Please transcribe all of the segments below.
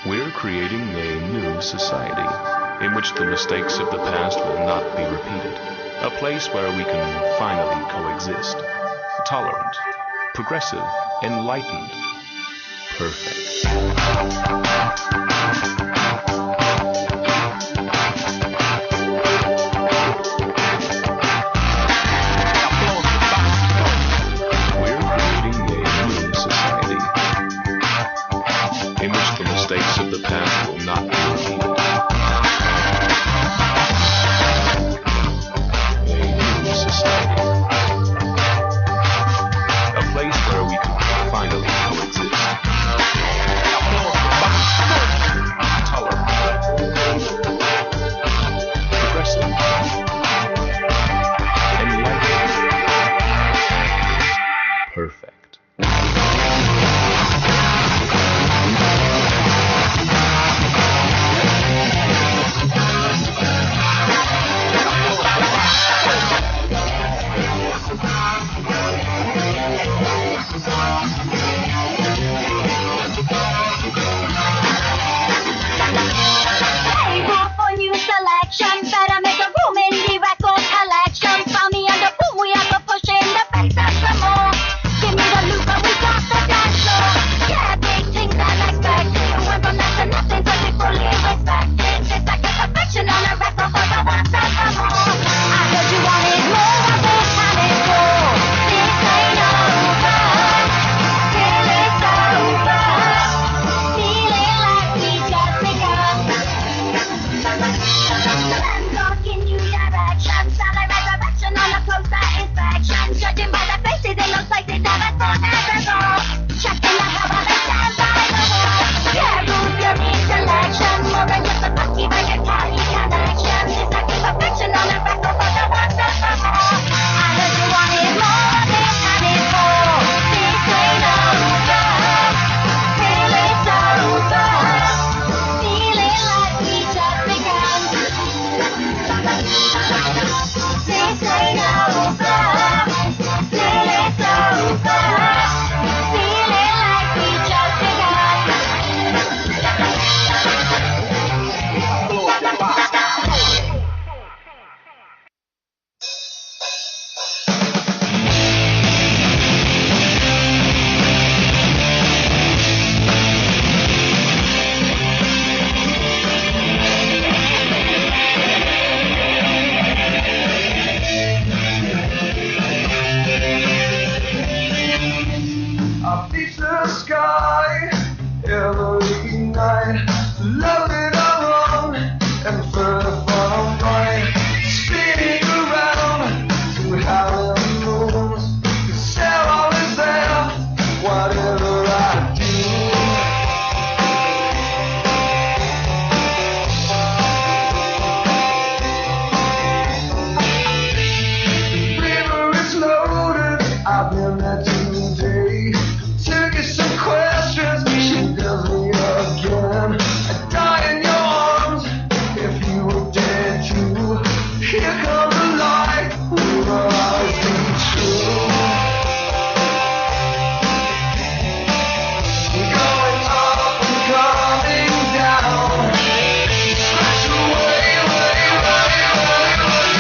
We're creating a new society in which the mistakes of the past will not be repeated. A place where we can finally coexist. Tolerant, progressive, enlightened, perfect. We're creating a new society in which the mistakes of the past will not be repeated. A new society. A place where we can finally coexist. Tolerant. Progressive. Enlightened. Perfect. Better make a room in the record collection. Found me on the boom, we have to push in the bass and some more. Give me the loop and we got the dance floor. Yeah, big things unexpected. You went from that to nothing, so they fully respected. It's like a perfection on a record for the ones that come on. I heard you wanted more of this time it's cool. This ain't over till it's over. Feeling like we just begun. In new direction, sound like resurrection on a closer inspection. Judging by the faces, it looks like they never thought ever. Checking out how they stand by the wall. Yeah, move your intellection. More than just a monkey, but you carry connection. It's like a perfection on a record for the ones that come on. I heard you wanted more, this time it's more. This ain't over till it's over. Feeling like we just begun. This ain't over till it's over. Feeling like we just begun. I beat the sky every night, love it all wrong and further from right, spinning around through howling moons. 'Cause they're always there, whatever I do. The river is loaded, I've been there today. Took us some questions, she does me again. I die in your arms if you were dead too. Here comes the light, we will always be true. Going up and coming down. Smash away, away, away, away, away.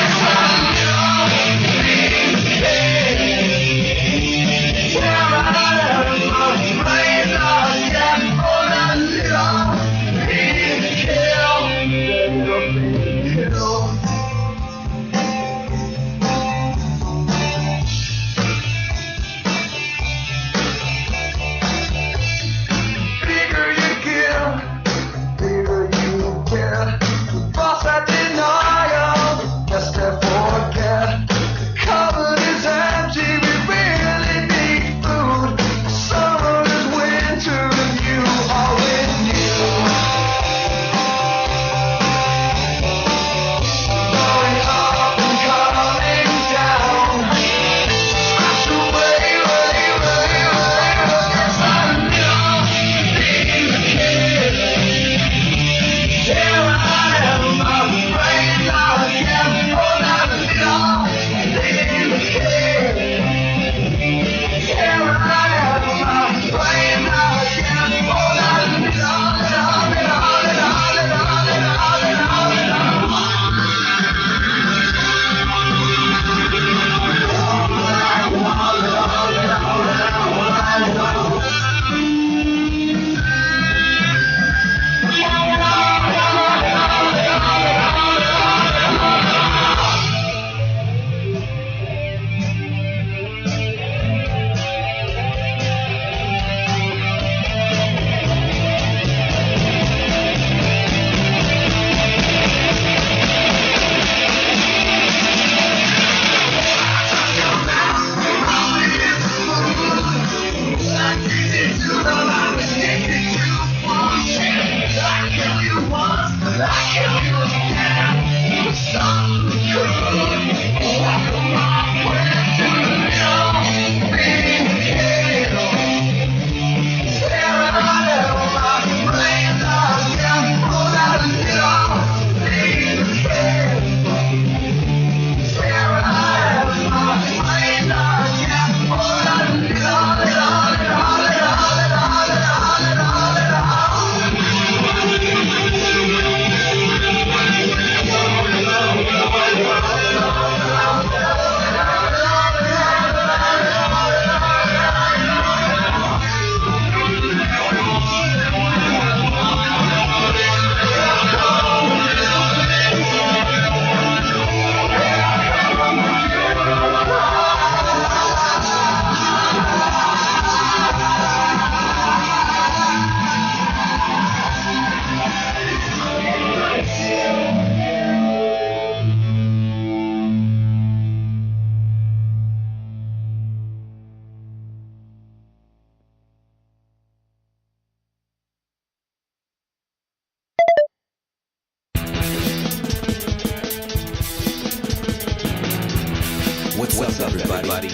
What's up, everybody?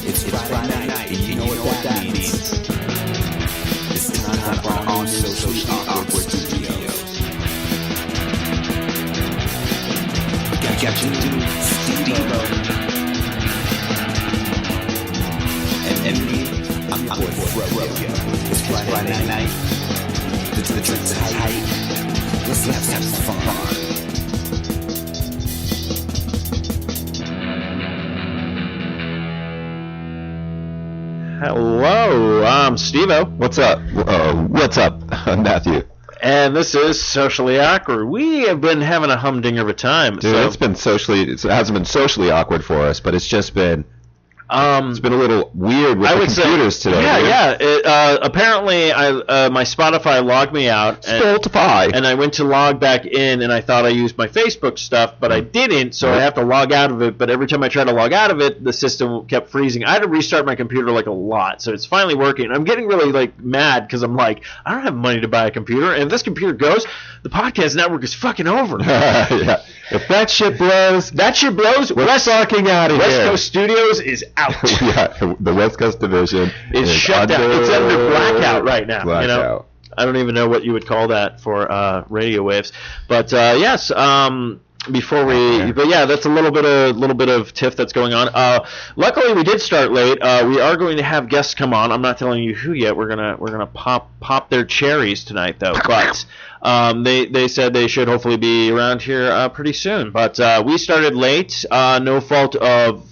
It's Friday night, and you know what that means. It's time for our socially awkward studios. Got you, Steve-O. And me, I'm your boy, Fro. It's Friday night. The drinks are tight. Let's have some fun. Hello, I'm Steve-O. What's up? What's up? I'm Matthew. And this is Socially Awkward. We have been having a humdinger of a time. Dude, it hasn't been socially awkward for us, but it's just been, it's been a little weird with the computers today. Yeah. Apparently, my Spotify logged me out. And I went to log back in, and I thought I used my Facebook stuff, but I didn't, so I have to log out of it. But every time I try to log out of it, the system kept freezing. I had to restart my computer like a lot, so it's finally working. I'm getting really mad because I'm like, I don't have money to buy a computer, and if this computer goes, the podcast network is fucking over. Yeah. If that shit blows, we're sucking out of here. West Coast Studios is out. Yeah, the West Coast division is shut down. It's under blackout right now. Blackout. You know, I don't even know what you would call that for radio waves. But yes, before we, but yeah, that's a little bit of tiff that's going on. Luckily, we did start late. We are going to have guests come on. I'm not telling you who yet. We're gonna pop their cherries tonight though. But they said they should hopefully be around here pretty soon. But we started late. No fault of.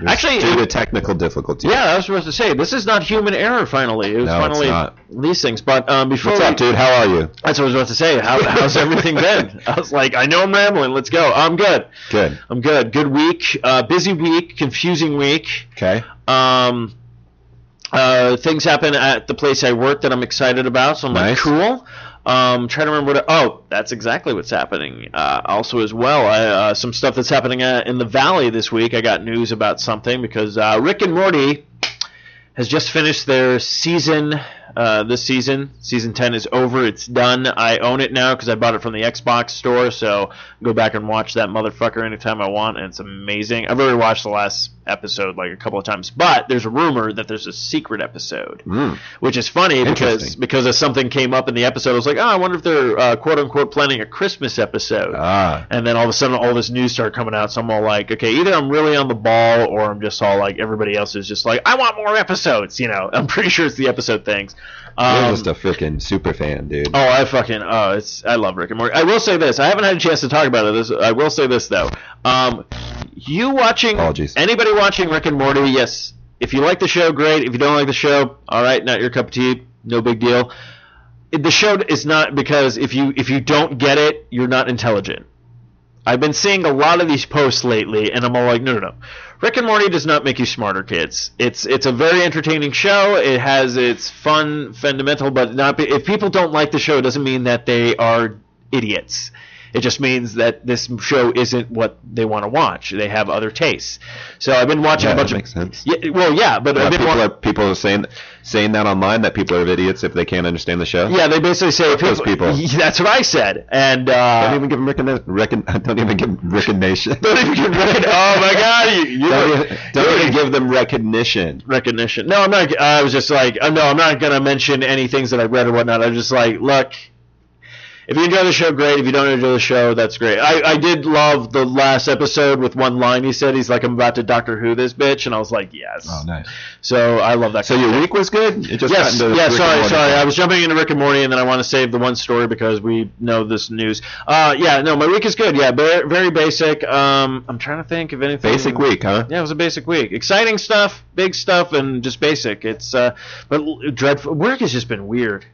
Actually, due to technical difficulties. Yeah, I was supposed to say this is not human error. Finally, it was finally these things. But before, what's up, dude? How are you? That's what I was about to say. How's everything been? I was like, I know I'm rambling. Let's go. I'm good. Good. I'm good. Good week. Busy week. Confusing week. Okay. Things happen at the place I work that I'm excited about. So I'm like, cool. Trying to remember that's exactly what's happening. Also as well, some stuff that's happening in the Valley this week. I got news about something because Rick and Morty has just finished their season. This season 10 is over. It's done. I own it now because I bought it from the Xbox store. So go back and watch that motherfucker anytime I want, and it's amazing. I've already watched the last episode like a couple of times, but there's a rumor that there's a secret episode, which is funny because of something came up in the episode. I was like, I wonder if they're quote unquote planning a Christmas episode. And then all of a sudden all this news started coming out. So I'm all like, okay, either I'm really on the ball or I'm just all like everybody else is just like, I want more episodes. You know, I'm pretty sure it's the episode things. You're just a freaking super fan, dude. I love Rick and Morty. I will say this. I haven't had a chance to talk about it. I will say this though. Anybody watching Rick and Morty? Yes. If you like the show, great. If you don't like the show, all right, not your cup of tea. No big deal. The show is not, because if you don't get it, you're not intelligent. I've been seeing a lot of these posts lately, and I'm all like, no. Rick and Morty does not make you smarter, kids. It's a very entertaining show. It has its fun fundamental, but if people don't like the show, it doesn't mean that they are idiots. It just means that this show isn't what they want to watch. They have other tastes. So I've been watching a bunch of. That makes sense. Yeah, well, yeah, but people are saying that online, that people are idiots if they can't understand the show. Yeah, they basically say those people. That's what I said, and don't even give them recognition. Don't even give them recognition. Oh my God! Don't even give them recognition. Recognition. No, I'm not. I was just like, no, I'm not gonna mention any things that I read or whatnot. I'm just like, look. If you enjoy the show, great. If you don't enjoy the show, that's great. I did love the last episode with one line he said. He's like, I'm about to Doctor Who this bitch. And I was like, yes. Oh, nice. So I love that. So your week was good? Yes. Sorry. I was jumping into Rick and Morty, and then I want to save the one story because we know this news. My week is good. Yeah, very basic. I'm trying to think of anything. Basic week, huh? Yeah, it was a basic week. Exciting stuff, big stuff, and just basic. It's but dreadful. Work has just been weird.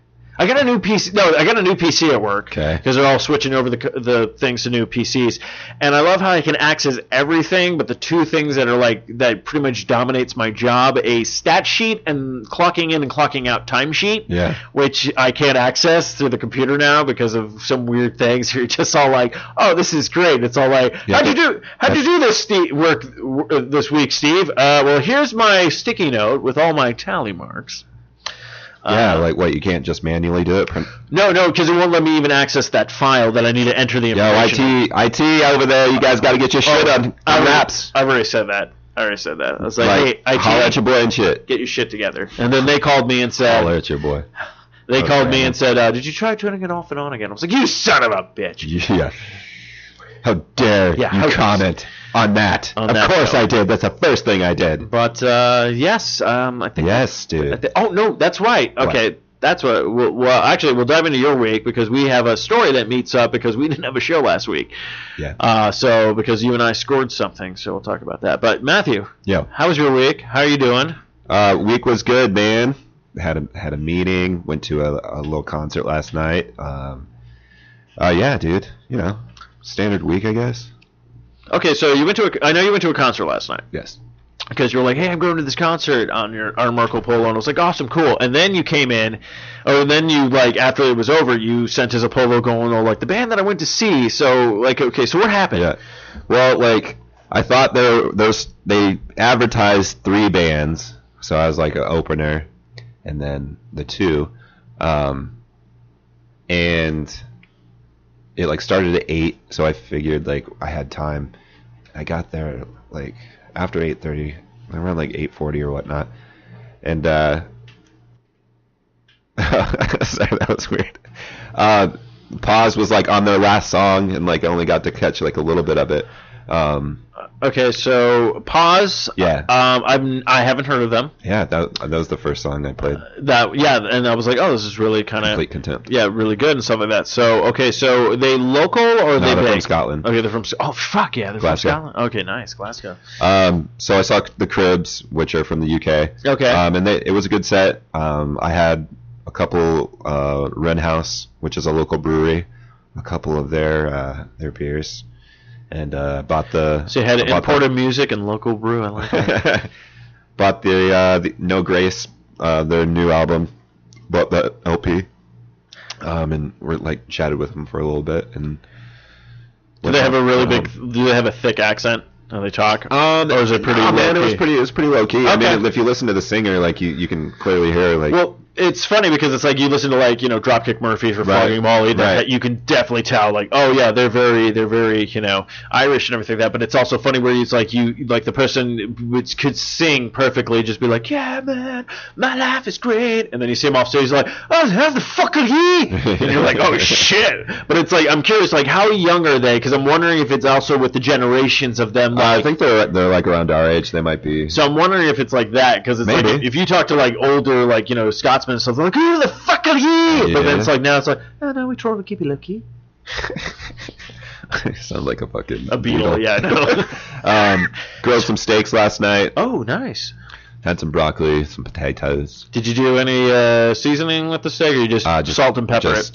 I got a new PC. No, I got a new PC at work because they're all switching over the things to new PCs, and I love how I can access everything. But the two things that pretty much dominates my job: a stat sheet and clocking in and clocking out timesheet, which I can't access through the computer now because of some weird things. You're just all like, "Oh, this is great." It's all like, "How'd you do this work this week, Steve?" Well, here's my sticky note with all my tally marks. Yeah, like what? You can't just manually do it? No, because it won't let me even access that file that I need to enter the information. Yo, IT over there, you guys got to get your shit on maps. I've already said that. I was like, hey, IT, holler at your boy and shit. Get your shit together. And then they called me and said, holler at your boy. They called me and said, did you try turning it off and on again? I was like, you son of a bitch. Yeah. How dare you comment on that? Of course I did. That's the first thing I did. But, yes, I think... Yes, dude. Oh, no, that's right. Okay, that's what... Well, actually, we'll dive into your week because we have a story that meets up because we didn't have a show last week. Yeah. So, because you and I scored something, so we'll talk about that. But, Matthew, how was your week? How are you doing? Week was good, man. Had a meeting. Went to a little concert last night. Yeah, dude. You know, standard week, I guess. Okay, so I know you went to a concert last night. Yes. Because you were like, hey, I'm going to this concert on Marco Polo, and I was like, awesome, cool. And then you came in, and then you, like, after it was over, you sent us a polo going, oh, like, the band that I went to see. So, like, okay, so what happened? Yeah. Well, like, I thought they advertised 3 bands, so I was like an opener, and then the 2, and it, like, started at 8, so I figured, like, I had time. I got there, like, after 8:30, around, like, 8:40 or whatnot, and, sorry, that was weird. Pause was, like, on their last song, and, like, I only got to catch, like, a little bit of it. Okay, so Pause. Yeah. I haven't heard of them. Yeah, that was the first song I played. And I was like, oh, this is really kind of Complete Contempt. Yeah, really good and stuff like that. So, okay, so they local or are they they're big? from Scotland. Okay, they're from. Oh fuck yeah, they're Glasgow. from Scotland. Okay, nice, Glasgow. So I saw the Cribs, which are from the UK. Okay. And it was a good set. I had a couple Wren House, which is a local brewery, a couple of their beers. And bought the... So you had imported music and local brew. I like that. Bought the No Grace, their new album. Bought the LP. And we're like chatted with them for a little bit. And do they have a really big? Do they have a thick accent? How they talk? Or is it pretty? Oh man, it was pretty low key. Okay. I mean, if you listen to the singer, like you can clearly hear like. Well, it's funny because it's like you listen to like Dropkick Murphys or Flogging Molly. That you can definitely tell like, oh yeah, they're very Irish and everything like that. But it's also funny where it's like the person which could sing perfectly just be like, yeah man, my life is great, and then you see him off stage like, oh how the fuck are he? And you're like, oh shit. But it's like I'm curious like how young are they? Because I'm wondering if it's also with the generations of them. I think they're like around our age. They might be. So I'm wondering if it's like that because it's Maybe. like if you talk to like older like Scotsmen and stuff like who the fuck are you? Yeah. But then it's like now it's like oh no we try to keep it low key. Sounds like a fucking Beatle. Yeah, I know. Grilled some steaks last night. Oh, nice. Had some broccoli, some potatoes. Did you do any seasoning with the steak, or you just salt and pepper it?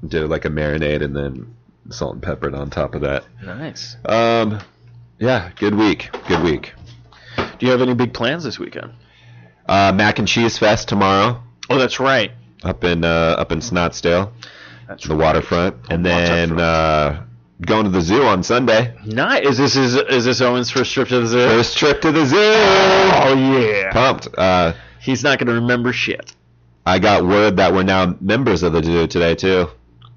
Did like a marinade and then salt and pepper it on top of that. Nice. Yeah, good week. Do you have any big plans this weekend? Mac and Cheese Fest tomorrow. Oh, that's right. Up in Scottsdale. That's the waterfront, and then going to the zoo on Sunday. Nice. Is this Owen's first trip to the zoo? First trip to the zoo. Oh yeah. Pumped. He's not gonna remember shit. I got word that we're now members of the zoo today too.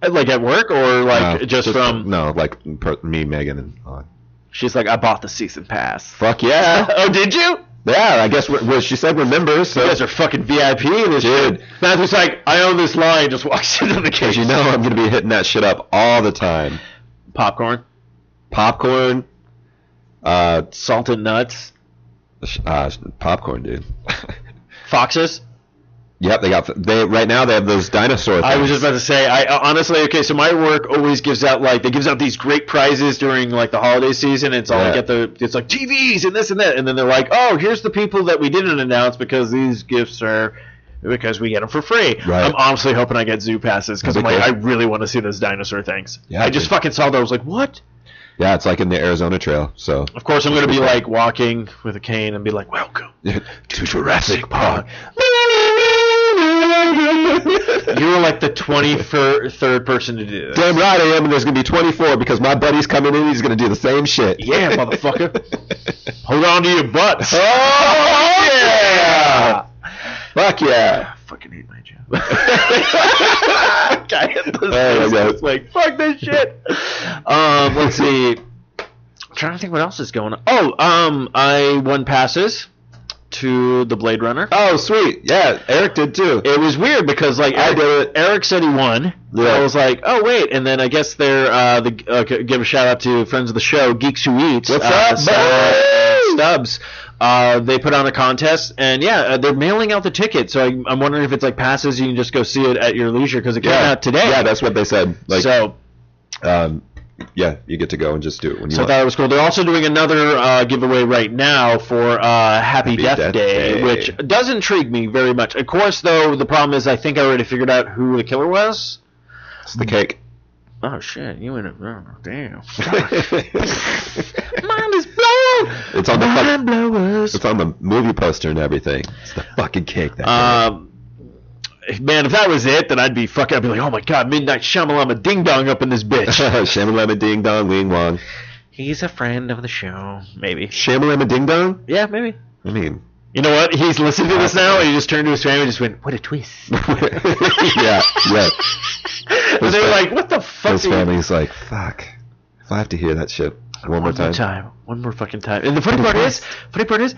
Like at work or like just from? No, like me, Megan, and Owen. She's like, I bought the season pass. Fuck yeah. Oh, did you? Yeah, I guess she said we're members. So. You guys are fucking VIP in this dude. Shit. Matthew's like, I own this line. Just walks into the cage. You know I'm going to be hitting that shit up all the time. Popcorn. Salted nuts. Popcorn, dude. Foxes. Yep, right now they have those dinosaur things. I was just about to say, honestly, okay, so my work always gives out these great prizes during like the holiday season. And it's all it's like TVs and this and that, and then they're like, oh, here's the people that we didn't announce because these gifts are because we get them for free. Right. I'm honestly hoping I get zoo passes because I'm like, I really want to see those dinosaur things. Yeah, I just fucking saw that. I was like, what? Yeah, it's like in the Arizona Trail. So of course I'm going to be like walking with a cane and be like, welcome to Jurassic Park. You were like the 23rd person to do this. Damn right I am, and there's going to be 24 because my buddy's coming in. He's going to do the same shit. Yeah, motherfucker. Hold on to your butts. Oh, yeah. Fuck yeah. fucking hate my job. Guy at the it's like, fuck this shit. Let's see. I'm trying to think what else is going on. Oh, I won passes to the Blade Runner. Oh, sweet. Yeah, Eric did too. It was weird because like Eric said he won. Yeah. I was like, oh wait, and then I guess they're give a shout out to friends of the show, Geeks Who Eat. What's up, Stubbs? They put on a contest, and they're mailing out the ticket. So I'm wondering if it's like passes, you can just go see it at your leisure because it came out today. Yeah, that's what they said. Like, so. Yeah, you get to go and just do it when you want. So I thought it was cool. They're also doing another giveaway right now for Happy Death Day, which does intrigue me very much. Of course, though, the problem is I think I already figured out who the killer was. It's the cake. Oh, shit. You in it. Oh, damn. Mind is blown. It's on the It's on the movie poster and everything. It's the fucking cake. Man, if that was it, then I'd be like, oh my god, Midnight Shyamalama Ding Dong up in this bitch. Shyamalama Ding Dong, Wing Wong. He's a friend of the show, maybe. Shyamalama Ding Dong? Yeah, maybe. I mean, you know what? He's listening to this now, and he just turned to his family and just went, what a twist. yeah. And they're like, what the fuck? His family's like, fuck. If I have to hear that shit one more time. One more fucking time. And the funny part is,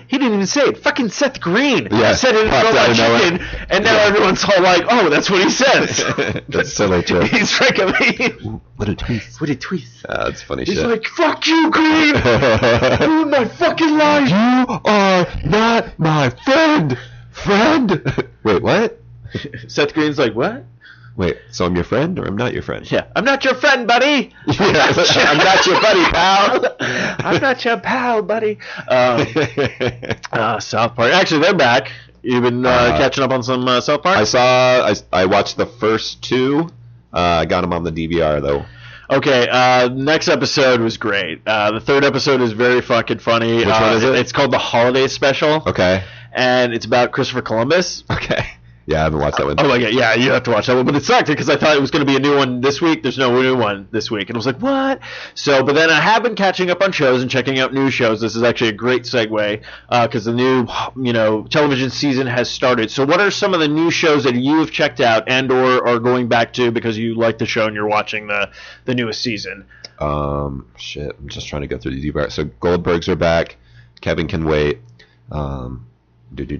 he didn't even say it. Fucking Seth Green said it in Robot Chicken, and now everyone's all like, oh, that's what he says. That's so true. He's freaking what a twist. What a twist. That's funny He's shit. He's like, fuck you, Green. Ruin my fucking life. You are not my friend. Wait, what? Seth Green's like, what? Wait, so I'm your friend or I'm not your friend? Yeah, I'm not your friend, buddy. I'm not your buddy, pal. I'm not your pal, buddy. South Park. Actually, they're back. You've been catching up on some South Park? I watched the first two. I got them on the DVR, though. Okay, next episode was great. The third episode is very fucking funny. Which one is it? It's called The Holiday Special. Okay. And it's about Christopher Columbus. Okay. Yeah, I haven't watched that one. Oh my god, yeah, you have to watch that one. But it sucked because I thought it was going to be a new one this week. There's no new one this week. And I was like, what? So, but then I have been catching up on shows and checking out new shows. This is actually a great segue because the new, television season has started. So what are some of the new shows that you have checked out and or are going back to because you like the show and you're watching the newest season? Shit, I'm just trying to go through the DVR. So Goldbergs are back. Kevin Can Wait. Okay,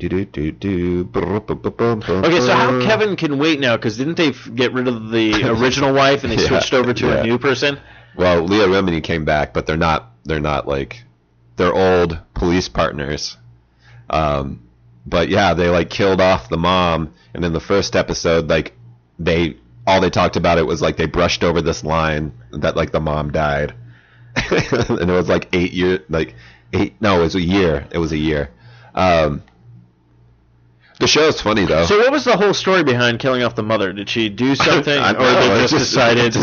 so how Kevin Can Wait now? Because didn't they get rid of the original wife and they switched over to a new person? Well, Leah Remini came back, but they're not like they're old police partners. But yeah, they like killed off the mom, and in the first episode, like all they talked about it was like they brushed over this line that like the mom died, and it was like 8 years, it was a year. It was a year. The show is funny though. So what was the whole story behind killing off the mother? Did she do something, or they just decided?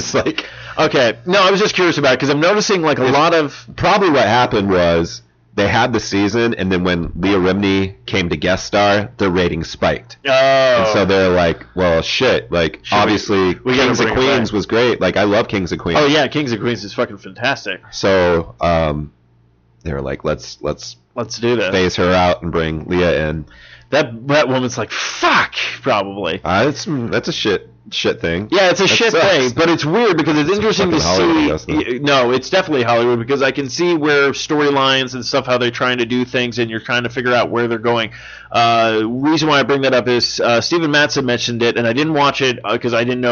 Okay, no, I was just curious about it because I'm noticing like a lot of. Probably what happened was they had the season, and then when Leah Remini came to guest star, their ratings spiked. Oh. And so they're like, well, shit. Like obviously, Kings of Queens was great. Like I love Kings of Queens. Oh yeah, Kings of Queens is fucking fantastic. So they were like, let's do this. Phase her out and bring Leah in. That woman's like, fuck, probably. That's a shit thing. Yeah, it's a shit thing, but it's weird because it's interesting to see. No, it's definitely Hollywood because I can see where storylines and stuff, how they're trying to do things, and you're trying to figure out where they're going. Reason why I bring that up is Steven Matson mentioned it, and I didn't watch it because I didn't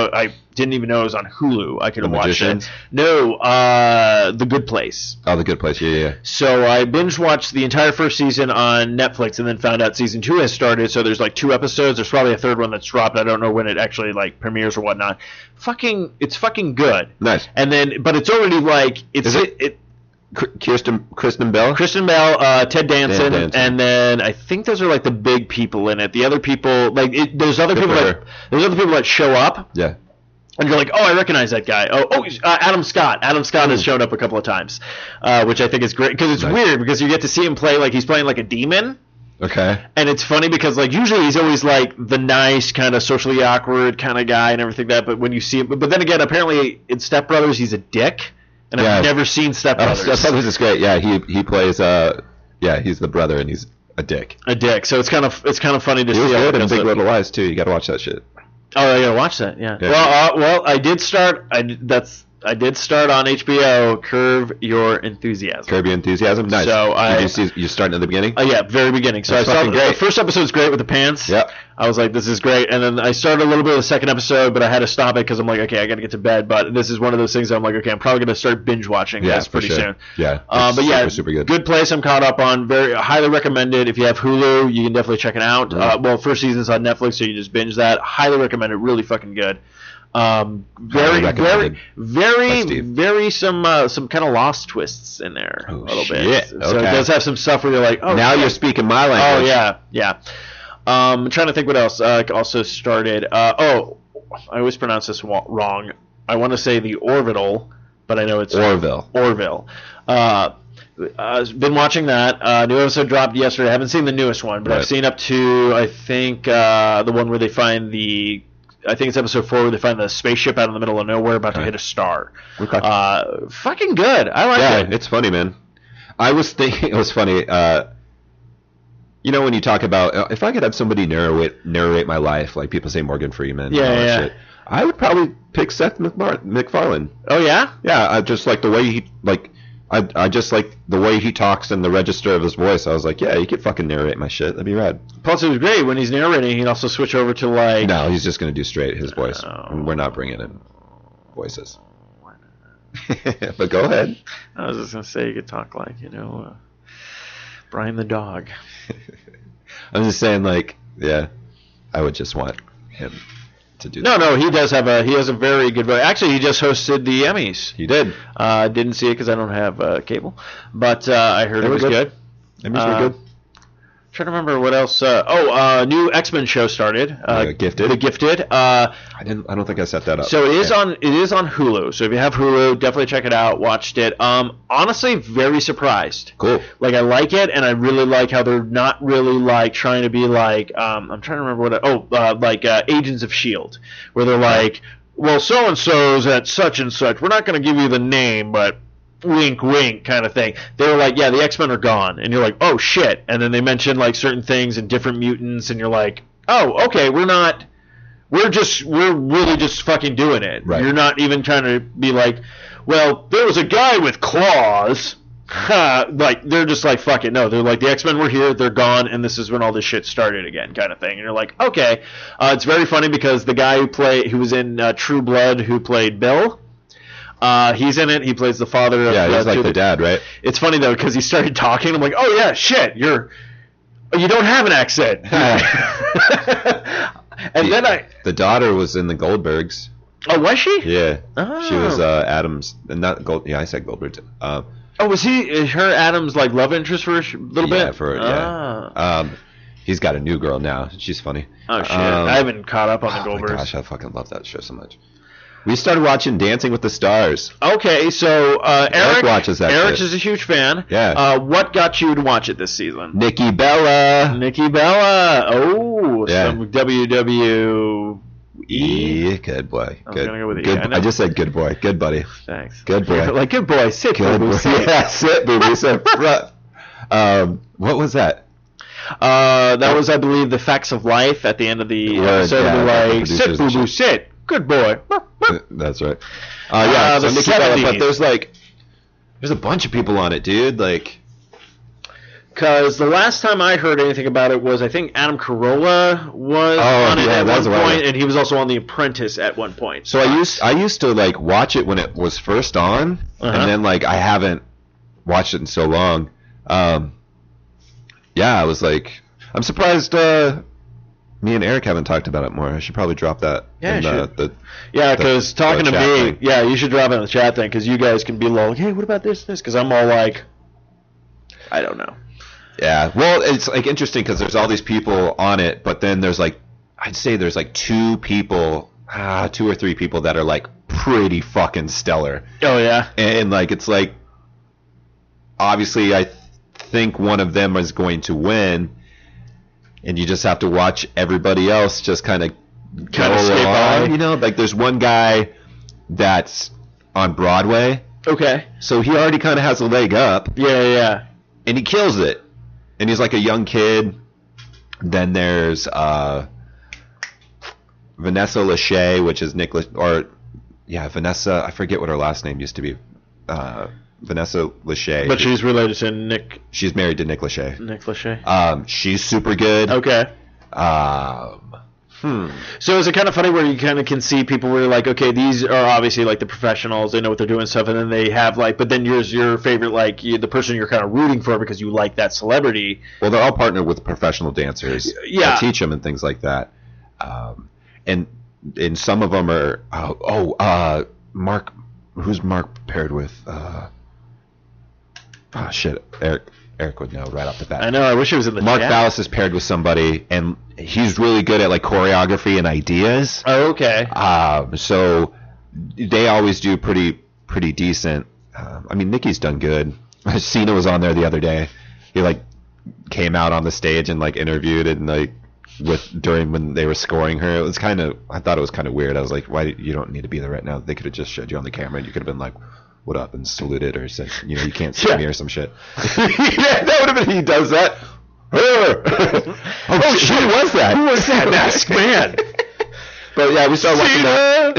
even know it was on Hulu. I could have watched it. No, The Good Place. Oh, The Good Place, yeah. So I binge watched the entire first season on Netflix, and then found out season 2 has started. So there's like 2 episodes. There's probably a third one that's dropped. I don't know when it actually like premieres or whatnot. It's fucking good. Nice. And then, but it's already like Kristen Bell, Ted Danson, and then I think those are like the big people in it. The other people, there's other people that show up. Yeah. And you're like, oh, I recognize that guy. Adam Scott. Adam Scott has shown up a couple of times, which I think is great because it's weird because you get to see him play like he's playing like a demon. Okay. And it's funny because like usually he's always like the nice kind of socially awkward kind of guy and everything but when you see him, but then again, apparently in Step Brothers he's a dick. And I've never seen Step Brothers. Step Brothers is great. Yeah, he plays. He's the brother, and he's a dick. So it's kind of funny to He see. was how good it in goes Big up. Little Lies too. You got to watch that shit. Oh, I gotta watch that. Yeah. Yeah. Well, I did start. I did start on HBO. Curb Your Enthusiasm. Curb Your Enthusiasm. Nice. So Did you see? You starting at the beginning? Yeah, very beginning. So That's I saw fucking the great. first episode's great with the pants. Yep. I was like, this is great. And then I started a little bit of the second episode, but I had to stop it because I'm like, okay, I got to get to bed. But this is one of those things that I'm like, okay, I'm probably going to start binge watching this pretty soon. Yeah. But yeah, super good. Good place I'm caught up on. Very highly recommended. If you have Hulu, you can definitely check it out. Well, first season's on Netflix, so you just binge that. Highly recommended. Really fucking good. Very some kind of lost twists in there a little bit. So it does have some stuff where you're like, oh, now you're speaking my language. Oh yeah. I'm trying to think what else also started. I always pronounce this wrong. I want to say the Orville, but I know it's Orville. Been watching that. New episode dropped yesterday. I haven't seen the newest one, but I've seen up to I think the one where they find I think it's episode 4 where they find the spaceship out in the middle of nowhere about to hit a star. Okay. Fucking good. I like it. Yeah, it's funny, man. I was thinking it was funny. When you talk about if I could have somebody narrate my life, like people say Morgan Freeman. Yeah, and all that yeah. shit, I would probably pick Seth MacFarlane. Oh yeah. Yeah, I just like the way he I just like the way he talks and the register of his voice. I was like, yeah, you could fucking narrate my shit. That'd be rad. Plus, it was great when he's narrating. He'd also switch over to like. No, he's just gonna do straight his voice. We're not bringing in voices. But go ahead. I was just gonna say you could talk like Brian the dog. I'm just saying, like, yeah, I would just want him to do that. No, he has a very good voice. Actually, he just hosted the Emmys. He did. Didn't see it because I don't have cable, but I heard it was good. Emmys were good. Trying to remember what else. New X-Men show started. Gifted. The Gifted. I don't think I set that up. So it is on Hulu. So if you have Hulu, definitely check it out. Watched it. Honestly, very surprised. Cool. Like I like it, and I really like how they're not really like trying to be like. I'm trying to remember what. Agents of S.H.I.E.L.D., where they're like, well, so and so's at such and such. We're not going to give you the name, but. Wink, wink, kind of thing. They were like, yeah, the X-Men are gone, and you're like, oh shit. And then they mention like certain things and different mutants, and you're like, oh, okay, we're really just fucking doing it. Right. You're not even trying to be like, well, there was a guy with claws. Like they're just like, fuck it. No, they're like, the X-Men were here, they're gone, and this is when all this shit started again, kind of thing. And you're like, okay. It's very funny because the guy who was in True Blood, who played Bill. He's in it. He plays the father of. Yeah, he's like the dad, right? It's funny though because he started talking. I'm like, oh yeah, shit, you don't have an accent. And then the daughter was in the Goldbergs. Oh, was she? Yeah, Oh. she was Adams, not Gold. Yeah, I said Goldberg. Was her Adams like love interest for a little bit? He's got a new girl now. She's funny. Oh shit, I haven't caught up on the Goldbergs. Oh my gosh, I fucking love that show so much. We started watching Dancing with the Stars. Okay, so Eric watches that. Eric shit. is a huge fan. Yeah. What got you to watch it this season? Nikki Bella. Oh, Yeah. some WWE. Good boy. I'm Good. gonna go with E, Good. I know. I just said good boy. Good buddy. Thanks. Good boy. Like good boy. Sit, Good boo-boo, boy. sit. Yeah, sit, baby. Sit. What was that? That was, I believe, the facts of life at the end of the episode. yeah, They're the like, sit, producers and boo-boo, shit. sit. Good boy. That's right. Yeah, so the Nikki Bella, 70s. but there's a bunch of people on it, dude. Like, Because the last time I heard anything about it was, I think Adam Carolla was on it at one point, and he was also on The Apprentice at one point. so I used to like watch it when it was first on, and then like I haven't watched it in so long. Yeah, I was like, I'm surprised. Me and Eric haven't talked about it more. I should probably drop that. Yeah, in because talking to chat me, thing. yeah, you should drop it in the chat thing, because you guys can be like, hey, what about this, because I'm all like, I don't know. Yeah, well, it's like interesting because there's all these people on it, but then there's like, I'd say there's like two or three people that are like pretty fucking stellar. Oh, yeah? And like, it's like, obviously I think one of them is going to win, and you just have to watch everybody else just kind of go skip along. by. You know, like there's one guy that's on Broadway, Okay. so he already kind of has a leg up, Yeah. and he kills it. and he's like a young kid. Then there's Vanessa Lachey, which is Vanessa. I forget what her last name used to be. Vanessa Lachey. But she's related to Nick. She's married to Nick Lachey. Nick Lachey. She's super good. Okay. So is it kind of funny where you kind of can see people where you're like, okay, these are obviously like the professionals, they know what they're doing and stuff, and then they have like, but then yours your favorite, like the person you're kind of rooting for because you like that celebrity. Well, they're all partnered with professional dancers. Yeah. That teach them and things like that. And some of them are Mark. Who's Mark paired with? Eric would know right off the bat. I know. I wish it was in the Mark chat. Ballas is paired with somebody, and he's really good at like choreography and ideas. Oh, okay. So they always do pretty decent. I mean, Nikki's done good. Cena was on there the other day. He like came out on the stage and like interviewed and like during when they were scoring her. It was I thought it was kind of weird. I was like, why you don't need to be there right now? They could have just showed you on the camera and you could have been like, what up, and saluted or said, you can't see me or some shit. Yeah, that would have been, he does that. Oh shit, who was that? Who was that masked man? But yeah, we started watching that.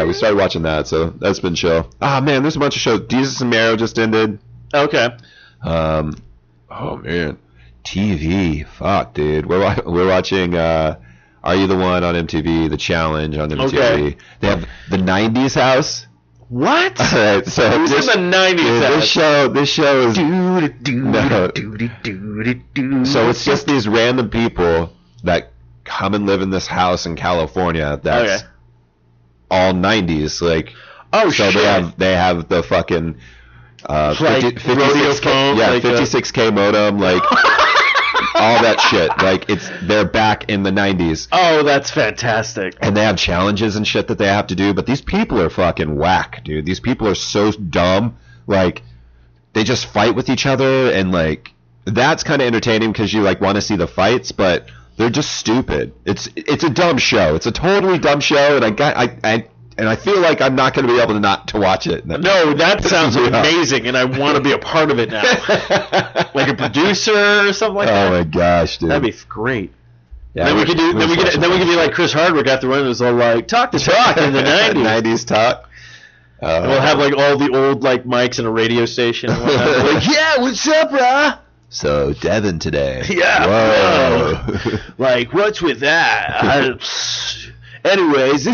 we started watching that, so that's been chill. Man, there's a bunch of shows. Jesus and Mero just ended. Okay. Oh man, TV. Fuck, dude. We're watching. Are You the One on MTV? The Challenge on MTV. Okay. They have the '90s House. What? All right, so who's in the '90s House? This show is. So it's just these random people that come and live in this house in California that's all '90s. Like, shit. They have the fucking 56K, yeah, 56K modem, like. All that shit, like they're back in the '90s. Oh, that's fantastic! And they have challenges and shit that they have to do, but these people are fucking whack, dude. These people are so dumb. Like, they just fight with each other, and like that's kind of entertaining because you like want to see the fights, but they're just stupid. It's a dumb show. It's a totally dumb show, and I feel like I'm not going to be able to watch it. No, that sounds amazing, and I want to be a part of it now. Like a producer or something like that. Oh my gosh, dude. That'd be great. Yeah, then we could be like Chris Hardwick after one of those all like talk the talk in the 90s. 90s talk. We'll have like all the old like mics in a radio station and whatnot. Like, yeah, what's up, brah? So Devin today. Yeah. Whoa. Like, what's with that? Anyways,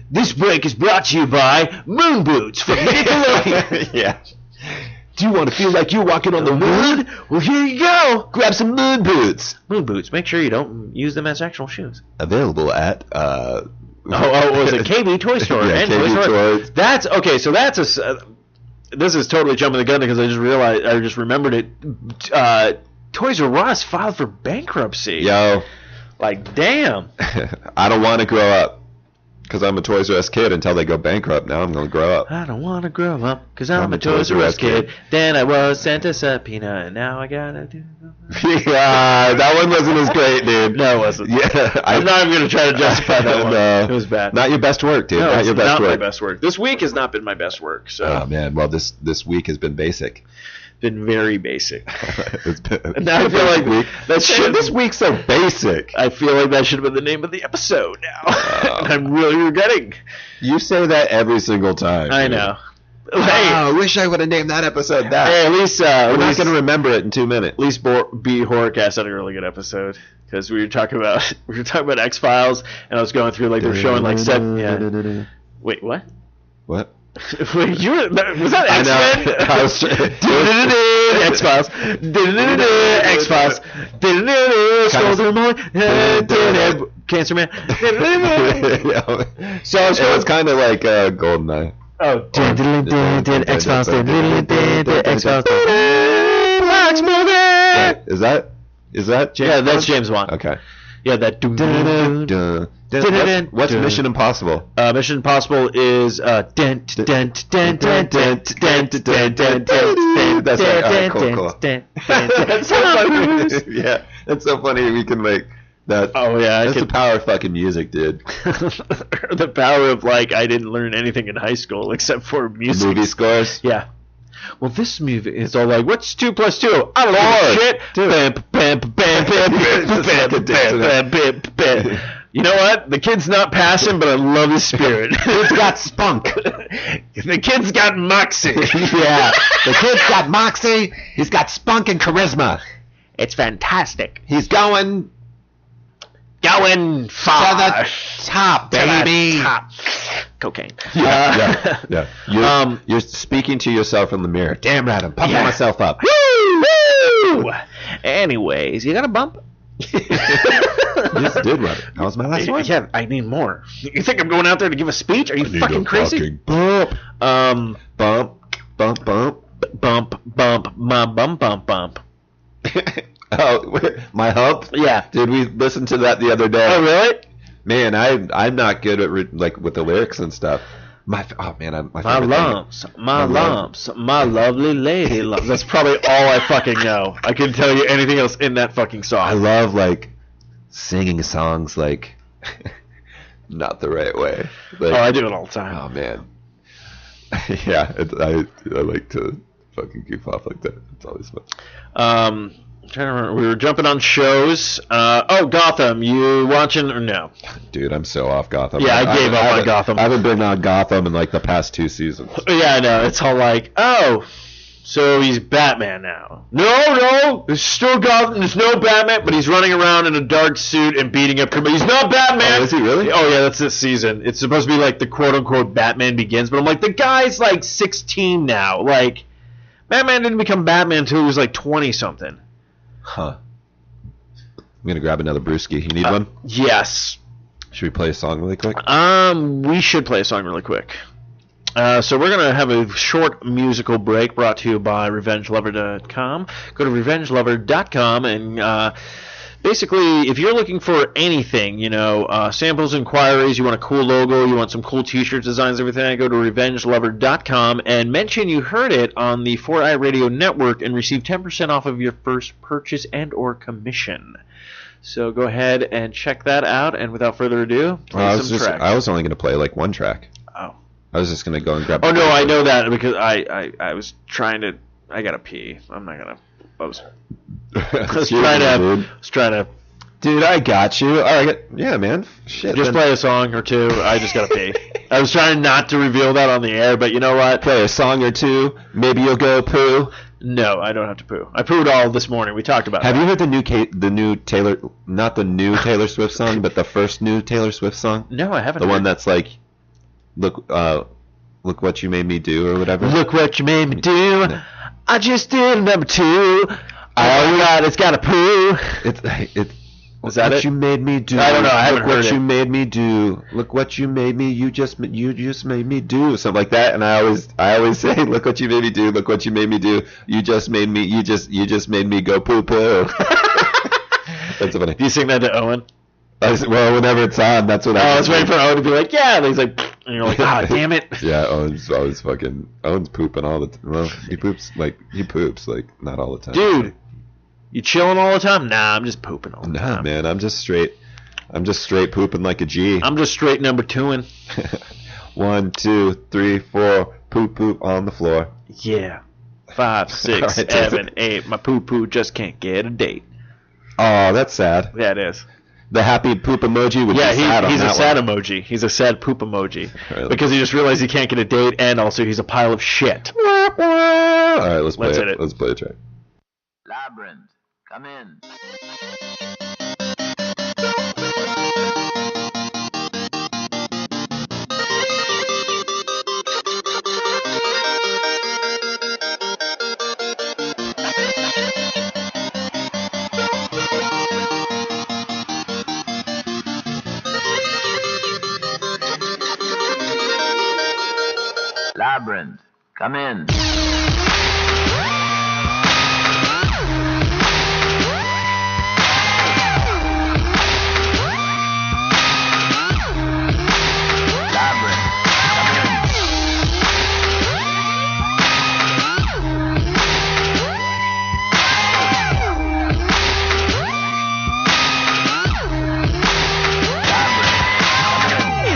this break is brought to you by Moon Boots from Nickelodeon. Yeah. Do you want to feel like you're walking on the moon? Well, here you go. Grab some Moon Boots. Moon Boots. Make sure you don't use them as actual shoes. Available at was it KB Toy Store? Yeah, and KB Toys. That's okay. So that's this is totally jumping the gun because I just remembered it. Toys R Us filed for bankruptcy. Yo, like damn. I don't want to grow up. Because I'm a Toys R Us kid until they go bankrupt. Now I'm going to grow up. I don't want to grow up because I'm a Toys R Us kid. Then I was sent a subpoena and now I got to do... Yeah, that one wasn't as great, dude. No, it wasn't. Yeah, I'm not even going to try to justify that one. No, it was bad. Not your best work, dude. No, not your best work. My best work. This week has not been my best work. So. Oh, man. Well, this week has been basic. Been very basic. Now I feel like this week's so basic. I feel like that should have been the name of the episode now. And I'm really regretting. You say that every single time. I know. Hey, I wish I would have named that episode that. Hey, at least we're not going to remember it in 2 minutes. At least B Horrorcast had a really good episode because we were talking about X-Files and I was going through like they were showing like 7. Yeah. Wait, what? What? Wait, was that X-Men? I was X-Files. X-Files. Cancer Man. So it was kind of like GoldenEye. Oh, X-Files. X-Files. Wax movie. Is that James? Yeah, that's James Wan. Okay. Yeah, that. What's Mission Impossible? Mission Impossible is dent. That's right. All right, cool. That's so funny. Yeah, that's so funny. We can make that. Oh yeah, that's the power of fucking music, dude. The power of like I didn't learn anything in high school except for music. Movie scores. Yeah. Well, this movie is all like, what's 2 plus 2? I don't know shit. Bam, bam, bam, bam, bam, bam, bam, bam. You know what? The kid's not passing, but I love his spirit. He's got spunk. The kid's got moxie. Yeah, the kid's got moxie. He's got spunk and charisma. It's fantastic. He's going far. to the top, baby. Top. Cocaine. Yeah. You're speaking to yourself in the mirror. Damn right, I'm pumping myself up. Woo! Anyways, you got a bump? Yes, did right. That was my last one. Yeah, I need more. You think I'm going out there to give a speech? Are you fucking crazy? Bump. Bump. Bump. Bump. Bump. My bump. Oh, my hump? Yeah. Did we listen to that the other day? Oh, really? Man, I'm not good at with the lyrics and stuff. My lumps, my lovely lady lumps. That's probably all I fucking know. I couldn't tell you anything else in that fucking song. I love like singing songs like not the right way. Like, I do it all the time. Oh man. Yeah, I like to fucking goof off like that. It's always fun. I'm trying to remember. We were jumping on shows. Gotham. You watching or no? Dude, I'm so off Gotham. Yeah, I gave up on Gotham. I haven't been on Gotham in like the past 2 seasons. Yeah, I know. It's all like, so he's Batman now. No, there's still Gotham. There's no Batman, but he's running around in a dark suit and beating up criminals. He's not Batman. Oh, is he really? Oh, yeah, that's this season. It's supposed to be like the quote-unquote Batman Begins, but I'm like, the guy's like 16 now. Like, Batman didn't become Batman until he was like 20-something. Huh. I'm going to grab another brewski. You need one? Yes. Should we play a song really quick? We should play a song really quick. So we're going to have a short musical break brought to you by RevengeLover.com. Go to RevengeLover.com and basically, if you're looking for anything, samples, inquiries, you want a cool logo, you want some cool t-shirts, designs, everything, go to RevengeLover.com and mention you heard it on the 4i Radio Network and receive 10% off of your first purchase and or commission. So go ahead and check that out, and without further ado, play some tracks. I was only going to play like one track. Oh. I was just going to go and grab... Oh, no, I know that because I was trying to... I got to pee. I'm not going to... I was trying to... Dude, I got you. All right. Yeah, man. Shit. Just play a song or two. I just got to pee. I was trying not to reveal that on the air, but you know what? Play a song or two. Maybe you'll go poo. No, I don't have to poo. I pooed all this morning. We talked about Have you heard the new Taylor... Not the new Taylor Swift song, but the first new Taylor Swift song? No, I haven't. The one that's like... Look what you made me do, or whatever. Look what you made me do. I just did number 2. Oh my God, it's got a poo. Is that what you made me do? I don't know. I haven't heard it. Look what you made me do. Look what you made me. You just made me do something like that. And I always say, look what you made me do. Look what you made me do. You just made me. You just made me go poo poo. That's so funny. Do you sing that to Owen? Well, whenever it's on, that's what I was waiting for Owen to be like, yeah. And he's like, and you're like, damn it. Yeah, Owen's always Owen's pooping all the time. Well, he poops like not all the time. Dude, you chilling all the time? Nah, I'm just pooping all the time. Nah, man, I'm just straight pooping like a G. I'm just straight number 2-ing. 1, 2, 3, 4, poop on the floor. Yeah. 5, 6, 7, 8. My poo just can't get a date. Oh, that's sad. Yeah, it is. The happy poop emoji would be sad on he's that a sad one. emoji. He's a sad poop emoji. Right, because he just realized he can't get a date, and also he's a pile of shit. All right, let's play it. Let's play a track. Labyrinth, come in. Labyrinth, come in.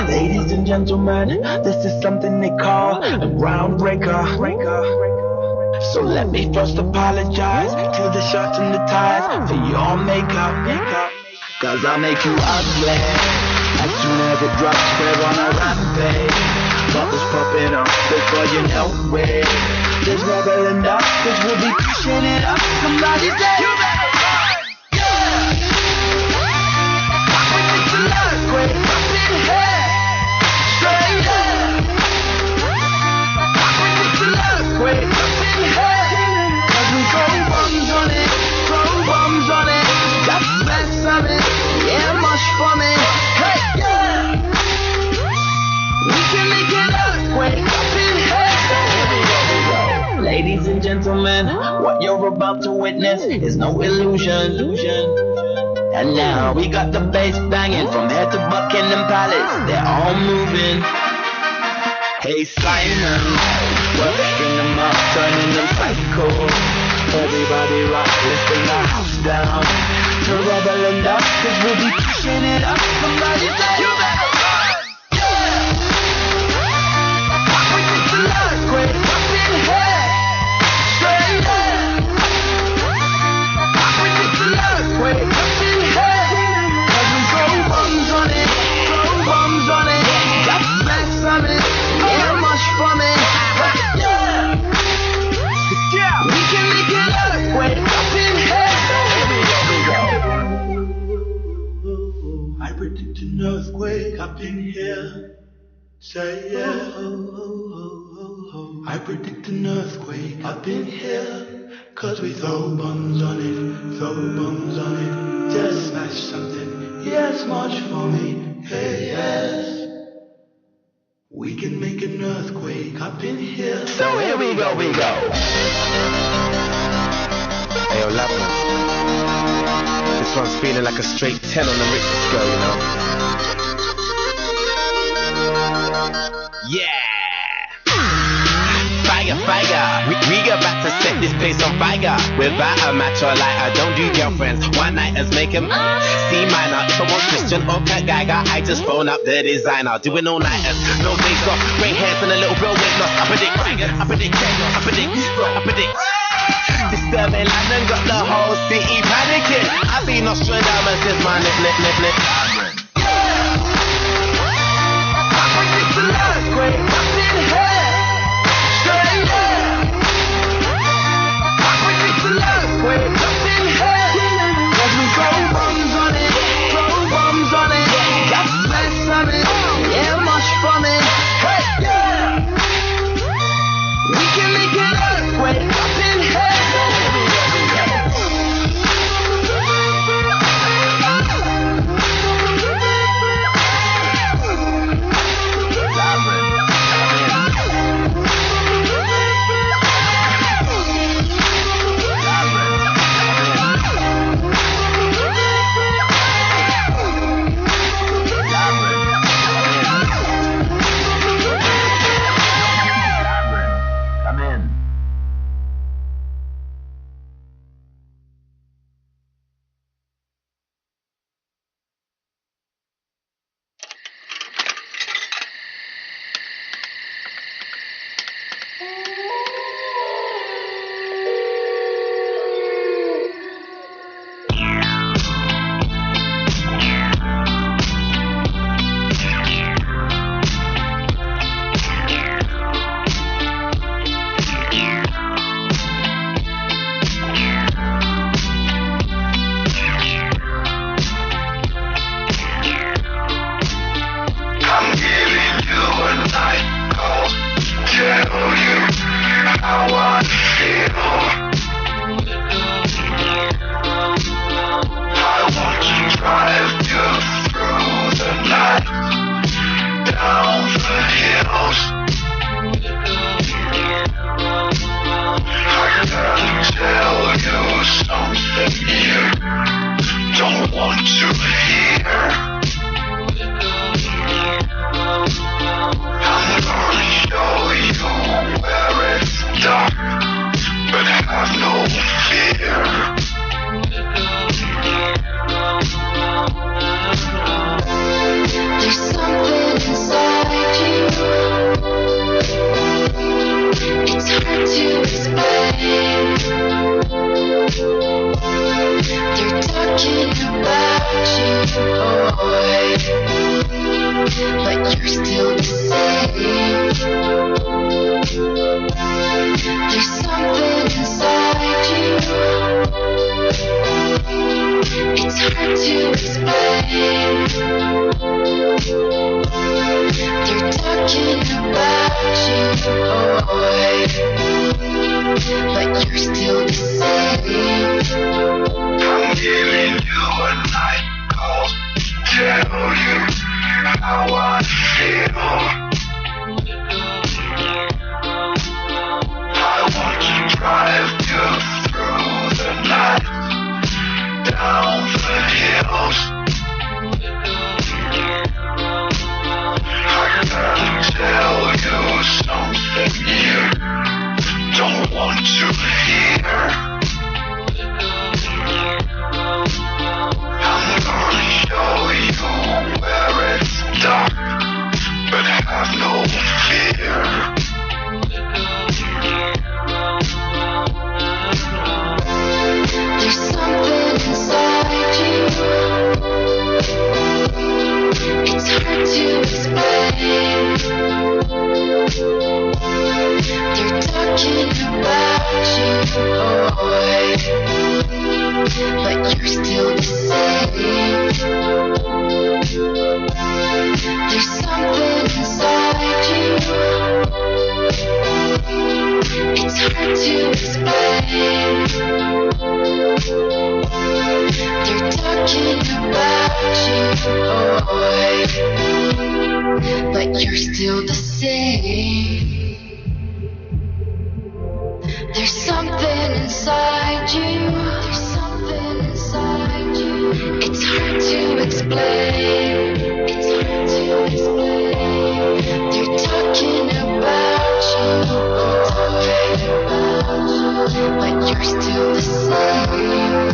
Ladies and gentlemen, this is something they call a groundbreaker. So let me first apologize to the shirts and the ties, for your makeup. Cause I'll make you ugly as soon as it drops. We're on a rampage, bubbles popping up before you know it. There's leveling up, cause we'll be pushing it up. Somebody say you better run, yeah. It's an earthquake up in here, straight up. It's an earthquake up in here, cause we throw bombs on it, got smacks on it, yeah, mush for me, hey, yeah. We can make an earthquake up in here. Ladies and gentlemen, what you're about to witness is no illusion. And now we got the bass banging from here to Buckingham Palace. They're all moving. Hey Simon, well, string them up, turning them psycho. Everybody rock, let's bring the house down to rebel and up, cause we'll be pushing it up. Somebody say you better run, yeah. It's an earthquake up in here, straight up. It's an earthquake up in here, cause we throw bombs on it, got smacks on it, yeah, mush from it, yeah. We can make an earthquake up in here. I predict an earthquake up in here. Say yeah. I predict an earthquake up in here. Cause we throw bombs on it, just smash something, yes, much for me, hey, yes. We can make an earthquake up in here. So here we go. Hey, yo, Labyrinth. This one's feeling like a straight 10 on the Richter scale, you know? Yeah! Fire. We about to set this place on fire. Without a match or lighter, don't do girlfriends. One nighters make them C minor. If I want Christian or Kurt Geiger, I just phone up the designer. Doing all nighters, no days off. Grey hairs and a little bit of weight loss. I predict disturbing London got the whole city panicking. I've seen Nostradamus, this my nip. It's an earthquake up in here, straight up. It's an earthquake up in here, cause we throw bombs on it, got smacks on it, yeah, mush from it, hey, yeah. We can make an earthquake up in here. boy, but you're still the same. There's something inside you. It's hard to explain. They're talking about you, boy, but you're still the same. I'm giving you a night call to tell you how I feel. I want to drive you through the night, down the hills. I gotta tell you something you don't want to hear. I'm gonna show you where it's dark, but have no fear. There's something inside you. It's hard to explain. They're talking about you, boy, but you're still the same. There's something inside you. It's hard to explain. They're talking about you, boy, but you're still the same. There's something inside you. There's something inside you. It's hard to explain. It's hard to explain. They're talking about you, but you're still the same.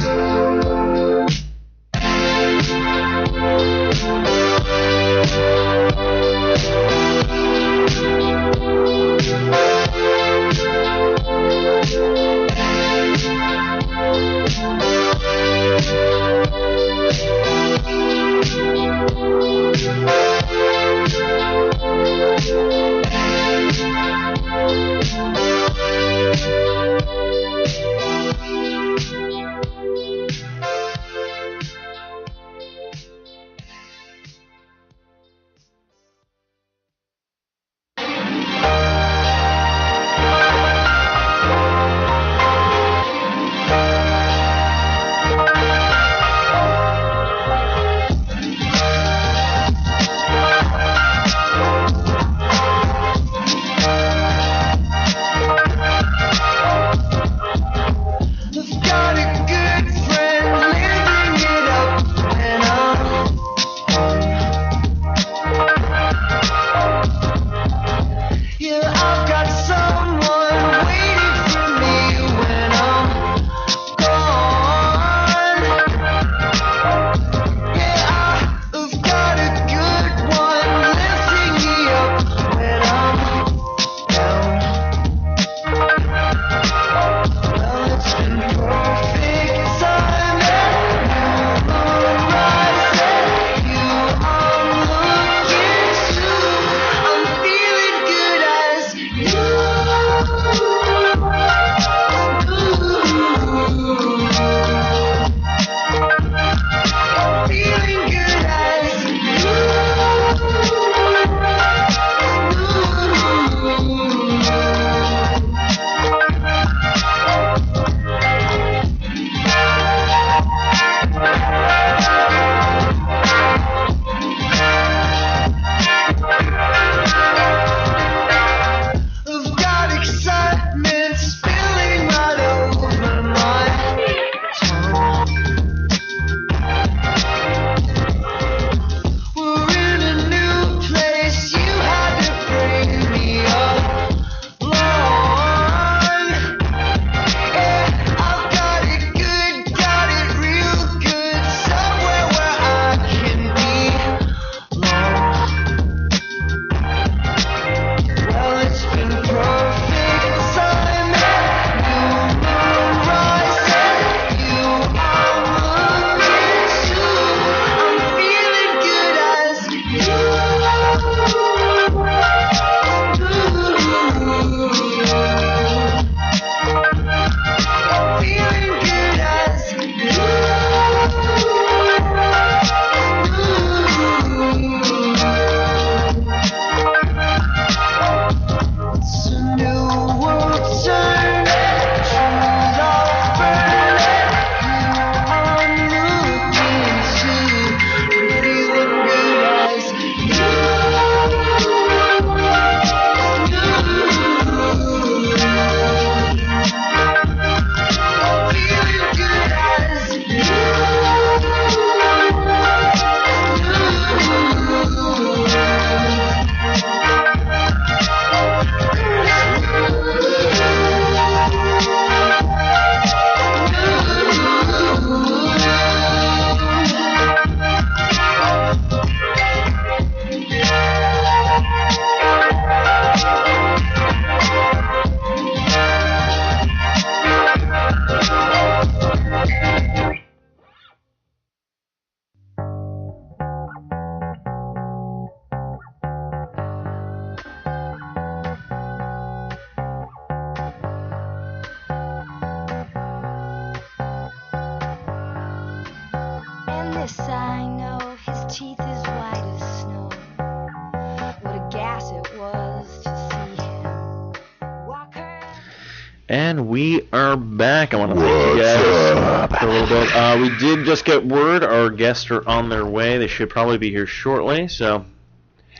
And we are back. I want to thank you guys for a little bit. We did just get word our guests are on their way. They should probably be here shortly, so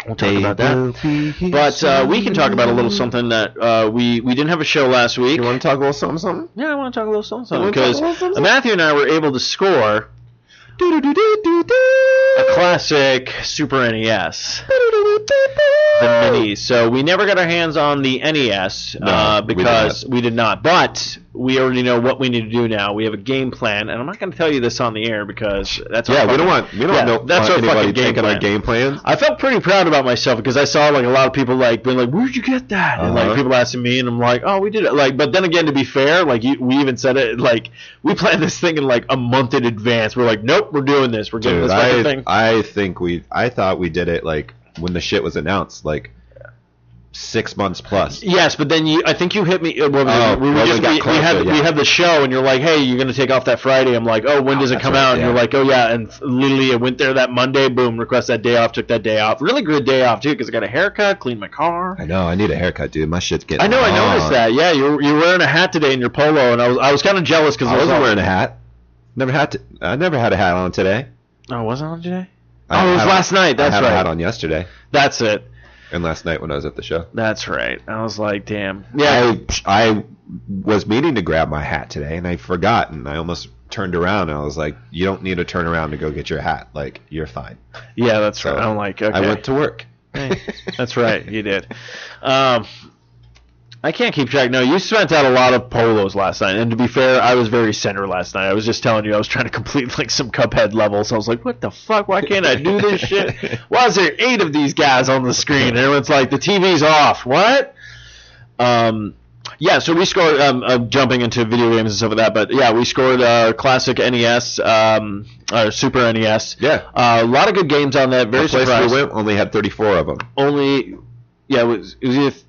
we'll talk about that. But we can talk about a little something that we didn't have a show last week. You want to talk a little something? Yeah, I want to talk a little something because Matthew and I were able to score a classic Super NES. The minis. So we never got our hands on the NES because we did not. But we already know what we need to do now. We have a game plan, and I'm not going to tell you this on the air because that's we don't want anybody taking our game plans. I felt pretty proud about myself because I saw like a lot of people like being like, "Where'd you get that?" And like people asking me, and I'm like, "Oh, we did it." Like, but then again, to be fair, like we even said it like we planned this thing in like a month in advance. We're like, "Nope, we're doing this. We're doing this fucking thing." I thought we did it like when the shit was announced, like 6 months plus. Yes, but then I think you hit me. We had the show, and you're like, "Hey, you're gonna take off that Friday." I'm like, "Oh, when does it come out?" And you're like, "Oh yeah," and literally, I went there that Monday. Boom, request that day off. Took that day off. Really good day off too, because I got a haircut, cleaned my car. I know. I need a haircut, dude. My shit's getting. I know. long. I noticed that. Yeah, you're wearing a hat today in your polo, and I was kind of jealous because I wasn't wearing a hat. I never had a hat on today. Oh, wasn't on today? It was last night. That's right. I had a hat on yesterday. That's it. And last night when I was at the show. That's right. I was like, damn. Yeah. I was meaning to grab my hat today, and I forgot, and I almost turned around, and I was like, you don't need to turn around to go get your hat. Like, you're fine. Yeah, that's right. I'm like, okay. I went to work. Hey, that's right. You did. I can't keep track. No, you spent out a lot of polos last night, and to be fair, I was very center last night. I was just telling you I was trying to complete like some Cuphead levels. I was like, what the fuck? Why can't I do this shit? Why is there 8 of these guys on the screen? And everyone's like, the TV's off. What? Yeah, so we scored, jumping into video games and stuff like that, but yeah, we scored classic NES, Super NES. Yeah. A lot of good games on that. Very surprised. The place we went only had 34 of them. Yeah, it was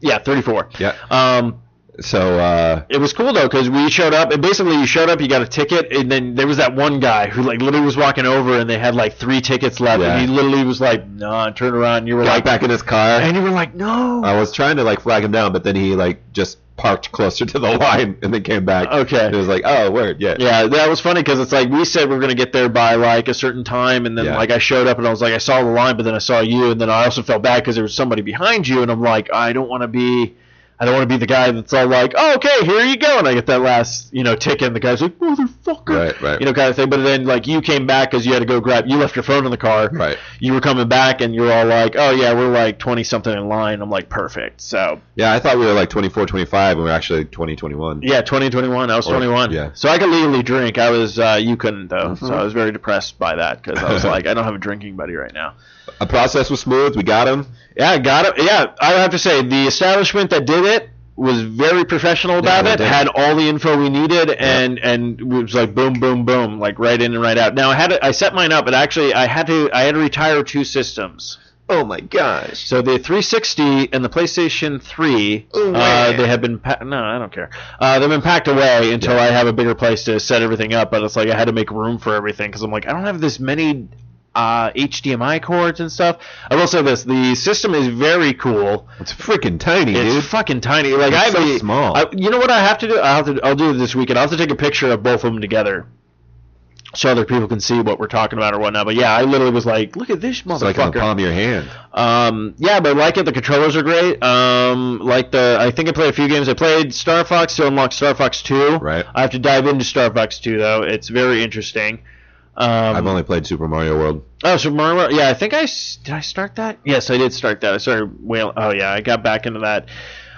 34. Yeah. So it was cool though because we showed up and basically you showed up, you got a ticket, and then there was that one guy who like literally was walking over and they had like 3 tickets left, and he literally was like, "No," and turned around, and you were like back in his car, and you were like, "No." I was trying to like flag him down, but then he like just parked closer to the line and then came back. Okay. And it was like, oh, word, yeah. Yeah, that was funny because it's like we said we were gonna get there by like a certain time, and then like I showed up and I was like, I saw the line, but then I saw you, and then I also felt bad because there was somebody behind you, and I'm like, I don't want to be the guy that's all like, oh, okay, here you go, and I get that last, ticket, and the guy's like, motherfucker, right, kind of thing. But then like you came back because you had to go you left your phone in the car, right? You were coming back, and you're all like, oh yeah, we're like 20 something in line. I'm like, perfect. So yeah, I thought we were like 24, 25, and we were actually 20, 21. Yeah, 20, 21. I was 21. Yeah. So I could legally drink. I was, you couldn't though. So I was very depressed by that because I was like, I don't have a drinking buddy right now. A process was smooth. We got him. Yeah, I got him. Yeah, I have to say the establishment that did it was very professional about it. Had all the info we needed, and it was like boom, boom, boom, like right in and right out. Now I set mine up, but actually I had to retire 2 systems. Oh my gosh! So the 360 and the PlayStation 3, they have been no, I don't care. They've been packed away until I have a bigger place to set everything up. But it's like I had to make room for everything because I'm like I don't have this many HDMI cords and stuff. I will say this: the system is very cool. It's freaking tiny, dude. It's fucking tiny. Like it's so small. You know what I have to do? I'll do it this weekend. I'll have to take a picture of both of them together, so other people can see what we're talking about or whatnot. But yeah, I literally was like, look at this motherfucker. It's like on the palm of your hand. Yeah, but like it. The controllers are great. I think I played a few games. I played Star Fox to unlock Star Fox 2. Right. I have to dive into Star Fox 2 though. It's very interesting. I've only played Super Mario World. Oh, Super Mario World. Yeah, I think did I start that? Yes, I did start that. I started oh yeah, I got back into that.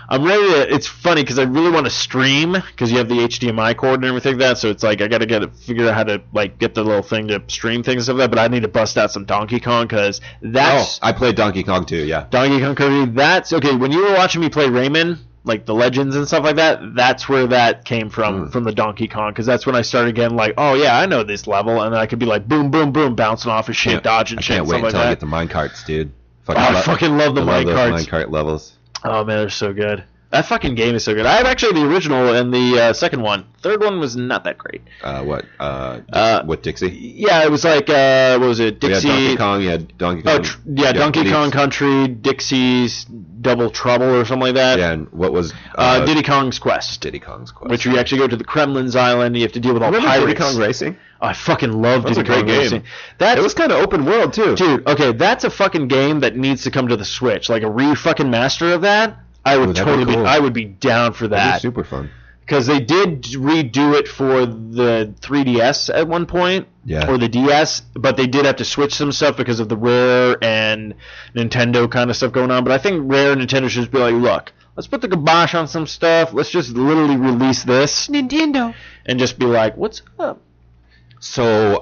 I'm ready to. It's funny because I really want to stream because you have the HDMI cord and everything like that. So it's like I got to figure out how to like get the little thing to stream things and stuff like that. But I need to bust out some Donkey Kong because that's. Oh, I played Donkey Kong too. Yeah. Donkey Kong Country. That's okay. When you were watching me play Rayman, like the Legends and stuff like that, that's where that came from the Donkey Kong, because that's when I started getting like, oh yeah, I know this level, and then I could be like boom, boom, boom, bouncing off of shit, dodging shit, can't wait stuff until like I that. get the minecarts, dude. I fucking love the minecarts. Minecart levels. Oh man, they're so good. That fucking game is so good. I have actually the original and the second one. Third one was not that great. What, Dixie? Yeah, it was like, what was it? Dixie. We had Donkey Kong, you had Donkey Kong. Donkey Kong Country, Dixie's Double Trouble or something like that. Yeah, and what was... Diddy Kong's Quest. Diddy Kong's Quest. Which you actually go to the Kremlin's Island, you have to deal with all pirates. Diddy Kong Racing? Oh, I fucking love Diddy Kong Racing. It was kind of open world, too. Dude, okay, that's a fucking game that needs to come to the Switch. Like a re-fucking master of that. I would totally cool. I would be down for that. That'd be super fun. Because they did redo it for the 3DS at one point, or the DS, but they did have to switch some stuff because of the Rare and Nintendo kind of stuff going on. But I think Rare and Nintendo should just be like, look, let's put the kibosh on some stuff. Let's just literally release this. Nintendo. And just be like, what's up? So,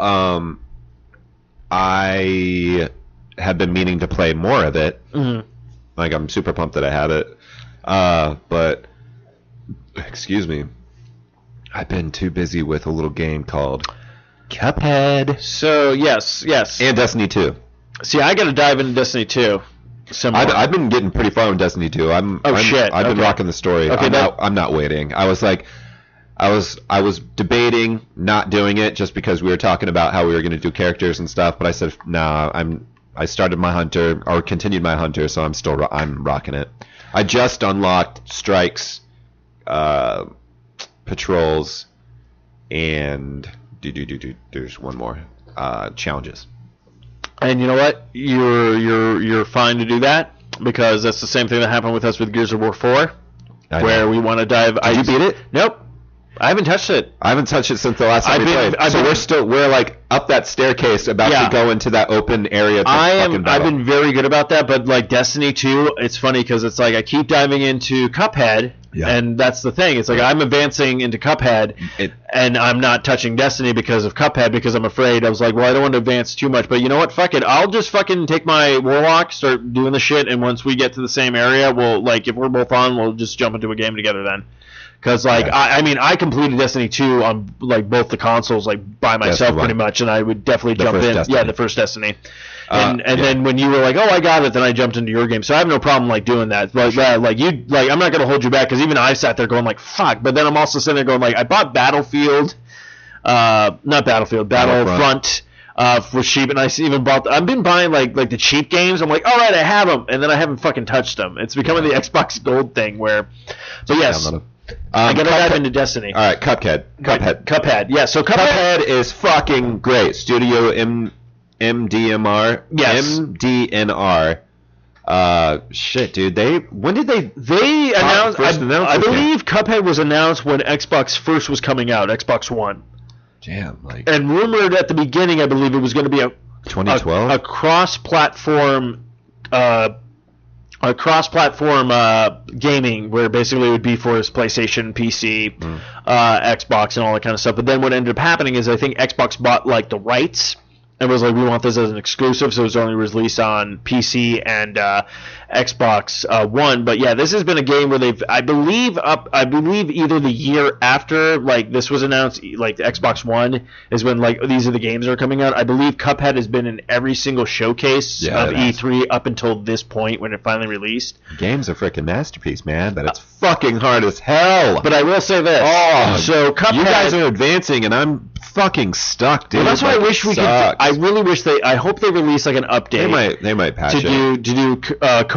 I have been meaning to play more of it. Mm-hmm. Like, I'm super pumped that I have it. But, excuse me, I've been too busy with a little game called Cuphead. So, yes. And Destiny 2. See, I got to dive into Destiny 2. I've been getting pretty far in Destiny 2. I've been rocking the story. Okay, I'm not waiting. I was debating not doing it just because we were talking about how we were going to do characters and stuff, but I said, nah, I started my hunter, or continued my hunter, so I'm rocking it. I just unlocked strikes, patrols, and there's one more, challenges. And you know what? You're fine to do that, because that's the same thing that happened with us with Gears of War 4, where we want to dive. Did you beat it? Nope. I haven't touched it. I haven't touched it since the last time we played. We're like up that staircase about to go into that open area. I've been very good about that, but like Destiny 2, it's funny because it's like I keep diving into Cuphead, and that's the thing. It's like I'm advancing into Cuphead, and I'm not touching Destiny because of Cuphead, because I'm afraid. I was like, well, I don't want to advance too much, but you know what? Fuck it. I'll just fucking take my Warlock, start doing the shit, and once we get to the same area, we'll, like, if we're both on, we'll just jump into a game together then. Because, like, I completed Destiny 2 on, like, both the consoles, like, by myself pretty much, and I would definitely jump in. Destiny. Yeah, the first Destiny. And then when you were like, oh, I got it, then I jumped into your game. So I have no problem, like, doing that. Like, I'm not going to hold you back, because even I sat there going, like, fuck. But then I'm also sitting there going, like, I bought Battlefront, for cheap, and I even bought. I've been buying like the cheap games. I'm like, all right, I have them, and then I haven't fucking touched them. It's becoming the Xbox Gold thing where. But yes, I gotta dive into Destiny. All right, Cuphead. Yeah, so Cuphead is fucking great. Studio MDNR. Yes. MDNR. Shit, dude. When did they announced? I believe game? Cuphead was announced when Xbox first was coming out, Xbox One. Damn, like. And rumored at the beginning, I believe it was going to be a 2012 a cross-platform gaming, where basically it would be for his PlayStation, PC, Xbox, and all that kind of stuff. But then what ended up happening is I think Xbox bought like the rights and was like, we want this as an exclusive, so it was only released on PC and Xbox One. But yeah, this has been a game where I believe either the year after like this was announced, like the Xbox One is when like these are the games that are coming out. I believe Cuphead has been in every single showcase of E3 up until this point when it finally released. The game's a freaking masterpiece, man, but it's fucking hard as hell. But I will say this. So Cuphead, you guys are advancing and I'm fucking stuck, dude. Well, that's why I wish we could. I really wish I hope they release like an update. They might patch to do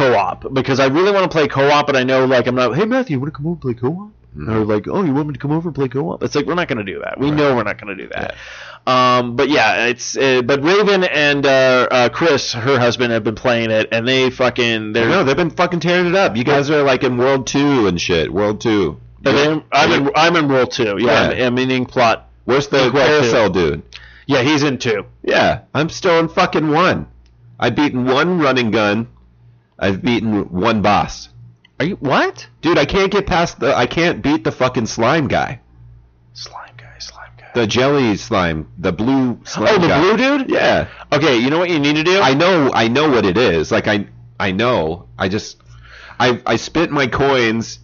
co-op, because I really want to play co-op, but I know like I'm not. Hey Matthew, you want to come over and play co-op? Or like, oh, you want me to come over and play co-op? It's like we're not going to do that. We know we're not going to do that. Yeah. But yeah, it's but Raven and Chris, her husband, have been playing it, and they've been fucking tearing it up. You guys are like in World 2 and shit. World 2. I'm in World 2. Yeah, I'm in Plot. Where's the carousel dude? Yeah, he's in 2. Yeah, I'm still in fucking 1. I've beaten 1 running gun. I've beaten 1 boss. Are you what? Dude, I can't beat the fucking slime guy. Slime guy. The jelly slime, the blue slime guy. Oh, the blue dude? Yeah. Okay, you know what you need to do? I know what it is. Like I know. I spent my coins.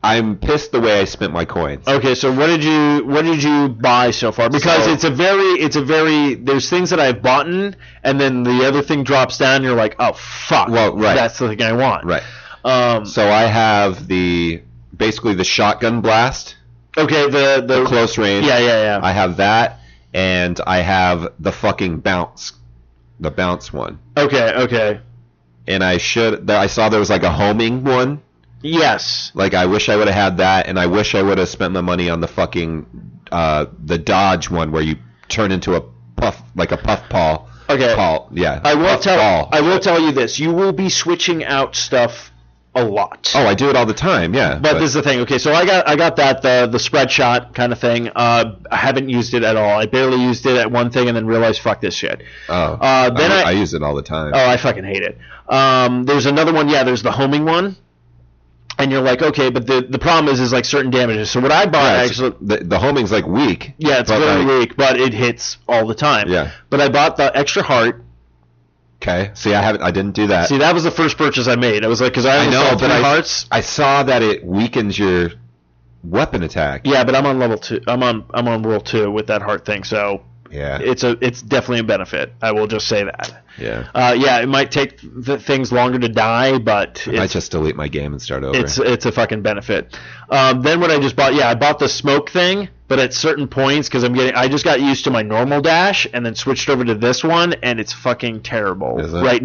I'm pissed the way I spent my coins. Okay, so what did you buy so far? Because it's a very there's things that I've bought in, and then the other thing drops down and you're like, oh fuck. Well, right. That's the thing I want. Right. So I have basically the shotgun blast. Okay, the close range. Yeah. I have that, and I have the fucking bounce. The bounce one. Okay. And I saw there was like a homing one. Yes. Like, I wish I would have had that, and I wish I would have spent my money on the fucking, the dodge one where you turn into a puff paw. Okay. Yeah. I will tell you this. You will be switching out stuff a lot. Oh, I do it all the time, yeah. But this is the thing. Okay, so I got that, the spread shot kind of thing. I haven't used it at all. I barely used it at one thing and then realized, fuck this shit. Oh. Then I use it all the time. Oh, I fucking hate it. There's another one. Yeah, there's the homing one. And you're like, okay, but the problem is like certain damages. So what I bought actually, the homing's like weak. Yeah, it's very weak, but it hits all the time. Yeah. But I bought the extra heart. Okay. See, I didn't do that. See, that was the first purchase I made. I was like, because I know, but hearts. I saw that it weakens your weapon attack. Yeah, but I'm on level 2. I'm on world 2 with that heart thing. So yeah, it's definitely a benefit. I will just say that. Yeah. Yeah, it might take things longer to die, but I might just delete my game and start over. It's a fucking benefit. Then what I just bought, I bought the smoke thing, but at certain points, because I just got used to my normal dash and then switched over to this one, and it's fucking terrible right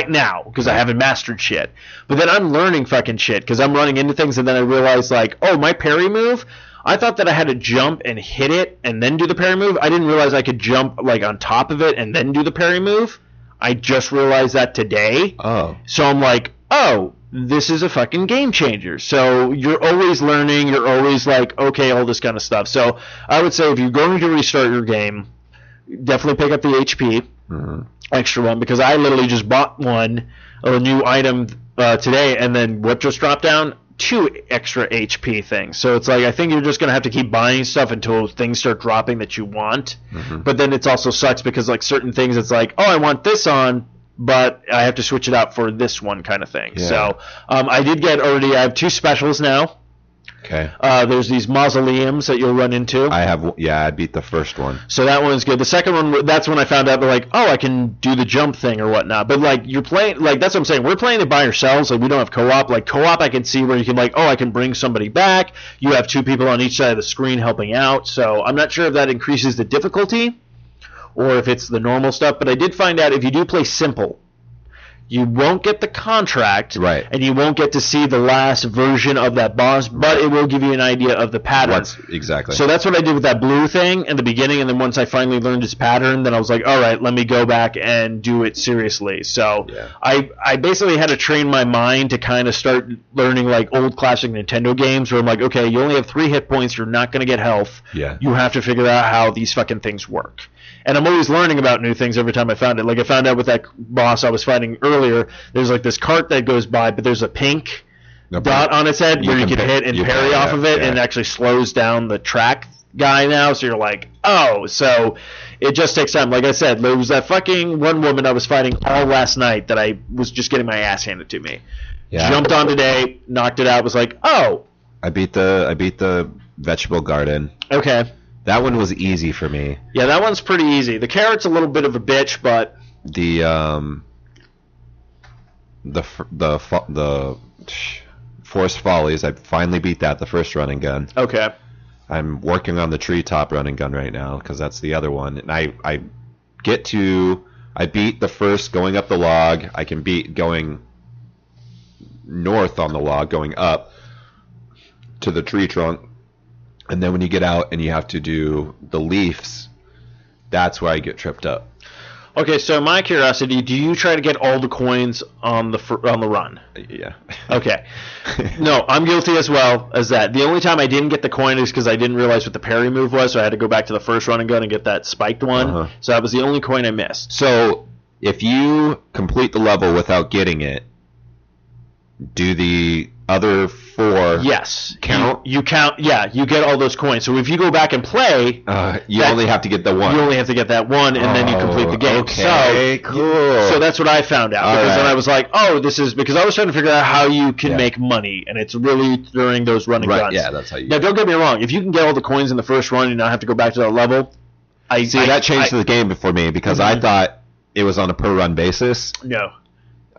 now because I haven't mastered shit. But then I'm learning fucking shit because I'm running into things, and then I realized like, oh, my parry move. I thought that I had to jump and hit it and then do the parry move. I didn't realize I could jump like on top of it and then do the parry move. I just realized that today. Oh. So I'm like, oh, this is a fucking game changer. So you're always learning. You're always like, okay, all this kind of stuff. So I would say if you're going to restart your game, definitely pick up the HP extra one, because I literally just bought a new item today, and then what just dropped down? 2 extra HP things. So it's like, I think you're just going to have to keep buying stuff until things start dropping that you want. But then it also sucks because like certain things, it's like, oh, I want this on, but I have to switch it out for this one kind of thing. Yeah. So I did get already, I have 2 specials now. Okay. There's these mausoleums that you'll run into. I beat the first one. So that one's good. The second one, that's when I found out, like, oh, I can do the jump thing or whatnot. But, like, you're playing, like, that's what I'm saying. We're playing it by ourselves. Like, we don't have co-op. Like, co-op, I can see where you can, like, oh, I can bring somebody back. You have 2 people on each side of the screen helping out. So I'm not sure if that increases the difficulty or if it's the normal stuff. But I did find out if you do play simple, you won't get the contract, right, and you won't get to see the last version of that boss, but it will give you an idea of the pattern. Exactly. So that's what I did with that blue thing in the beginning, and then once I finally learned its pattern, then I was like, all right, let me go back and do it seriously. So I basically had to train my mind to kind of start learning like old classic Nintendo games where I'm like, okay, you only have 3 hit points, you're not going to get health. Yeah. You have to figure out how these fucking things work. And I'm always learning about new things every time I found it. Like I found out with that boss I was fighting earlier, there's like this cart that goes by, but there's a pink dot on its head where you can hit and parry off of it, and it actually slows down the track guy now. So you're like, oh, so it just takes time. Like I said, there was that fucking one woman I was fighting all last night that I was just getting my ass handed to me. Yeah. Jumped on today, knocked it out, was like, oh. I beat the vegetable garden. Okay. That one was easy for me. Yeah, that one's pretty easy. The carrot's a little bit of a bitch, but the Forest Follies, I finally beat that, the first run and gun. Okay. I'm working on the treetop run and gun right now because that's the other one, and I beat the first going up the log. I can beat going north on the log, going up to the tree trunk. And then when you get out and you have to do the leaves, that's where I get tripped up. Okay, so my curiosity, do you try to get all the coins on the run? Yeah. Okay. No, I'm guilty as well as that. The only time I didn't get the coin is because I didn't realize what the parry move was, so I had to go back to the first run and gun and get that spiked one. So that was the only coin I missed. So if you complete the level without getting it, do the other 4 count? You count, yeah, you get all those coins. So if you go back and play, you only have to get the 1. You only have to get that 1, and then you complete the game. Okay, cool. So that's what I found out. Because then I was like, oh, this is, because I was trying to figure out how you can make money, and it's really during those running guns. Yeah, that's how you Now, don't get me wrong. If you can get all the coins in the first run and not have to go back to that level, that changed the game for me because I thought it was on a per run basis. No.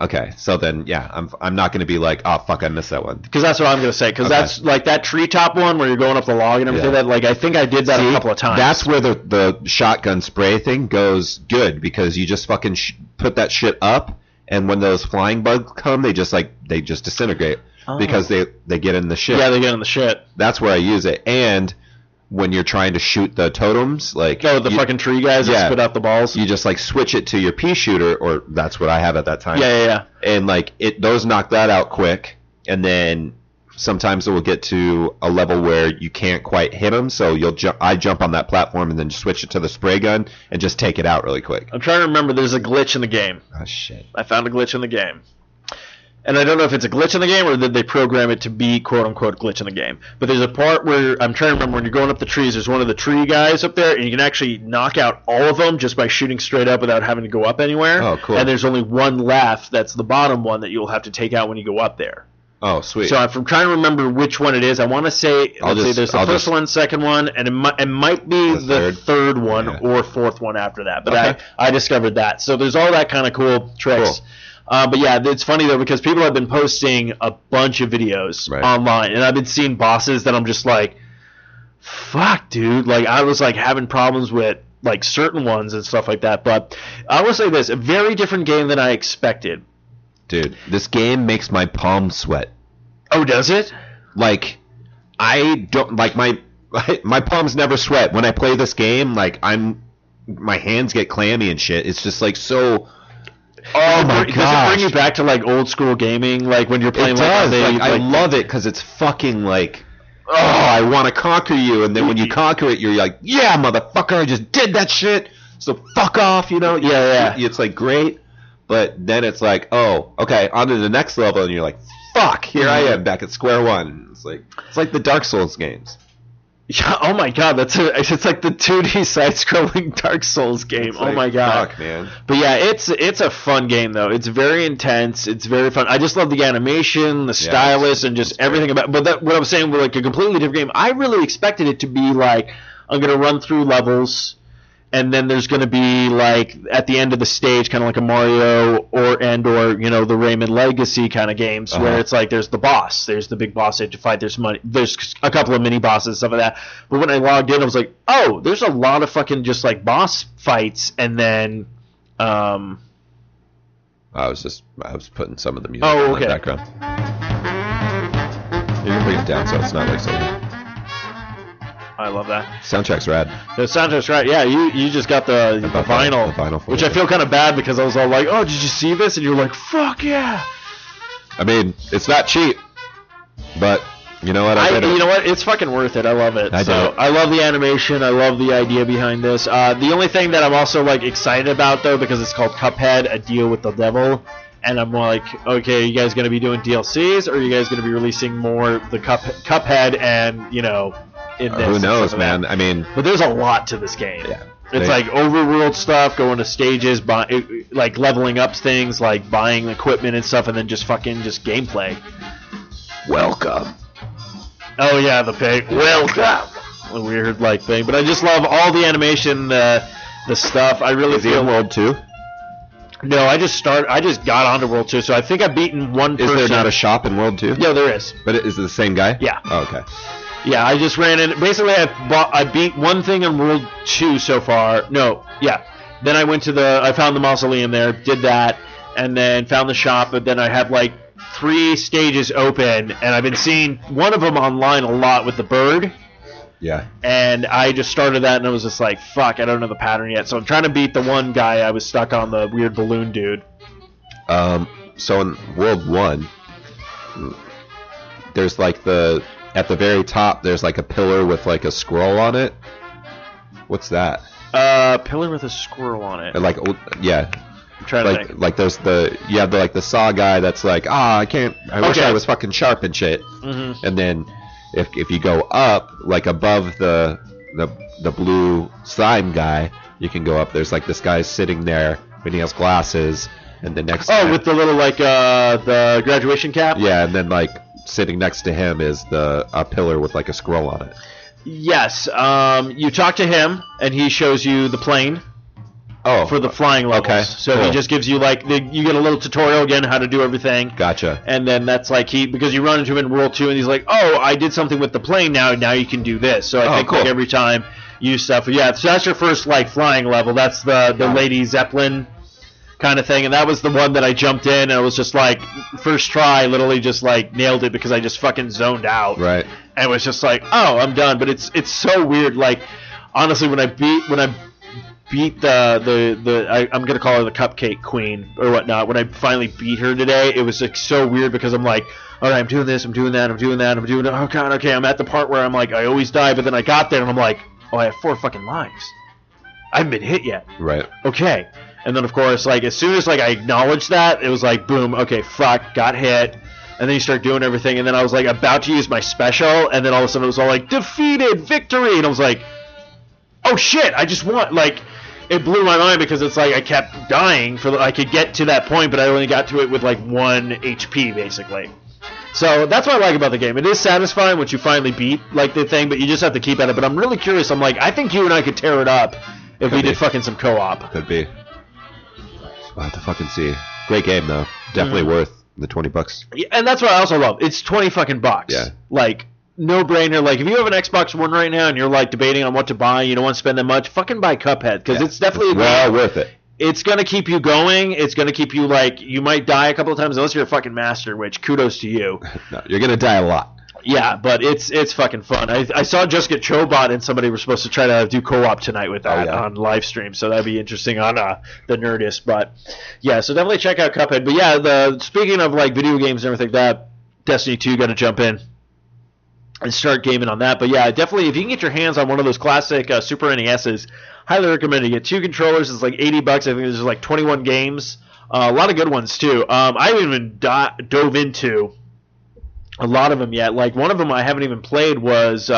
Okay, so then I'm not going to be like, oh fuck, I missed that one. Because that's what I'm going to say. Because that's like that treetop one where you're going up the log and everything. That like I think I did that a couple of times. That's where the shotgun spray thing goes good, because you just fucking put that shit up, and when those flying bugs come, they just disintegrate because they get in the shit. Yeah, they get in the shit. That's where I use it. And when you're trying to shoot the totems, like the fucking tree guys that spit out the balls, you just like switch it to your pea shooter, or that's what I have at that time. Yeah. And like those knock that out quick, and then sometimes it will get to a level where you can't quite hit them, so I jump on that platform and then switch it to the spray gun and just take it out really quick. I'm trying to remember. There's a glitch in the game. Oh shit! I found a glitch in the game. And I don't know if it's a glitch in the game or did they program it to be quote-unquote glitch in the game. But there's a part where, I'm trying to remember, when you're going up the trees, there's one of the tree guys up there, and you can actually knock out all of them just by shooting straight up without having to go up anywhere. Oh, cool. And there's only one left, that's the bottom one, that you'll have to take out when you go up there. Oh, sweet. So I'm trying to remember which one it is. I want to say, there's the first one, second one, and it might be the third one or fourth one after that. But I discovered that. So there's all that kind of cool tricks. Cool. But yeah, it's funny though, because people have been posting a bunch of videos online, and I've been seeing bosses that I'm just like, fuck, dude. Like, I was like having problems with like certain ones and stuff like that. But I will say this, a very different game than I expected. Dude, this game makes my palms sweat. Oh, does it? Like, I don't like my palms never sweat when I play this game. Like, my hands get clammy and shit. It's just like so. Oh my god! Does it bring you back to like old school gaming, like when you're playing? It does. I love it because it's fucking like, oh, I want to conquer you, and then when you conquer it, you're like, yeah, motherfucker, I just did that shit. So fuck off, you know? Yeah. It's like great, but then it's like, oh, okay, on to the next level, and you're like, fuck, here I am back at square one. It's like the Dark Souls games. Yeah, oh my god, it's like the 2D side-scrolling Dark Souls game. Like, oh my god. Fuck, man. But yeah, it's a fun game though. It's very intense. It's very fun. I just love the animation, the stylus, and just everything about. But what I'm saying, with like a completely different game, I really expected it to be like, I'm gonna run through levels, and then there's gonna be like at the end of the stage, kind of like a Mario or you know, the Rayman Legacy kind of games, where it's like there's the boss, there's the big boss that you have to fight, there's a couple of mini bosses, stuff like that. But when I logged in, I was like, oh, there's a lot of fucking just like boss fights, and then I was putting some of the music in the background. You can bring it down so it's not like so. I love that. Soundtrack's rad. The soundtrack's rad. Yeah, you just got the vinyl, the vinyl which I feel kind of bad because I was all like, oh, did you see this? And you're like, fuck yeah. I mean, it's not cheap, but you know what? You know what? It's fucking worth it. I love it. I love the animation. I love the idea behind this. The only thing that I'm also like excited about though, because it's called Cuphead, A Deal with the Devil. And I'm like, okay, you guys going to be doing DLCs, or are you guys going to be releasing more the Cuphead and, you know, in this? Who knows, man? I mean... But there's a lot to this game. Yeah. It's like overworld stuff, going to stages, like leveling up things, like buying equipment and stuff, and then just gameplay. Welcome. Oh, yeah, the pig. Welcome. A weird, like, thing. But I just love all the animation, the stuff. I really feel... Is he in World 2? No, I just got onto World 2, so I think I've beaten one person. Is there not a shop in World 2? Yeah, there is. But is it the same guy? Yeah. Oh, okay. Yeah, I just ran in. Basically, I beat one thing in World 2 so far. No, yeah. Then I found the mausoleum there, did that, and then found the shop, but then I have like 3 stages open, and I've been seeing one of them online a lot with the bird. Yeah. And I just started that, and I was just like, fuck, I don't know the pattern yet. So I'm trying to beat the one guy I was stuck on, the weird balloon dude. So in World 1, there's like at the very top, there's like a pillar with like a scroll on it. What's that? Pillar with a squirrel on it. Like, yeah. I'm trying to think. Like there's the saw guy that's like, I wish I was fucking sharp and shit. Mm-hmm. And then if you go up, like above the blue slime guy, you can go up. There's like this guy sitting there, and he has glasses, and the next with the little like the graduation cap. Yeah, and then like sitting next to him is a pillar with like a scroll on it. Yes. You talk to him, and he shows you the plane. for the flying levels. Okay, so cool. he just gives you like you get a little tutorial again how to do everything. Gotcha. And then that's like because you run into him in World 2 and he's like, oh, I did something with the plane now you can do this. So I think cool. like every time you stuff. Yeah, so that's your first like flying level. That's the Lady Zeppelin kind of thing, and that was the one that I jumped in and it was just like first try, literally just like nailed it because I just fucking zoned out. Right. And it was just like, oh, I'm done. But it's so weird. Like honestly, when I beat I'm gonna call her the Cupcake Queen or whatnot. When I finally beat her today, it was like so weird because I'm like, all right, I'm doing this, I'm doing that, I'm doing that, I'm doing it. Oh god, okay, I'm at the part where I'm like, I always die, but then I got there and I'm like, oh, I have 4 fucking lives. I haven't been hit yet. Right. Okay. And then of course, like as soon as like I acknowledged that, it was like boom, okay, fuck, got hit. And then you start doing everything, and then I was like about to use my special, and then all of a sudden it was all like defeated, victory, and I was like, oh shit, I just won. Like it blew my mind because it's like I kept dying I could get to that point, but I only got to it with like 1 HP basically. So that's what I like about the game. It is satisfying once you finally beat like the thing, but you just have to keep at it. But I'm really curious. I'm like, I think you and I could tear it up if we did fucking some co-op. Could be. I'll have to fucking see. Great game though. Definitely worth the $20. Yeah, and that's what I also love. It's 20 fucking bucks. Yeah. Like no brainer. Like if you have an Xbox One right now and you're like debating on what to buy, you don't want to spend that much, fucking buy Cuphead because it's definitely well worth it. It's gonna keep you going. It's gonna keep you like you might die a couple of times unless you're a fucking master, which kudos to you. No, you're gonna die a lot. Yeah, but it's fucking fun. I saw Jessica Chobot and somebody were supposed to try to do co-op tonight with that on live stream, so that'd be interesting on the Nerdist. But yeah, so definitely check out Cuphead. But yeah, speaking of like video games and everything like that, Destiny 2 got to jump in and start gaming on that. But yeah, definitely if you can get your hands on one of those classic Super NESs, highly recommend it. You get 2 controllers. It's like $80. I think there's like 21 games. A lot of good ones too. I haven't even dove into a lot of them yet. Like one of them I haven't even played was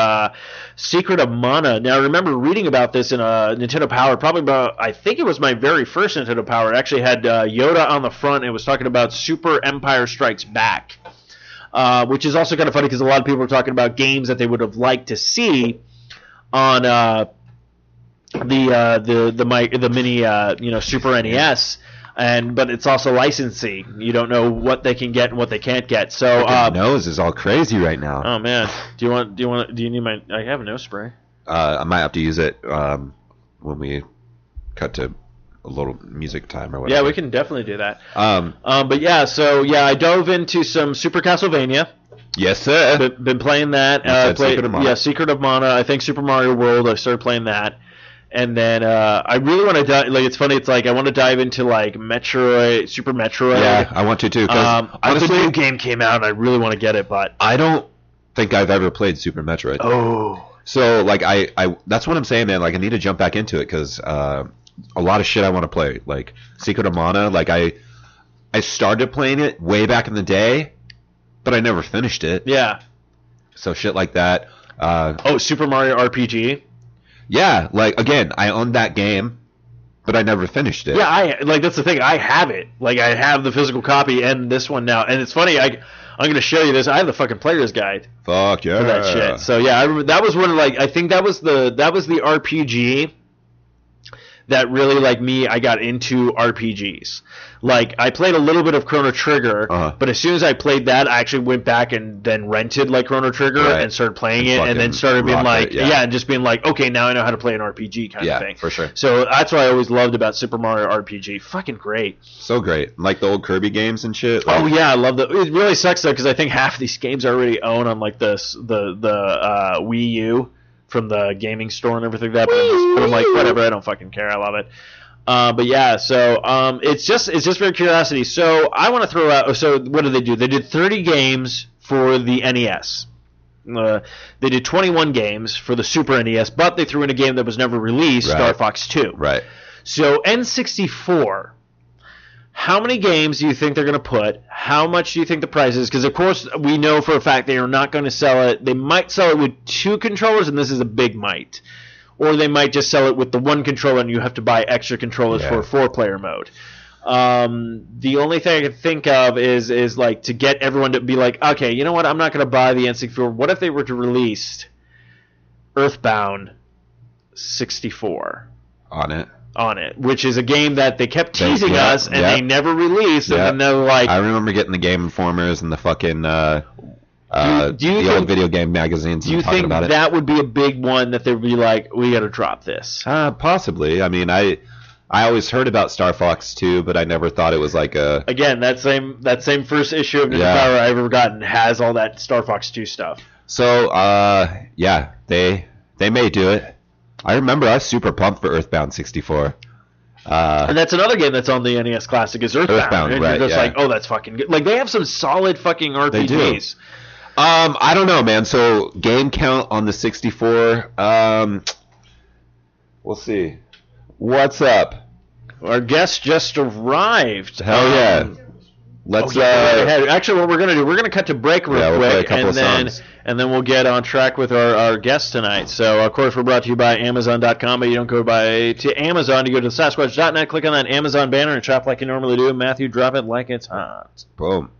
Secret of Mana. Now I remember reading about this in a Nintendo Power, probably about, I think it was my very first Nintendo Power. It actually had Yoda on the front. It was talking about Super Empire Strikes Back, which is also kind of funny because a lot of people are talking about games that they would have liked to see on the mini Super NES. But it's also licensing. You don't know what they can get and what they can't get. So my nose is all crazy right now. Oh man, do you need my? I have a nose spray. I might have to use it when we cut to a little music time or whatever. Yeah, we can definitely do that. But yeah, so yeah, I dove into some Super Castlevania. Yes, sir. Been playing that. Secret of Mana. Yeah, Secret of Mana. I think Super Mario World. I started playing that. And then I really want to dive. Like it's funny. It's like I want to dive into like Metroid, Super Metroid. Yeah, I want to too. Honestly, the new game came out, and I really want to get it, but I don't think I've ever played Super Metroid. Oh, so like I that's what I'm saying, man. Like I need to jump back into it because a lot of shit I want to play. Like Secret of Mana. Like I started playing it way back in the day, but I never finished it. Yeah. So shit like that. Super Mario RPG. Yeah, like again, I owned that game, but I never finished it. Yeah, that's the thing. I have it. Like I have the physical copy and this one now. And it's funny. I'm gonna show you this. I have the fucking player's guide. Fuck yeah. For that shit. So yeah, I remember that was one of I think that was the RPG that really like me. I got into RPGs. Like I played a little bit of Chrono Trigger, but as soon as I played that, I actually went back and then rented like Chrono Trigger and started playing it, and then started being like, and just being like, okay, now I know how to play an RPG kind of thing. Yeah, for sure. So that's what I always loved about Super Mario RPG. Fucking great. So great, like the old Kirby games and shit. Like, oh yeah, I love that. It really sucks though because I think half of these games I already own on like the Wii U from the gaming store and everything like that. But I'm like, whatever, I don't fucking care. I love it. But yeah, so it's just for curiosity. So I want to throw out. So what did they do? They did 30 games for the NES. They did 21 games for the Super NES, but they threw in a game that was never released, Star Fox 2. Right. So N64. How many games do you think they're going to put? How much do you think the price is? Because, of course, we know for a fact they are not going to sell it. They might sell it with 2 controllers, and this is a big might. Or they might just sell it with the 1 controller, and you have to buy extra controllers for a 4-player mode. The only thing I can think of is like to get everyone to be like, okay, you know what? I'm not going to buy the N64. What if they were to release Earthbound 64 on it? on it, which is a game that they kept teasing us and they never released. And then they were like, I remember getting the Game Informers and the fucking the old video game magazines. Do you think about that would be a big one that they'd be like, we got to drop this? Possibly. I mean, I always heard about Star Fox 2, but I never thought it was like a... Again, that same first issue of Ninja Power I've ever gotten has all that Star Fox 2 stuff. So, they may do it. I remember I was super pumped for Earthbound 64. And that's another game that's on the NES Classic is Earthbound. And you're just like, oh, that's fucking good. Like, they have some solid fucking RPGs. They do. I don't know, man. So, game count on the 64. We'll see. What's up? Our guest just arrived. Hell yeah. Let's actually, what we're gonna do, we're gonna cut to break real quick, and then we'll get on track with our guest tonight. So, of course, we're brought to you by Amazon.com, but you don't go to Amazon. You go to Sasquatch.net, click on that Amazon banner, and shop like you normally do. Matthew, drop it like it's hot. Boom.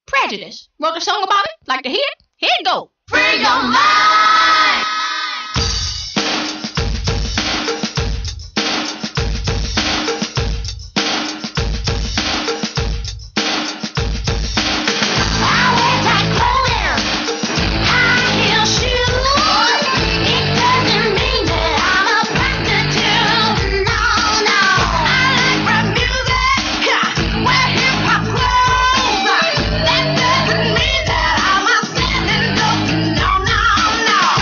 Prejudice. Wrote a song about it? Like to hear it? Here it go. Free your mind! No, no, no.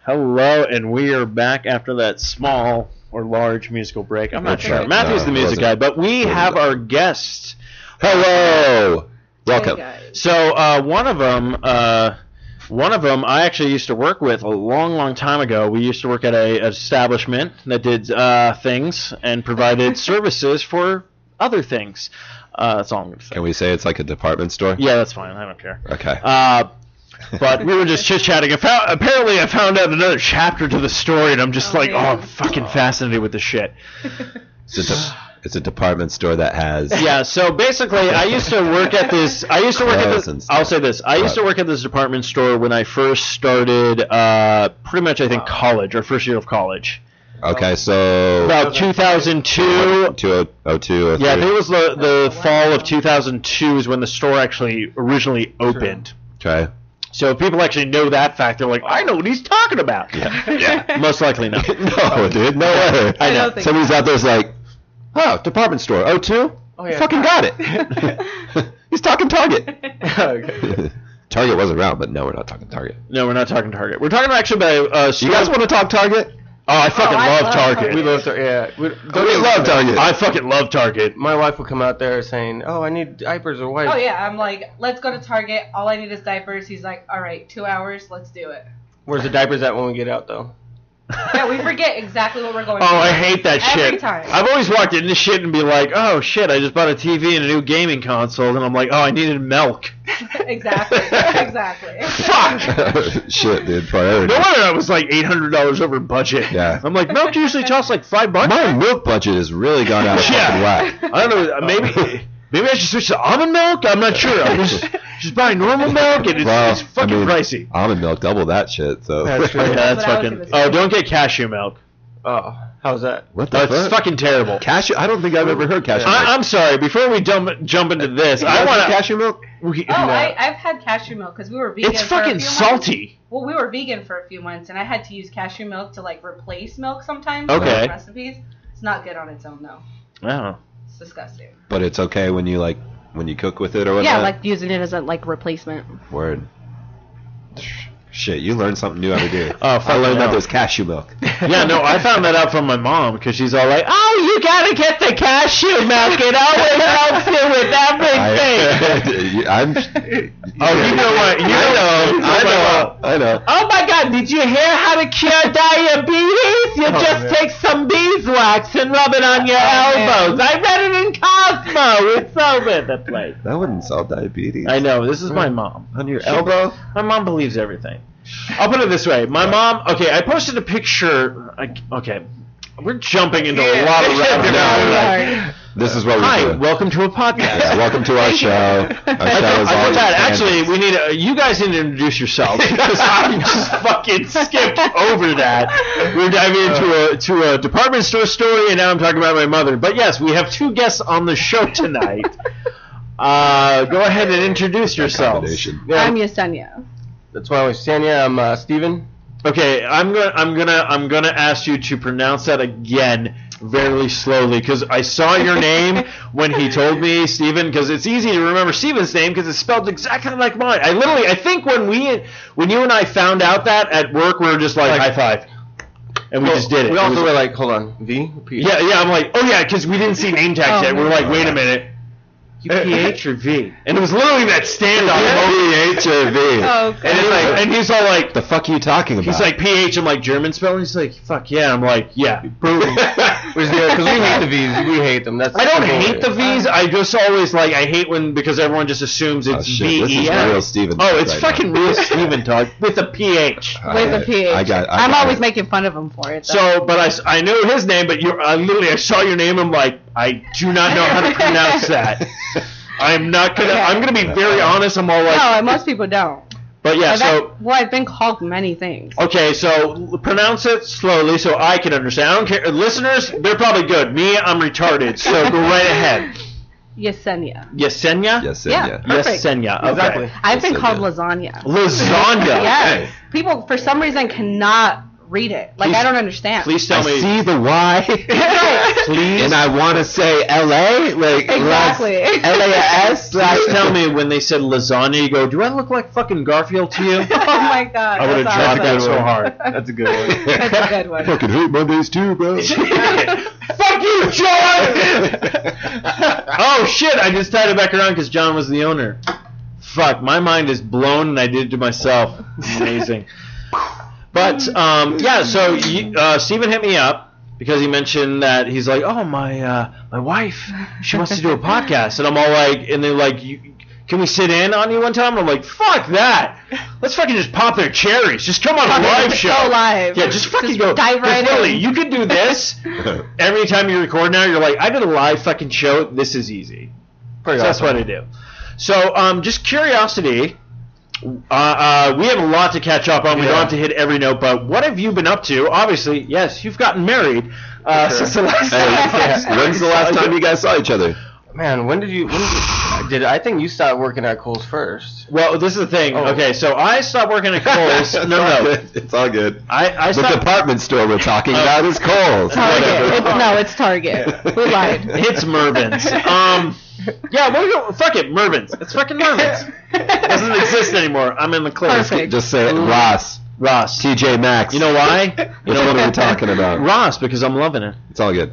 Hello, and we are back after that small or large musical break. I'm not sure. Matthew's the music guy, but we have our guests. Hello. Welcome. So one of them I actually used to work with a long time ago. We used to work at an establishment that did things and provided services for other things. That's all I'm going to say. Can we say it's like a department store? Yeah, that's fine. I don't care. Okay. But we were just chit-chatting. Apparently I found out another chapter to the story, and I'm just I'm fucking fascinated with the shit. It's a department store that has... Yeah, so basically I used to work at this... I'll say this. I used to work at this department store when I first started pretty much, I think, college, or first year of college. Okay, so... About 2002. 2002. Yeah, I think it was the fall of 2002 is when the store actually originally opened. Okay. So if people actually know that fact, they're like, I know what he's talking about. Yeah. Most likely not. No, dude, no way. I know. Somebody's out there's like, oh, department store, 02? Oh, yeah. Fucking got it. He's talking Target. Okay. Target was around, but no, we're not talking Target. No, we're not talking Target. We're talking actually about... you guys want to talk Target? Oh, I fucking love Target. We love Target. Yeah. We love Target. I fucking love Target. My wife would come out there saying, "Oh, I need diapers or wipes." Oh yeah, I'm like, let's go to Target. All I need is diapers. He's like, all right, 2 hours, let's do it. Where's the diapers at when we get out though? Yeah, we forget exactly what we're going to Oh, do. I hate that shit. Every time. I've always walked into shit and be like, oh shit, I just bought a TV and a new gaming console, and I'm like, oh, I needed milk. Exactly. Fuck! Shit, dude, priority. No wonder I was like $800 over budget. Yeah. I'm like, milk usually costs like $5. My milk budget has really gone out of fucking whack. I don't know, maybe I should switch to almond milk? I'm not sure. I'm just buying normal milk, and it's fucking pricey. Almond milk, double that shit, so. That's true. Yeah, that's fucking... Oh, don't get cashew milk. Oh, how's that? What the fuck? It's fucking terrible. Cashew? I don't think I've ever heard cashew milk. I'm sorry. Before we jump into this, I want cashew milk. I've had cashew milk because we were vegan. It's for a fucking few salty. Months. Well, we were vegan for a few months, and I had to use cashew milk to like replace milk sometimes. Okay. In recipes. It's not good on its own though. Oh. It's disgusting. But it's okay when you cook with it or whatnot. Yeah, like using it as a replacement. Word. Shit, you learn something new every day. Oh, I learned that there's cashew milk. Yeah, no, I found that out from my mom because she's all like, "Oh, you gotta get the cashew milk. It always helps you with everything." You know what? I know. Oh my God! Did you hear how to cure diabetes? You just take some beeswax and rub it on your elbows. I read it in Cosmo. It's all over the place. That wouldn't solve diabetes. I know. This is my mom. On your elbow? My mom believes everything. I'll put it this way. My mom... Okay, I posted a picture... Okay. We're jumping into a lot of rabbit now. This is what we're doing. Hi, welcome to a podcast. Yeah, welcome to our show. Our show is all Actually, we need you guys need to introduce yourselves because I just fucking skipped over that. We're diving into a department store story, and now I'm talking about my mother. But yes, we have two guests on the show tonight. Go ahead and introduce yourselves. Yeah. I'm Yesenia. That's why I was Sanya. I'm Steven. Okay, I'm gonna ask you to pronounce that again very slowly because I saw your name when he told me Steven, because it's easy to remember Steven's name because it's spelled exactly like mine. I think when you and I found out that at work, we were just like high five, and we just did it. We also were like, hold on, V? P? Yeah. I'm like, oh yeah, because we didn't see name tags yet. We're like, wait a minute. You PH or V? And it was literally that standoff. PH or V? Oh, okay. And he's all like, the fuck are you talking about? He's like, PH, I'm like, German spelling? He's like, fuck yeah. I'm like, yeah. Boom. Because we hate the V's. We hate them. I don't hate the V's. I just always I hate because everyone just assumes it's V-E. This is real Steven. Oh, it's right fucking now. real Steven talk with a PH. With a PH. I'm always making fun of him for it. Though. So, but I knew his name, but I saw your name. I'm like, I do not know how to pronounce that. I'm not gonna. Okay. I'm gonna be very honest. I'm all like. No, most people don't. But yeah, I've been called many things. Okay, so pronounce it slowly so I can understand. I don't care. Listeners, they're probably good. Me, I'm retarded. So go right ahead. Yesenia. Yesenia? Yeah, perfect. Yesenia. Okay. Exactly. I've been called lasagna. Lasagna. Yes. People, for some reason, cannot read it. Like, Please- I don't understand. Please tell I me. see the Y, Please. and I want to say LA, like Exactly. LAS. Please tell me when they said lasagna, you go, do I look like fucking Garfield to you? Oh my god. I would have that's dropped that awesome. so hard. That's a good one. That's a good one. Fucking hate Mondays too, bro. Fuck you, John! Oh shit, I just tied it back around because John was the owner. Fuck, my mind is blown and I did it to myself. Amazing. But, yeah, so Steven hit me up because he mentioned that he's like, oh, my wife, she wants to do a podcast. And I'm all like, and they're like, can we sit in on you one time? And I'm like, fuck that. Let's fucking just pop their cherries. Just come on a live show. Go live. Yeah, just fucking Just go. dive right Really, in. you could do this. Every time you record now, you're like, I did a live fucking show. This is easy. So that's what I do. So, just curiosity. We have a lot to catch up on. We don't have to hit every note, but what have you been up to? Obviously, yes, you've gotten married since the last time. When's the last time you guys saw each other? Man, when did you I think you started working at Kohl's first. Well, this is the thing. Oh. Okay, so I stopped working at Kohl's. No. It's all good. I The stopped. department store we're talking about is Kohl's. Target. It's Target. We lied. It's Mervin's. Yeah, fuck it, Mervin's. It's fucking Mervin's. It doesn't exist anymore. I'm in the clear. Perfect. Just say it. Ross. TJ Maxx. You know why? You know what are we talking about? Ross, because I'm loving it. It's all good.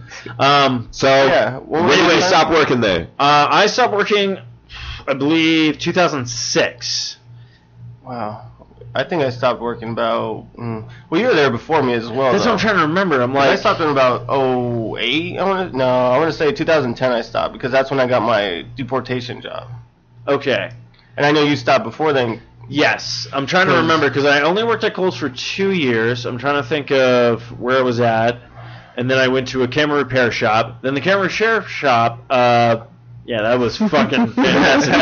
So Yeah. Well, When did Anyway, you stop working there? I stopped working, I believe, 2006. Wow. I think I stopped working about. Well, you were there before me as well. That's though. what I'm trying to remember. I'm I like, stopped in about 08. I want to say 2010. I stopped because that's when I got my deportation job. okay. And I know you stopped before then. Yes, I'm trying to remember because I only worked at Kohl's for 2 years. I'm trying to think of where I was at, and then I went to a camera repair shop. Then the camera repair shop, yeah, that was fucking fantastic.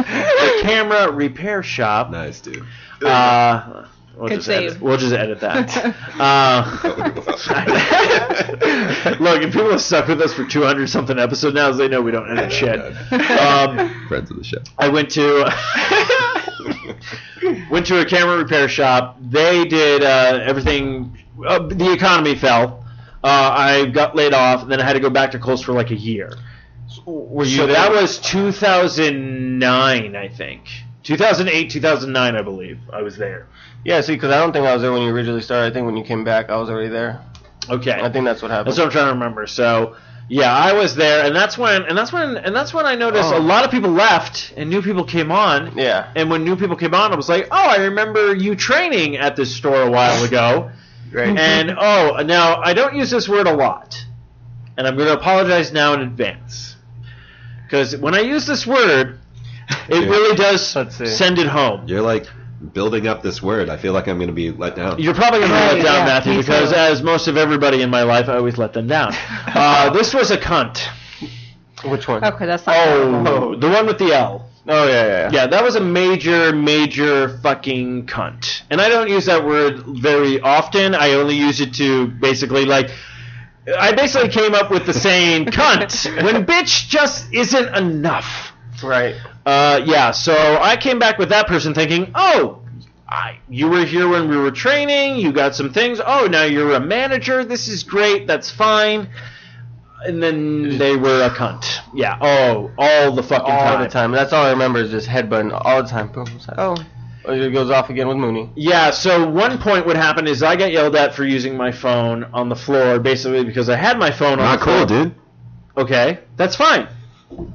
The camera repair shop. Nice, dude. We'll Good just save. edit that. Look, if people have stuck with us for 200 something episodes now, they know we don't edit shit. Friends of the show. I went to a camera repair shop. They did everything. The economy fell. I got laid off, and then I had to go back to Kohl's for like a year. Were you So there? that was 2009, I think. 2008, 2009, I believe. I was there. Yeah, see, because I don't think I was there when you originally started. I think when you came back, I was already there. Okay. I think that's what happened. That's what I'm trying to remember. So, yeah, I was there, and that's when I noticed a lot of people left and new people came on. Yeah. And when new people came on, I was like, oh, I remember you training at this store a while ago. Great. And now I don't use this word a lot, and I'm going to apologize now in advance, because when I use this word, it really does send it home. You're like building up this word. I feel like I'm going to be let down. You're probably going to be let down, yeah, Matthew, me because too. as most of everybody in my life, I always let them down. This was a cunt. Which one? Okay, that's not Oh, the one with the L. Oh, yeah. Yeah, that was a major fucking cunt. And I don't use that word very often. I only use it to basically, I basically came up with the saying cunt when bitch just isn't enough. Right. Yeah, so I came back with that person thinking, oh, you were here when we were training, you got some things, oh, now you're a manager, this is great, that's fine. And then they were a cunt. Yeah, all the fucking time. All the time. That's all I remember is just headbutting all the time. Boom. It's like, oh, it goes off again with Mooney. Yeah, so one point what happened is I got yelled at for using my phone on the floor, basically because I had my phone on Not the floor. cool, dude. Okay, that's fine.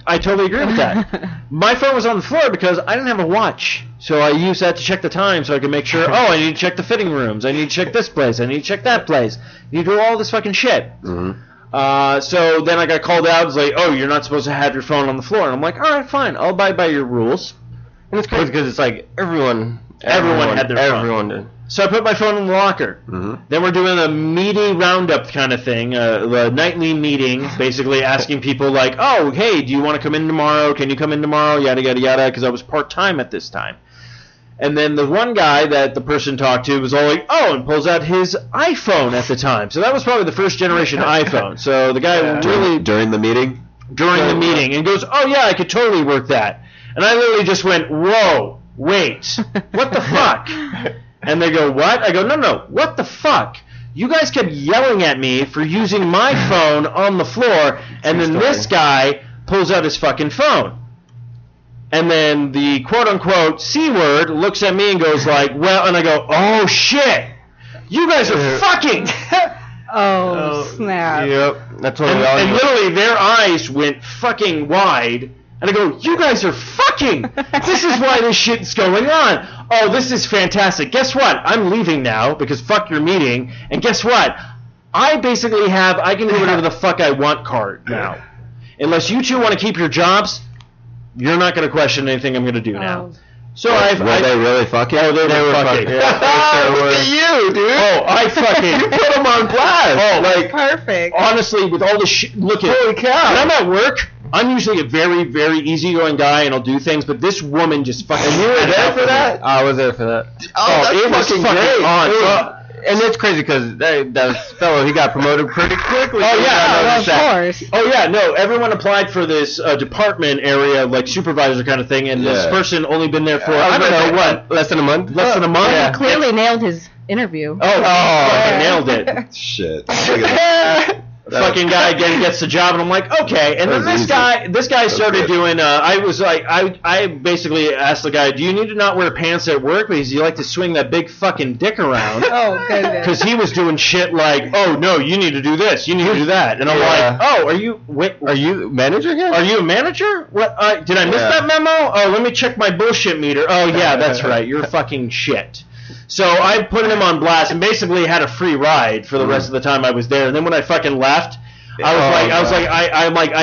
I totally agree with that. My phone was on the floor because I didn't have a watch. So I used that to check the time so I could make sure, I need to check the fitting rooms. I need to check this place. I need to check that place. I need to do all this fucking shit. Mm-hmm. So then I got called out. It's like, oh, you're not supposed to have your phone on the floor. And I'm like, all right, fine. I'll abide by your rules. And it's crazy because it's like everyone had their phone. Everyone did. So I put my phone in the locker. Mm-hmm. Then we're doing a meaty roundup kind of thing, a nightly meeting, basically asking people like, oh, hey, do you want to come in tomorrow? Can you come in tomorrow? Yada, yada, yada, because I was part-time at this time. And then the one guy that the person talked to was all like, oh, and pulls out his iPhone at the time. So that was probably the first generation iPhone. So the guy really... During the meeting? During the meeting. And goes, oh, yeah, I could totally work that. And I literally just went, whoa, wait, what the fuck? And they go, what? I go, no, what the fuck? You guys kept yelling at me for using my phone on the floor, and then this guy pulls out his fucking phone. And then the quote-unquote C-word looks at me and goes like, well, and I go, oh, shit. You guys are fucking. Oh, snap. Yep. That's what and literally their eyes went fucking wide. And I go, you guys are fucking. This is why this shit's going on. Oh, this is fantastic. Guess what? I'm leaving now because fuck your meeting. And guess what? I basically I can do whatever the fuck I want card now. Unless you two want to keep your jobs, you're not going to question anything I'm going to do now. So were they really fucking? Oh, they were fucking. Yeah. Look at you, dude. Oh, I fucking. You put them on blast. Oh, like perfect. Honestly, with all the shit, look at. Holy cow! When I'm at work, I'm usually a very, very easygoing guy, and I'll do things. But this woman just fucking. And you were there for that? I was there for that. Oh, it was fucking great. On. And it's crazy because that fellow, he got promoted pretty quickly. Oh yeah, of course. Oh yeah, no, everyone applied for this department area, like supervisor kind of thing, and this person only been there for I don't know what, less than a month. Less than a month. He clearly nailed his interview. I nailed it. Shit. Fucking guy again gets the job, and I'm like, okay. And then this guy started doing. I basically asked the guy, do you need to not wear pants at work because you like to swing that big fucking dick around? Oh goodness. Because he was doing shit like, oh no, you need to do this, you need to do that, and I'm like, oh, are you manager here? Are you a manager? What? Did I miss that memo? Oh, let me check my bullshit meter. Oh yeah, that's right. You're fucking shit. So I put him on blast and basically had a free ride for the rest of the time I was there. And then when I fucking left, I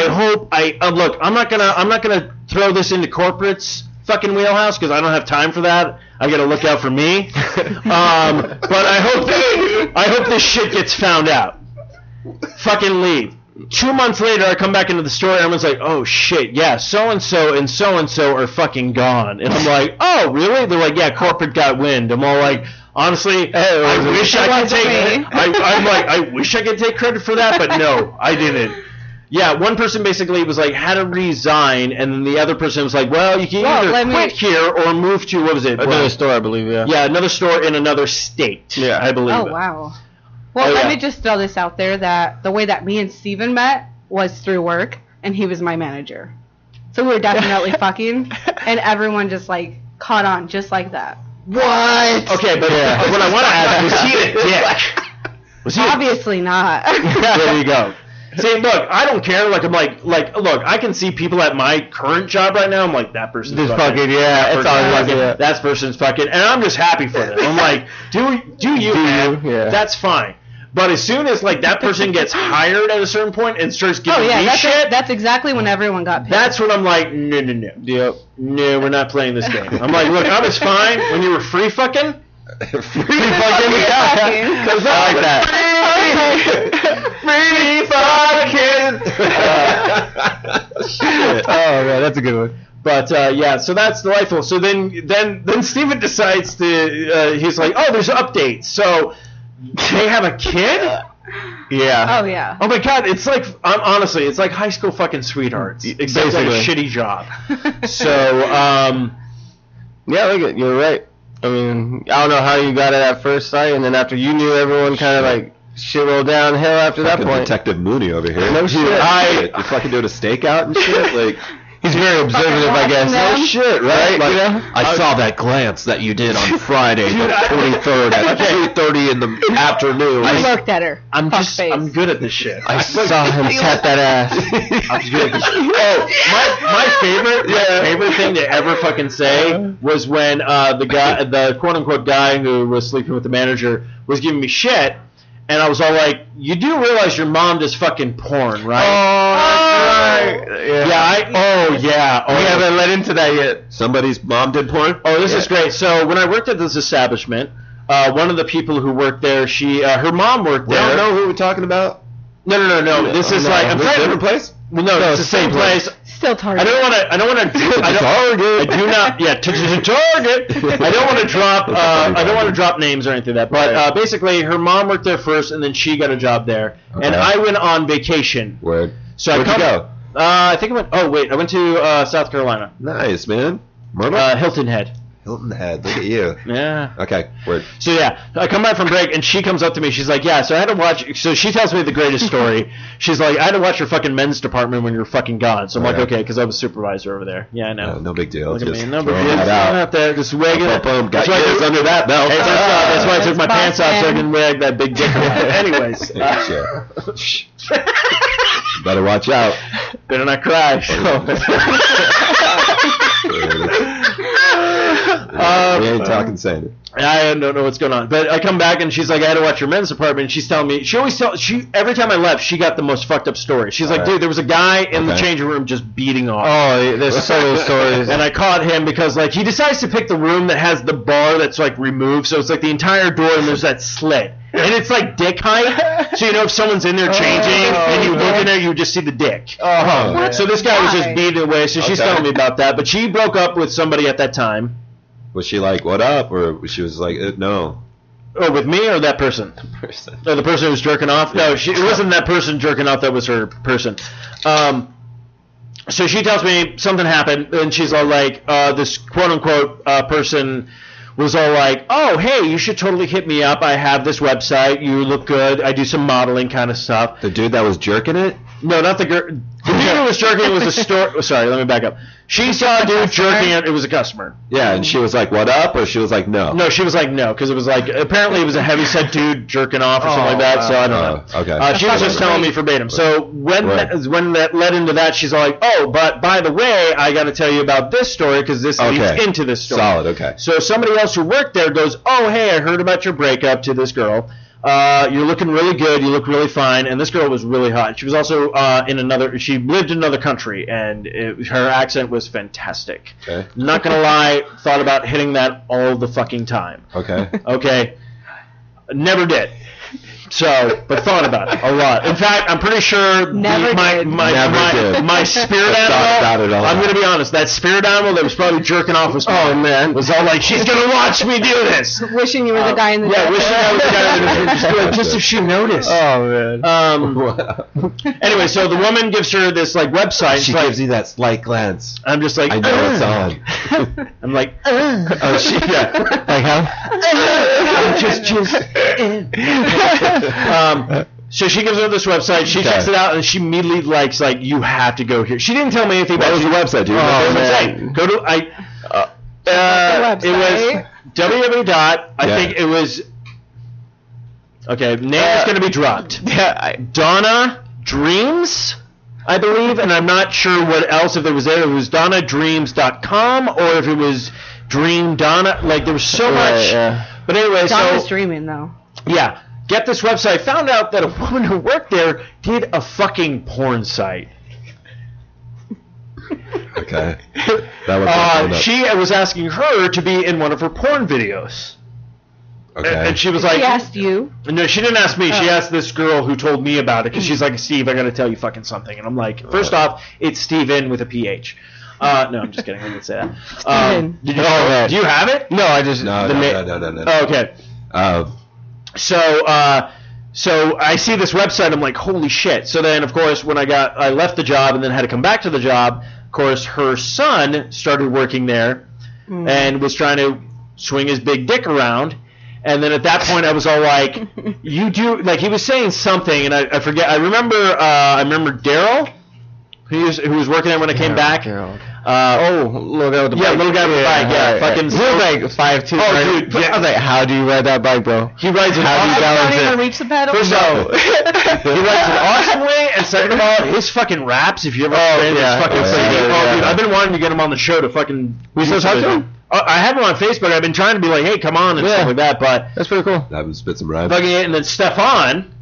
hope look, I'm not gonna throw this into corporate's fucking wheelhouse because I don't have time for that. I gotta look out for me. But I hope this shit gets found out. Fucking leave. 2 months later, I come back into the store, and everyone's like, oh, shit, yeah, so-and-so and so-and-so are fucking gone. And I'm like, oh, really? They're like, yeah, corporate got wind. I'm all like, honestly, I wish I could take credit for that, but no, I didn't. Yeah, one person basically was like, had to resign, and then the other person was like, well, you can either quit here or move to, what was it? Another store, I believe, yeah. Yeah, another store in another state, I believe. Oh, wow. Well, let me just throw this out there that the way that me and Steven met was through work, and he was my manager. So we were definitely fucking, and everyone just, like, caught on just like that. What? Okay, but what I want to ask, was he a dick? Was he Obviously not. There you go. See, look, I don't care. Like, I'm like, look, I can see people at my current job right now. I'm like, that person's fucking, yeah, it's always fucking, yeah. That person's fucking, and I'm just happy for them. I'm like, do you, man? Yeah. That's fine. But as soon as like that person gets hired at a certain point and starts giving me shit, that's exactly when everyone got paid. That's when I'm like, no. Yep. No, we're not playing this game. I'm like, look, I was fine when you were free fucking. Free fucking. Because I like that. Free fucking. Shit. Oh man, that's a good one. But yeah, so that's delightful. So then Steven decides to. He's like, oh, there's updates. So. They have a kid? Yeah. Oh, yeah. Oh, my God. It's like, honestly, it's like high school fucking sweethearts. Except like a shitty job. So, yeah, look, you're right. I mean, I don't know how you got it at first sight, and then after you knew, everyone kind of like shit rolled downhill after that point. Detective Mooney over here. No shit. You fucking doing a stakeout and shit? Like... He's very observative, I guess. No shit, right? Like, you know? I saw that glance that you did on Friday, the 23rd at 3:30 in the afternoon. I looked at her. I'm good at this shit. I saw him tap that ass. I'm good at this shit. Oh, my favorite thing to ever fucking say was when the quote unquote guy who was sleeping with the manager was giving me shit. And I was all like, you do realize your mom does fucking porn, right? Oh, that's right. Yeah. We haven't let into that yet. Somebody's mom did porn? Oh, this is great. So when I worked at this establishment, one of the people who worked there, her mom worked there. I don't know who we're talking about. No. This is like, I'm trying to... different place? Well, no, it's the same place. Still Target. I don't want to drop names or anything like that. But basically, her mom worked there first, and then she got a job there, and I went on vacation. Word. So Where'd you go? I think I went. Oh wait, I went to South Carolina. Nice, man. Myrtle? Hilton Head. Hilton Head. Look at you. Yeah. Okay. Word. So yeah, I come back from break and she comes up to me. She's like, yeah. So I had to watch. So she tells me the greatest story. She's like, I had to watch your fucking men's department when you were fucking gone. So I'm like, okay, because I was supervisor over there. Yeah, I know. No big deal. Look at Just me. No big deal. throwing that Out there, just wagging it. Boom. Got yours under that belt. Hey, that's why I took my pants off so I can wag that big dick around. Anyways. Better watch out. Better not cry. We ain't talking Sanders. I don't know what's going on, but I come back and she's like, I had to watch your men's department. And she's telling me, every time I left, she got the most fucked up story. She's like, dude, there was a guy in the changing room just beating off. Oh, there's so many stories. And I caught him because like he decides to pick the room that has the bar that's like removed, so it's like the entire door and there's that slit. And it's like dick height, so you know if someone's in there changing and you look in there, you just see the dick. So this guy was just beating away. So she's telling me about that, but she broke up with somebody at that time. Was she like, what up? Or she was like, no. Oh, with me or that person? The person. No, the person who was jerking off? No, it wasn't that person jerking off. That was her person. So she tells me something happened, and she's all like, this quote-unquote person was all like, oh, hey, you should totally hit me up. I have this website. You look good. I do some modeling kind of stuff. The dude that was jerking it? No, not the girl. The dude who was jerking it was a store. Sorry, let me back up. She saw a dude jerking it. It was a customer. Yeah, and she was like, what up? Or she was like, no? No, she was like, no, because it was like, apparently it was a heavyset dude jerking off or something like that, so I don't know. Okay. She was just telling me verbatim. So when that led into that, she's like, oh, but by the way, I got to tell you about this story because this leads into this story. Solid, okay. So somebody else who worked there goes, oh, hey, I heard about your breakup to this girl. You're looking really good. You look really fine. And this girl was really hot. She was also she lived in another country, and her accent was fantastic. Okay. Not going to lie, thought about hitting that all the fucking time. Okay. Okay. Never did. So, but thought about it a lot. In fact, I'm pretty sure my spirit animal, I'm going to be honest, that spirit animal that was probably jerking off was all like, she's going to watch me do this. Wishing you were the guy in the Yeah, wishing I was the guy in the room, just if she noticed. Oh, man. Anyway, so the woman gives her this like website. She gives you that slight glance. I'm just like, I know it's on. I'm like, oh, she, yeah. Like how? So she gives her this website. She checks it out, and she immediately likes, like, you have to go here. She didn't tell me anything about the website, dude. Oh, man. Go to it was www. I think it was. Okay, name is going to be dropped. Donna Dreams, I believe, and I'm not sure what else if it was there. It was DonnaDreams.com or if it was Dream Donna. Like there was so much. But anyway, Donna's dreaming though. Yeah. Get this website. Found out that a woman who worked there did a fucking porn site. Okay. That was she was asking her to be in one of her porn videos. Okay. And she was like... She asked you? No, she didn't ask me. She asked this girl who told me about it because she's like, Steve, I got to tell you fucking something. And I'm like, first off, it's Steven with a PH. No, I'm just kidding. I didn't say that. Steven. Do you have it? No, I just... No. Oh, okay. So I see this website. I'm like, holy shit. So then, of course, when I left the job and then had to come back to the job, of course, her son started working there and was trying to swing his big dick around. And then at that point, I was all like, you do... Like, he was saying something, and I forget. I remember Daryl, who was working there when I came back. Little guy with the bike. Little guy with the bike, fucking... He was like 5'2". Oh, dude. I was like, how do you ride that bike, bro? He rides it How do you balance Don't it? even reach the pedal? First of all, he rides an awesome way, and second of all, his fucking raps, if you ever heard his fucking dude, I've been wanting to get him on the show to fucking... We still talk to him? I have him on Facebook. I've been trying to be like, hey, come on, and stuff like that, but... That's pretty cool. That would spit some rhymes. And then Stefan,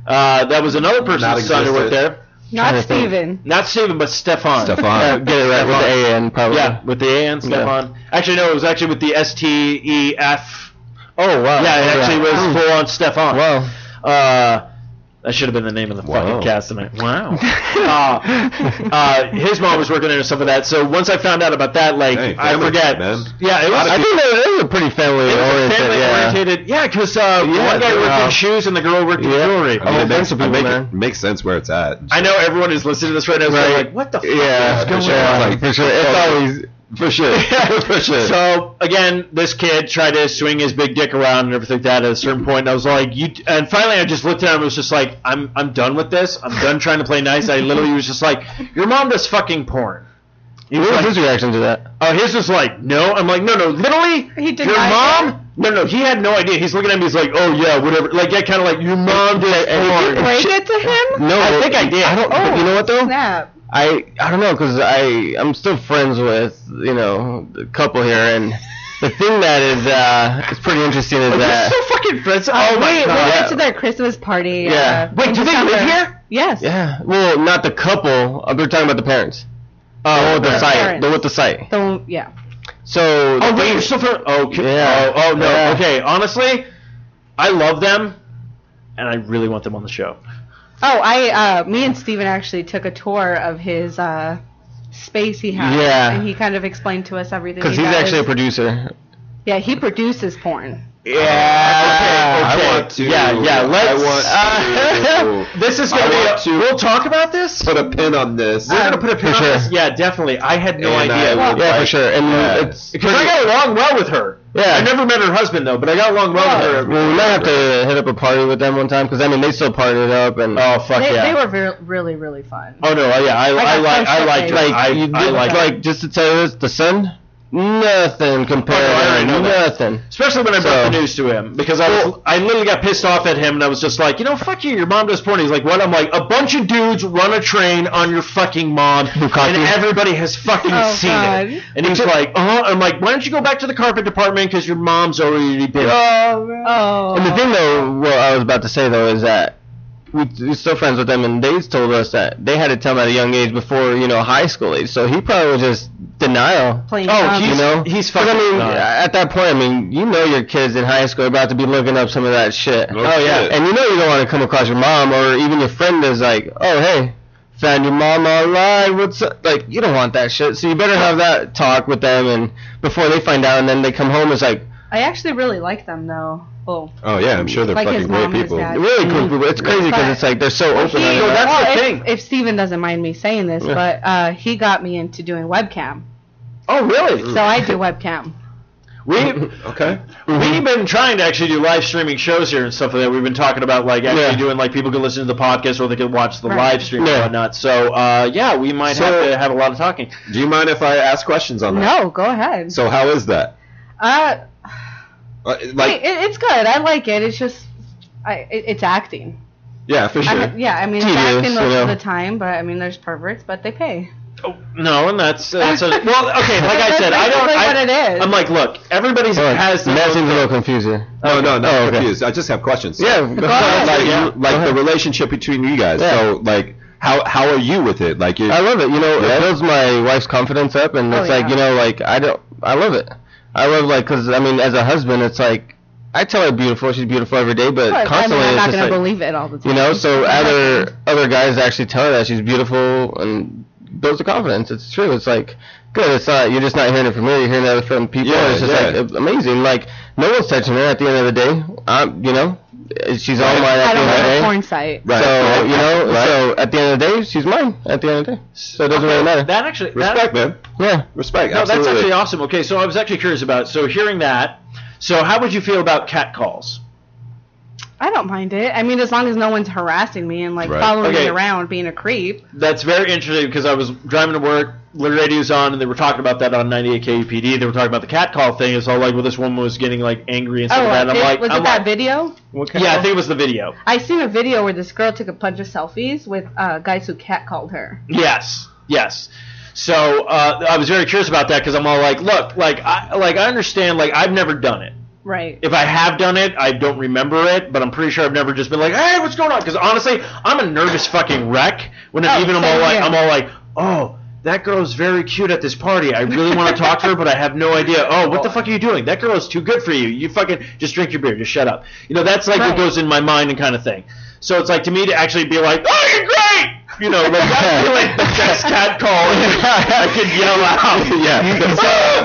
that was another person's son who worked there. Not Steven. Not Steven, but Stefan. Stefan. Get it right with the A-N, probably. Yeah, with the A-N, Stefan. Actually, no, it was actually with the S-T-E-F. Oh, wow. Yeah, it actually was full-on Stefan. Wow. That should have been the name of the fucking cast tonight. Wow. His mom was working there and stuff like that. So once I found out about that, like, I forget. Man. Yeah, it was. I think it was a pretty family-oriented. Yeah, because one guy worked in shoes and the girl worked in jewelry. It makes sense where it's at. I know everyone is listening to this right now. Like, what the fuck is going on? For sure. It's always... For sure. For sure. So again, this kid tried to swing his big dick around and everything like that at a certain point. And I was like, and finally I just looked at him and was just like, I'm done with this. I'm done trying to play nice. I literally was just like, your mom does fucking porn. What was his reaction to that? Oh, his was like, no. I'm like, no, literally, your mom? No, he had no idea. He's looking at me, he's like, oh yeah, whatever. Like, yeah, kind of like, your mom did porn. Did you break it to him? No, I think I did. I don't. You know what though? Snap. I don't know, because I'm still friends with the couple here, and the thing that is pretty interesting is that you're so fucking friends. We went to their Christmas party. Yeah. Wait, do they live here? Yes. Yeah. Well, not the couple. We're talking about the parents. With the site. Parents. With the site. Yeah. So. Oh wait, you're still friends? Okay. Yeah. Oh no. Yeah. Okay. Honestly, I love them, and I really want them on the show. Oh, me and Steven actually took a tour of his space he has. Yeah. And he kind of explained to us everything. Because he's actually a producer. Yeah, he produces porn. Yeah. Okay. I want to. Yeah. Let's. This is gonna be. We'll talk about this. Put a pin on this. We're gonna put a pin on this. Yeah, definitely. I had no idea. For sure. And it's because I got along well with her. Yeah. I never met her husband though, but I got along well with her. Well, we might have to hit up a party with them one time, because I mean they still partied up and. Oh fuck yeah. They were really really fun. Oh no, yeah, I like just to tell you this, the son. Nothing compared. Nothing. Especially when I brought the news to him, because I literally got pissed off at him, and I was just like, fuck you, your mom does porn. He's like, what? I'm like, a bunch of dudes run a train on your fucking mom, and everybody has fucking seen it. And he's like, I'm like, why don't you go back to the carpet department, because your mom's already been. Oh. And the thing though, what I was about to say though, is that we're still friends with them, and they told us that they had to tell him at a young age before high school age. So he probably was just denial. He's fucking. I mean, at that point, I mean, your kids in high school are about to be looking up some of that shit. Oh yeah, and you don't want to come across your mom, or even your friend is like, oh hey, found your mom online. What's up? Like, you don't want that shit. So you better have that talk with them, and before they find out, and then they come home, it's like. I actually really like them though. Oh yeah, I'm sure they're like fucking great people. Really cool people. It's crazy because it's like they're so open. That's the thing. If Steven doesn't mind me saying this, but he got me into doing webcam. Oh really? So I do webcam. We've been trying to actually do live streaming shows here and stuff like that. We've been talking about like actually doing like people can listen to the podcast or they can watch the live stream and whatnot. So we might have to have a lot of talking. Do you mind if I ask questions on that? No, go ahead. So how is that? It's good. I like it. It's just, it's acting. Yeah, for sure. It's acting most of the time, but I mean, there's perverts, but they pay. Oh, no, and that's well, okay. Like I said, I don't. What it is. I'm like, look, everybody has. That seems a little confusing. No, confused. I just have questions. Yeah, like the relationship between you guys. Yeah. So like. How are you with it? Like, I love it. It builds my wife's confidence up, and it's like I love it. I love because I mean, as a husband, it's like I tell her beautiful. She's beautiful every day, but constantly I'm not it's gonna believe it all the time. So other guys actually tell her that she's beautiful and builds the confidence. It's true. It's like good. It's not you're just not hearing it from me. You're hearing it from people. Yeah, it's just like amazing. Like no one's touching her at the end of the day. She's all mine at the end of the day. Porn site. Right. So so at the end of the day, she's mine at the end of the day. So it doesn't really matter. That actually respect, man. Yeah, respect. No, absolutely. that's actually awesome. Okay, so I was actually curious about hearing that. So how would you feel about cat calls? I don't mind it. I mean, as long as no one's harassing me and following me around, being a creep. That's very interesting because I was driving to work, the radio's on, and they were talking about that on 98 KUPD. They were talking about the cat call thing. It's all like, well, this woman was getting like angry and stuff like that. And I'm like, was it that video? Yeah, I think it was the video. I seen a video where this girl took a bunch of selfies with guys who catcalled her. Yes. So I was very curious about that because I'm all like, look, I understand, I've never done it. Right. If I have done it, I don't remember it, but I'm pretty sure I've never just been like, hey, what's going on? Because honestly, I'm a nervous fucking wreck when I'm all like, oh, that girl's very cute at this party. I really want to talk to her, but I have no idea. Oh, what the fuck are you doing? That girl is too good for you. You fucking just drink your beer. Just shut up. That's what goes in my mind and kind of thing. So it's like to me to actually be like, oh, you're great. That'd be like the best cat call I could yell out. Yeah.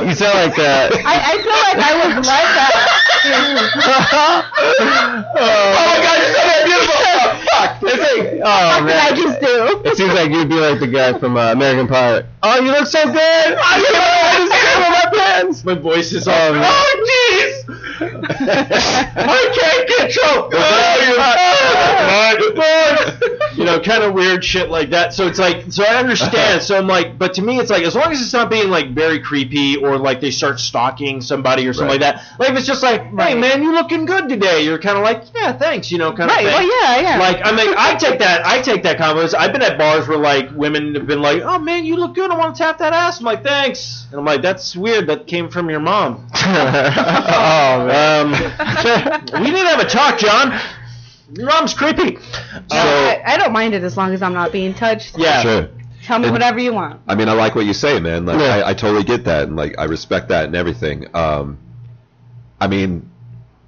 You sound like that. I feel like I was like that. Oh my God, you're so beautiful. Fuck. What did I just do? It seems like you'd be like the guy from American Pie. Oh, you look so good. clap hands. My voice is all. Oh jeez! I can't control. You know, kind of weird shit like that. So it's like, so I understand. So I'm like, but to me, it's like, as long as it's not being like very creepy or like they start stalking somebody or something like that. Like if it's just like, hey man, you looking good today. You're kind of like, yeah, thanks. You know, kind of thing. Well, yeah. Like I mean, I take that compliment. I've been at bars where like women have been like, oh man, you look good. I want to tap that ass. I'm like, thanks. And I'm like, that's weird. That came from your mom. Oh man. We need to have a talk, John. Your mom's creepy. I don't mind it as long as I'm not being touched. Yeah. Sure. Tell me whatever you want. I mean, I like what you say, man. Like, I totally get that, and like, I respect that and everything. I mean,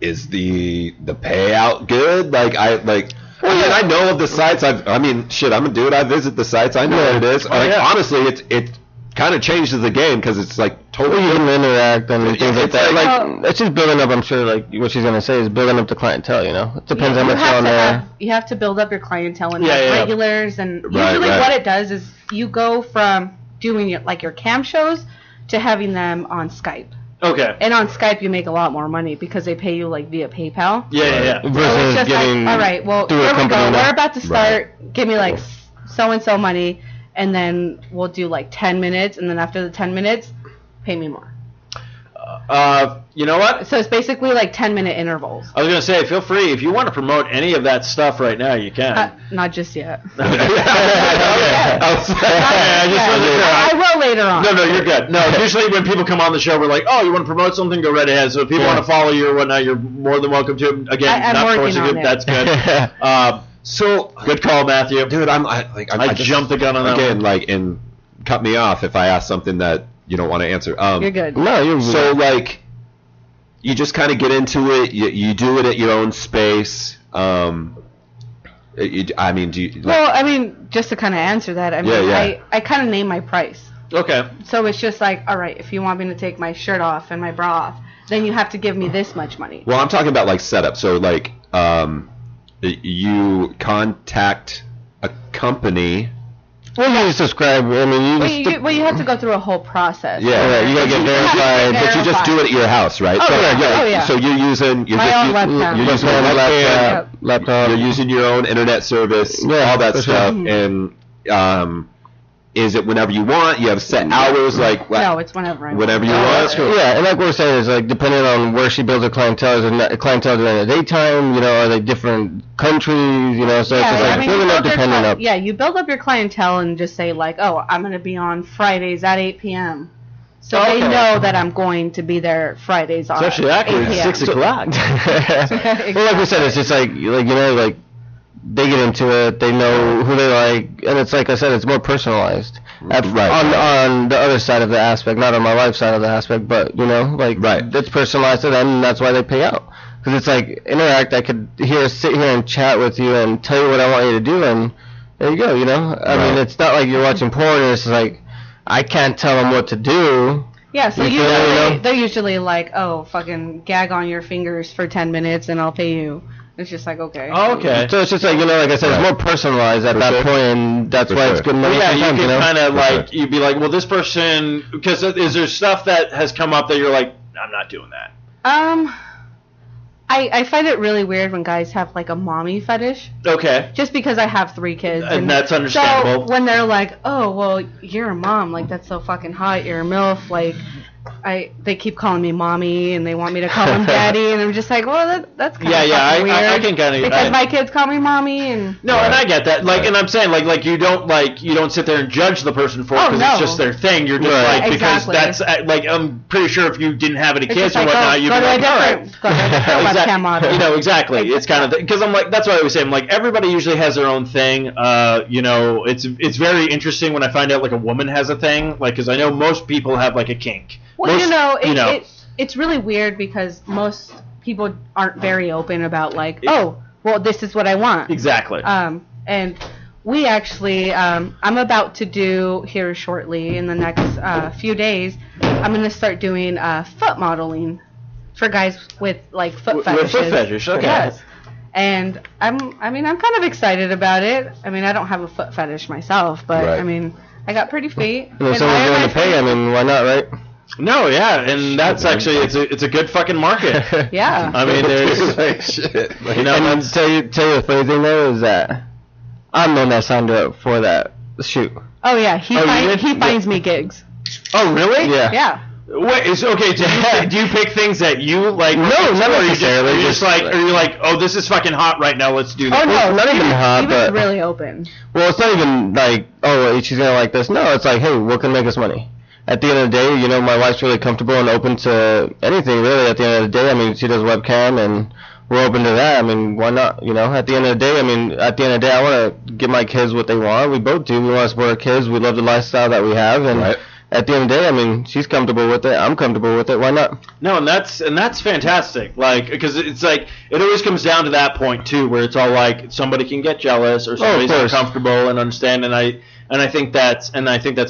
is the payout good? Like, I know of the sites. I mean, shit, I'm a dude. I visit the sites. I know what it is. Honestly, it kind of changes the game because it's like totally you can interact and things like that. Like it's just building up. I'm sure, like what she's gonna say is building up the clientele. You know, it depends how much you're on there. You have to build up your clientele and have regulars, and usually what it does is you go from doing your cam shows to having them on Skype. Okay. And on Skype, you make a lot more money because they pay you like via PayPal. Yeah. Versus so it's just getting like, all right, well, here we go. We're about to start. Give me like so and so money, and then we'll do like 10 minutes, and then after the 10 minutes, pay me more. You know what? So it's basically like 10-minute intervals. I was gonna say, feel free if you want to promote any of that stuff right now, you can. Not just yet. I will later on. No, you're good. No, usually when people come on the show, we're like, oh, you want to promote something? Go right ahead. So if people want to follow you or whatnot, you're more than welcome to. Again, I'm not working forcing on you. it. That's good. So good call, Matthew. Dude, I jumped the gun on that again, one. like, and cut me off if I ask something that you don't want to answer. You're good. No, you're so like, you just kind of get into it. You do it at your own space. I mean, do you? Well, I mean, just to kind of answer that, I mean, I kind of name my price. Okay. So it's just like, all right, if you want me to take my shirt off and my bra off, then you have to give me this much money. Well, I'm talking about like setup. So like, you contact a company. Well, you subscribe. I mean, you have to go through a whole process. Yeah, you gotta get verified. But you just do it at your house, right? Oh, yeah. So you're using my own webcam. You're using a laptop. You're using your own internet service. All that stuff. Sure. And is it whenever you want? You have set hours, like no, it's whenever I want. Whenever you want. That's cool. Yeah, and like we're saying is like depending on where she builds her clientele, is it clientele during the daytime? You know, are they different countries? You know, so it's just like building up depending on. Yeah, you build up your clientele and just say like, oh, I'm gonna be on Fridays at 8 p.m. So they know that I'm going to be there Fridays on. It's actually accurate. 6 o'clock. Well, like we said, it's just like you know, like. They get into it. They know who they like, and it's like I said, it's more personalized. On the other side of the aspect, not on my wife side of the aspect, but you know, like it's personalized to them, and that's why they pay out. Because it's like interact. I could sit here and chat with you and tell you what I want you to do, and there you go. You know, I mean, it's not like you're watching porn, and it's like I can't tell them what to do. Yeah, so they're usually like, oh, fucking gag on your fingers for 10 minutes, and I'll pay you. It's just like, okay. Oh, okay. So it's just like, you know, like I said, it's more personalized at that point, and that's why it's good money. Yeah, you can kind of like, you'd be like, well, this person, because is there stuff that has come up that you're like, I'm not doing that? I find it really weird when guys have like a mommy fetish. Okay. Just because I have 3 kids. And that's understandable. So when they're like, oh, well, you're a mom, like that's so fucking hot, you're a MILF, like they keep calling me mommy and they want me to call them daddy, and I'm just like, well, that's kind of weird. I can kind of because my kids call me mommy and and I get that. Like, and I'm saying like you don't sit there and judge the person for it because it's just their thing. You're just because that's like I'm pretty sure if you didn't have any kids or whatnot, you'd be like, all right, webcam model. You know, exactly. It's kind of because I'm like that's why I always say I'm like everybody usually has their own thing. You know, it's very interesting when I find out like a woman has a thing, like because I know most people have like a kink. Well, it's really weird because most people aren't very open about like, oh, well, this is what I want. Exactly. And we actually, I'm about to do here shortly in the next few days, I'm going to start doing foot modeling for guys with like foot fetishes. With foot fetish, okay. Yes. And I'm kind of excited about it. I mean, I don't have a foot fetish myself, but I mean, I got pretty feet. And if someone's willing to pay, I mean, why not, right? No, yeah, and that's actually it's a good fucking market. Yeah. I mean, there's like shit. Like, you know, And tell you the funny thing though is that I'm the one that signed her up for that shoot. Oh yeah, he finds me gigs. oh really? Yeah. Yeah. Wait, is okay? Do you pick things that you like? No, not necessarily. You're just like, are you like, oh, this is fucking hot right now. Let's do this. Oh no, not even hot, He was but really open. well, it's not even like, oh, she's gonna like this. No, it's like, hey, what can make us money? At the end of the day, you know, my wife's really comfortable and open to anything, really. At the end of the day, I mean, she does webcam, and we're open to that. I mean, why not? You know, at the end of the day, I want to give my kids what they want. We both do. We want to support our kids. We love the lifestyle that we have, and at the end of the day, I mean, she's comfortable with it. I'm comfortable with it. Why not? No, and that's fantastic. Like, because it's like it always comes down to that point too, where it's all like somebody can get jealous or somebody's uncomfortable and understand, and I think that's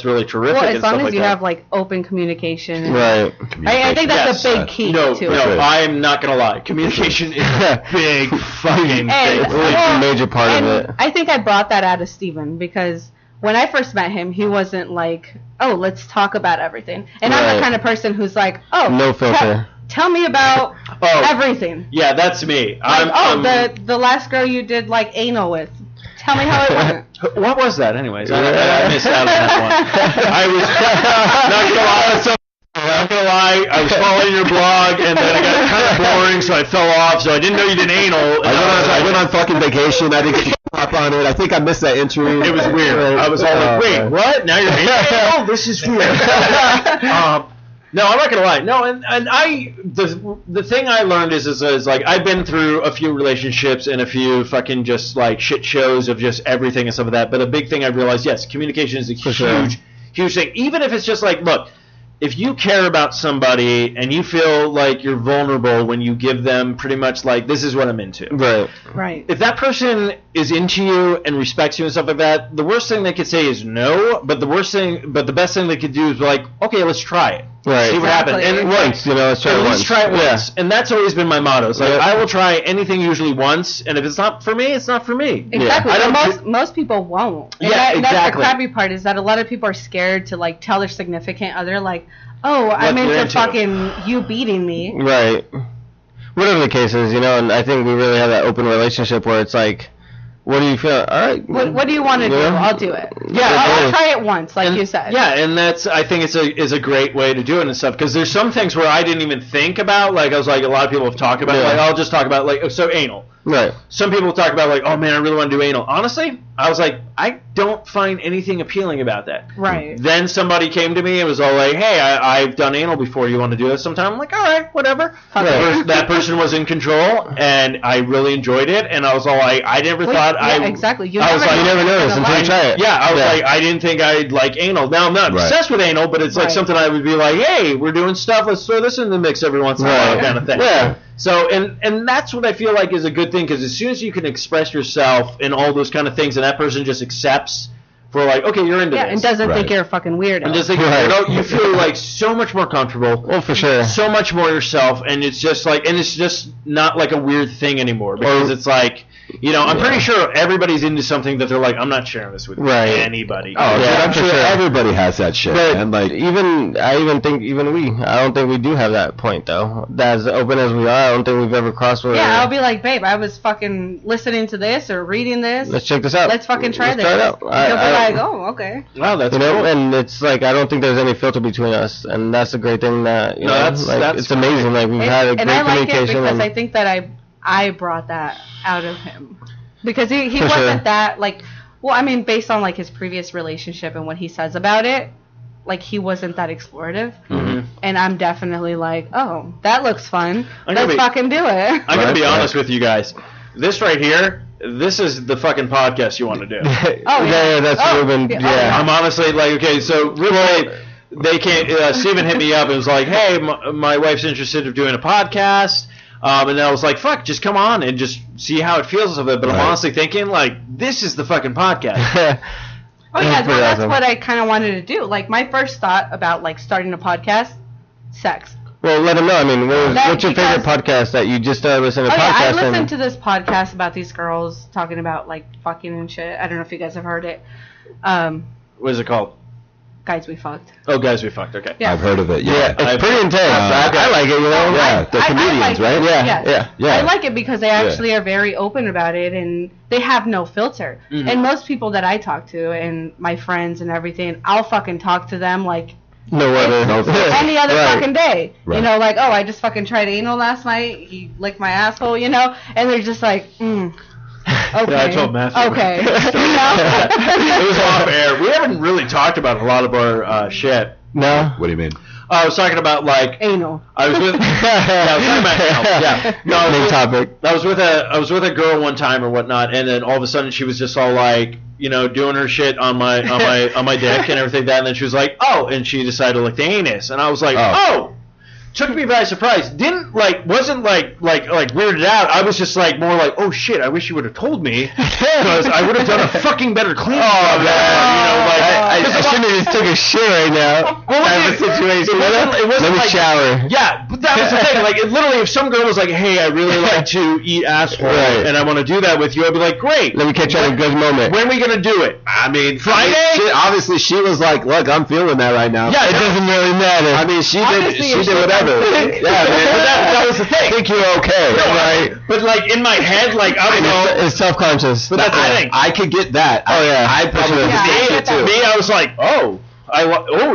really terrific. Well, as and long stuff as like you that. have like open communication. Right. I think that's a big key to it. No, I'm not gonna lie. Communication is a big fucking thing. It's a major part of it. I think I brought that out of Steven because when I first met him, he wasn't like, oh, let's talk about everything. And I'm the kind of person who's like, oh, no filter. Tell me about everything. Yeah, that's me. Like, the last girl you did like anal with. Tell me how it went. What was that, anyways? I missed out on that one. I was not gonna lie. I was following your blog, and then I got kind of boring, so I fell off. So I didn't know you did anal. I went on fucking vacation. I didn't hop on it. I think I missed that entry. It was weird. I was all like, wait, what? Now you're anal? This is weird. No, I'm not gonna lie. No, and the thing I learned is like I've been through a few relationships and a few fucking just like shit shows of just everything and stuff like that. But a big thing I realized, yes, communication is a huge thing. Even if it's just like, look, if you care about somebody and you feel like you're vulnerable when you give them pretty much like, this is what I'm into. Right. If that person is into you and respects you and stuff like that, the worst thing they could say is no, but the best thing they could do is be like, okay, let's try it. Right. See what happens. And once, let's try it once. Try it once. And that's always been my motto. It's like, I will try anything usually once, and if it's not for me, it's not for me. Exactly. Most people won't. And exactly. That's the crappy part is that a lot of people are scared to like tell their significant other like, oh, I'm into fucking you beating me. Right. Whatever the case is, and I think we really have that open relationship where it's like, what do you feel? All right. What do you want to do? I'll do it. Yeah, I'll try it once, like you said. Yeah, and I think is a great way to do it and stuff because there's some things where I didn't even think about. Like I was like, a lot of people have talked about. Like I'll just talk about like so anal. Right. Some people talk about like, oh man, I really want to do anal. Honestly, I was like, I don't find anything appealing about that. Right. Then somebody came to me and was all like, hey, I've done anal before. You want to do this sometime? I'm like, all right, whatever. That person was in control, and I really enjoyed it. And I was all like, I never thought exactly. You never noticed until you try it. Yeah, I was like, I didn't think I'd like anal. Now I'm not obsessed with anal, but it's like something I would be like, hey, we're doing stuff. Let's throw this in the mix every once in a while, kind of thing. Yeah. So, and that's what I feel like is a good thing, because as soon as you can express yourself and all those kind of things, and that person just accepts for like, okay, you're into this. and doesn't think you're a fucking weirdo. And just think you feel like so much more comfortable. Well, for sure. So much more yourself, and it's just like, and it's just not like a weird thing anymore, because it's like, I'm pretty sure everybody's into something that they're like, I'm not sharing this with anybody. Oh, yeah, I'm sure everybody has that shit. But and like, I don't think we do have that point though. As open as we are, I don't think we've ever crossed where. Yeah, I'll be like, babe, I was fucking listening to this or reading this. Let's check this out. Let's fucking try this. Try it out. You'll be like, oh, okay. Wow, that's cool. And it's like I don't think there's any filter between us, and that's a great thing that that's it's amazing. Like we've had a great communication. And I like it because I think that I brought that out of him. Because he wasn't that, like, well, I mean, based on, like, his previous relationship and what he says about it, like, he wasn't that explorative. Mm-hmm. And I'm definitely like, oh, that looks fun. Let's fucking do it. I'm going to be honest with you guys. This right here, this is the fucking podcast you want to do. That's Ruben. Yeah. I'm honestly like, okay, so Ruben, they can't, Steven hit me up and was like, hey, my wife's interested in doing a podcast. And I was like, fuck, just come on and just see how it feels of it. But I'm honestly thinking, like, this is the fucking podcast. That's what I kind of wanted to do. Like, my first thought about, like, starting a podcast, sex. Well, let them know. I mean, what's your favorite podcast that you just started listening to? I listened to this podcast about these girls talking about, like, fucking and shit. I don't know if you guys have heard it. What is it called? Guys We Fucked. Oh, Guys We Fucked. Okay. Yeah. I've heard of it. Yeah, it's pretty intense. I like it, you know. Yeah, the comedians, like right? Yeah. I like it because they actually are very open about it, and they have no filter. Mm-hmm. And most people that I talk to, and my friends and everything, I'll fucking talk to them like any other fucking day. Right. You know, like, oh, I just fucking tried anal last night. He licked my asshole, you know, and they're just like, Okay. Yeah, I told Matthew. Okay. It was off air. We haven't really talked about a lot of our shit. No. What do you mean? I was talking about like anal. I was with I was talking about anal. Yeah. No, I was with a girl one time or whatnot, and then all of a sudden she was just all like, you know, doing her shit on my dick and everything like that, and then she was like, oh, and she decided to lick the anus, and I was like, oh. Took me by surprise. Wasn't weirded out. I was just like more like, oh shit, I wish you would have told me, because I would have done a fucking better cleaning. Oh man, I shouldn't have just took a shit right now. What was the situation? It wasn't Let me like, shower. Yeah, but that was the thing. Like, literally, if some girl was like, hey, I really like to eat asshole, and I want to do that with you, I'd be like, great. Let me catch you at a good moment. When are we gonna do it? I mean, Friday. Obviously, she was like, look, I'm feeling that right now. Yeah, it doesn't really matter. I mean, she did whatever. Yeah, man. But that was the thing. I think you're okay, right? But like in my head, like I don't know. It's self-conscious. But that's the thing. I could get that. Oh yeah. I probably get it too. Me, I was like,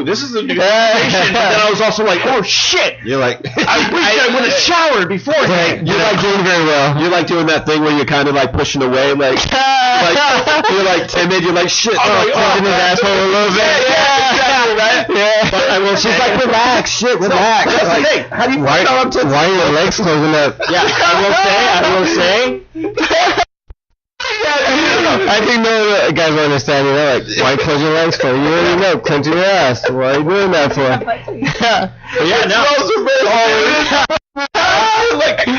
this is a new sensation. But then I was also like, oh shit. You're like, I wish I would have showered beforehand. You're like doing very well. You're like doing that thing where you're kind of like pushing away, like you're like timid. You're like shit. Touching his asshole a little bit. Yeah, exactly, right? Yeah. But I will say, she's like, relax, relax. That's the thing. How do you why are your legs closing up? Yeah, I will say. I think no guys will understand, you know, like, why close your legs for? You already know, clench your ass. Why are you doing that for? Yeah,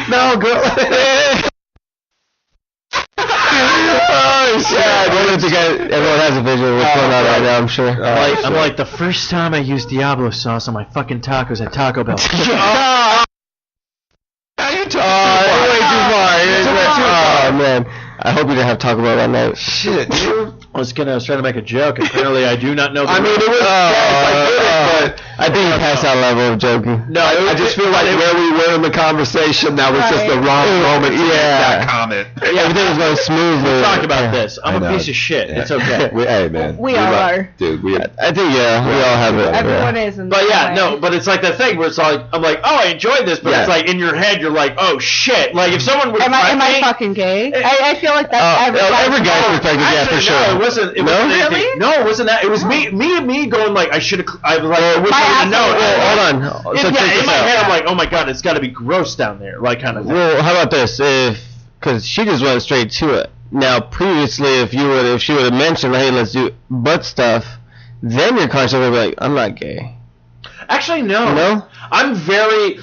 no, girl. Oh shit! Everyone has a visual of what's going on right now, I'm sure. I'm like, the first time I used Diablo sauce on my fucking tacos at Taco Bell. Way too far. Oh man, I hope you didn't have Taco Bell that night. Shit, dude. I was trying to make a joke. Apparently, I do not know. I mean, it was. But I think you passed that level of joking. No, I just feel like where we were in the conversation, that was just the wrong moment to make that comment. Yeah, everything was going smoothly. We talked about this. I'm a piece of shit. Yeah. It's okay. Hey, man. We all are. Dude, I think, we all have it. Everyone is. But yeah, no, but it's like that thing where it's like, I'm like, oh, I enjoyed this, but it's like in your head, you're like, oh shit. Like if someone would. Am I fucking gay? I feel like that's every guy's perspective, yeah, for sure. No, it wasn't. It wasn't really? anything. No, it wasn't that. It was me going like, I should have. I was like, I wish I would have known. Hold on. So in my head, I'm like, oh my god, it's got to be gross down there, like kind of thing. Well, how about this? Because she just went straight to it. Now, previously, if she would have mentioned, hey, let's do butt stuff, then your conscience would be like, I'm not gay. Actually, no. No? I'm very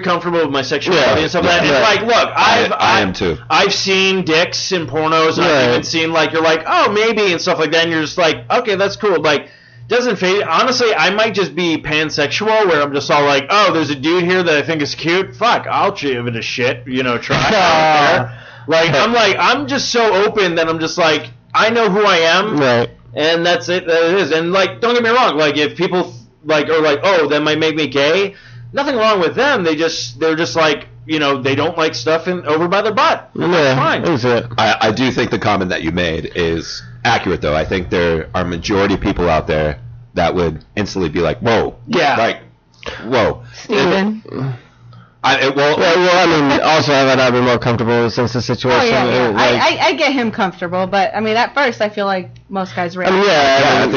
comfortable with my sexuality and stuff like that. It's like, look, I am too. I've seen dicks in pornos. And I've even seen you're like, oh, maybe and stuff like that. And you're just like, okay, that's cool. Like, doesn't fade. Honestly, I might just be pansexual, where I'm just all like, oh, there's a dude here that I think is cute. Fuck, I'll give it a shit. You know, try. I'm just so open that I'm just like, I know who I am, right? And that's it. That it is. And like, don't get me wrong. Like, if people are like, oh, that might make me gay. Nothing wrong with them. They're just like, you know, they don't like stuff over by their butt. That's fine. I do think the comment that you made is accurate, though. I think there are majority people out there that would instantly be like, whoa. Yeah. Like, whoa. Steven. I mean, also have I been more comfortable since the situation. Oh, yeah. I get him comfortable, but I mean, at first, I feel like most guys react. I mean,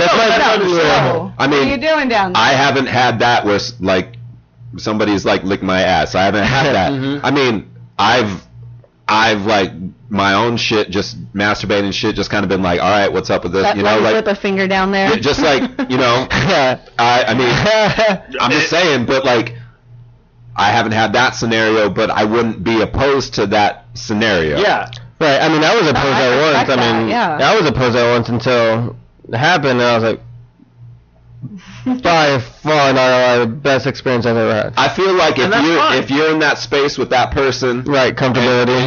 what are you doing down there? I haven't had that where like somebody's like licked my ass. I haven't had that. Mm-hmm. I mean, I've like my own shit, just masturbating shit, just kind of been like, all right, what's up with this? You know, like slip a finger down there. Just like, you know, I mean, I'm just saying, but like, I haven't had that scenario, but I wouldn't be opposed to that scenario. Yeah. Right. I mean, I was opposed at once. I was opposed at once until it happened, and I was like, by far not the best experience I've ever had. I feel like if you're in that space with that person, right, comfortability,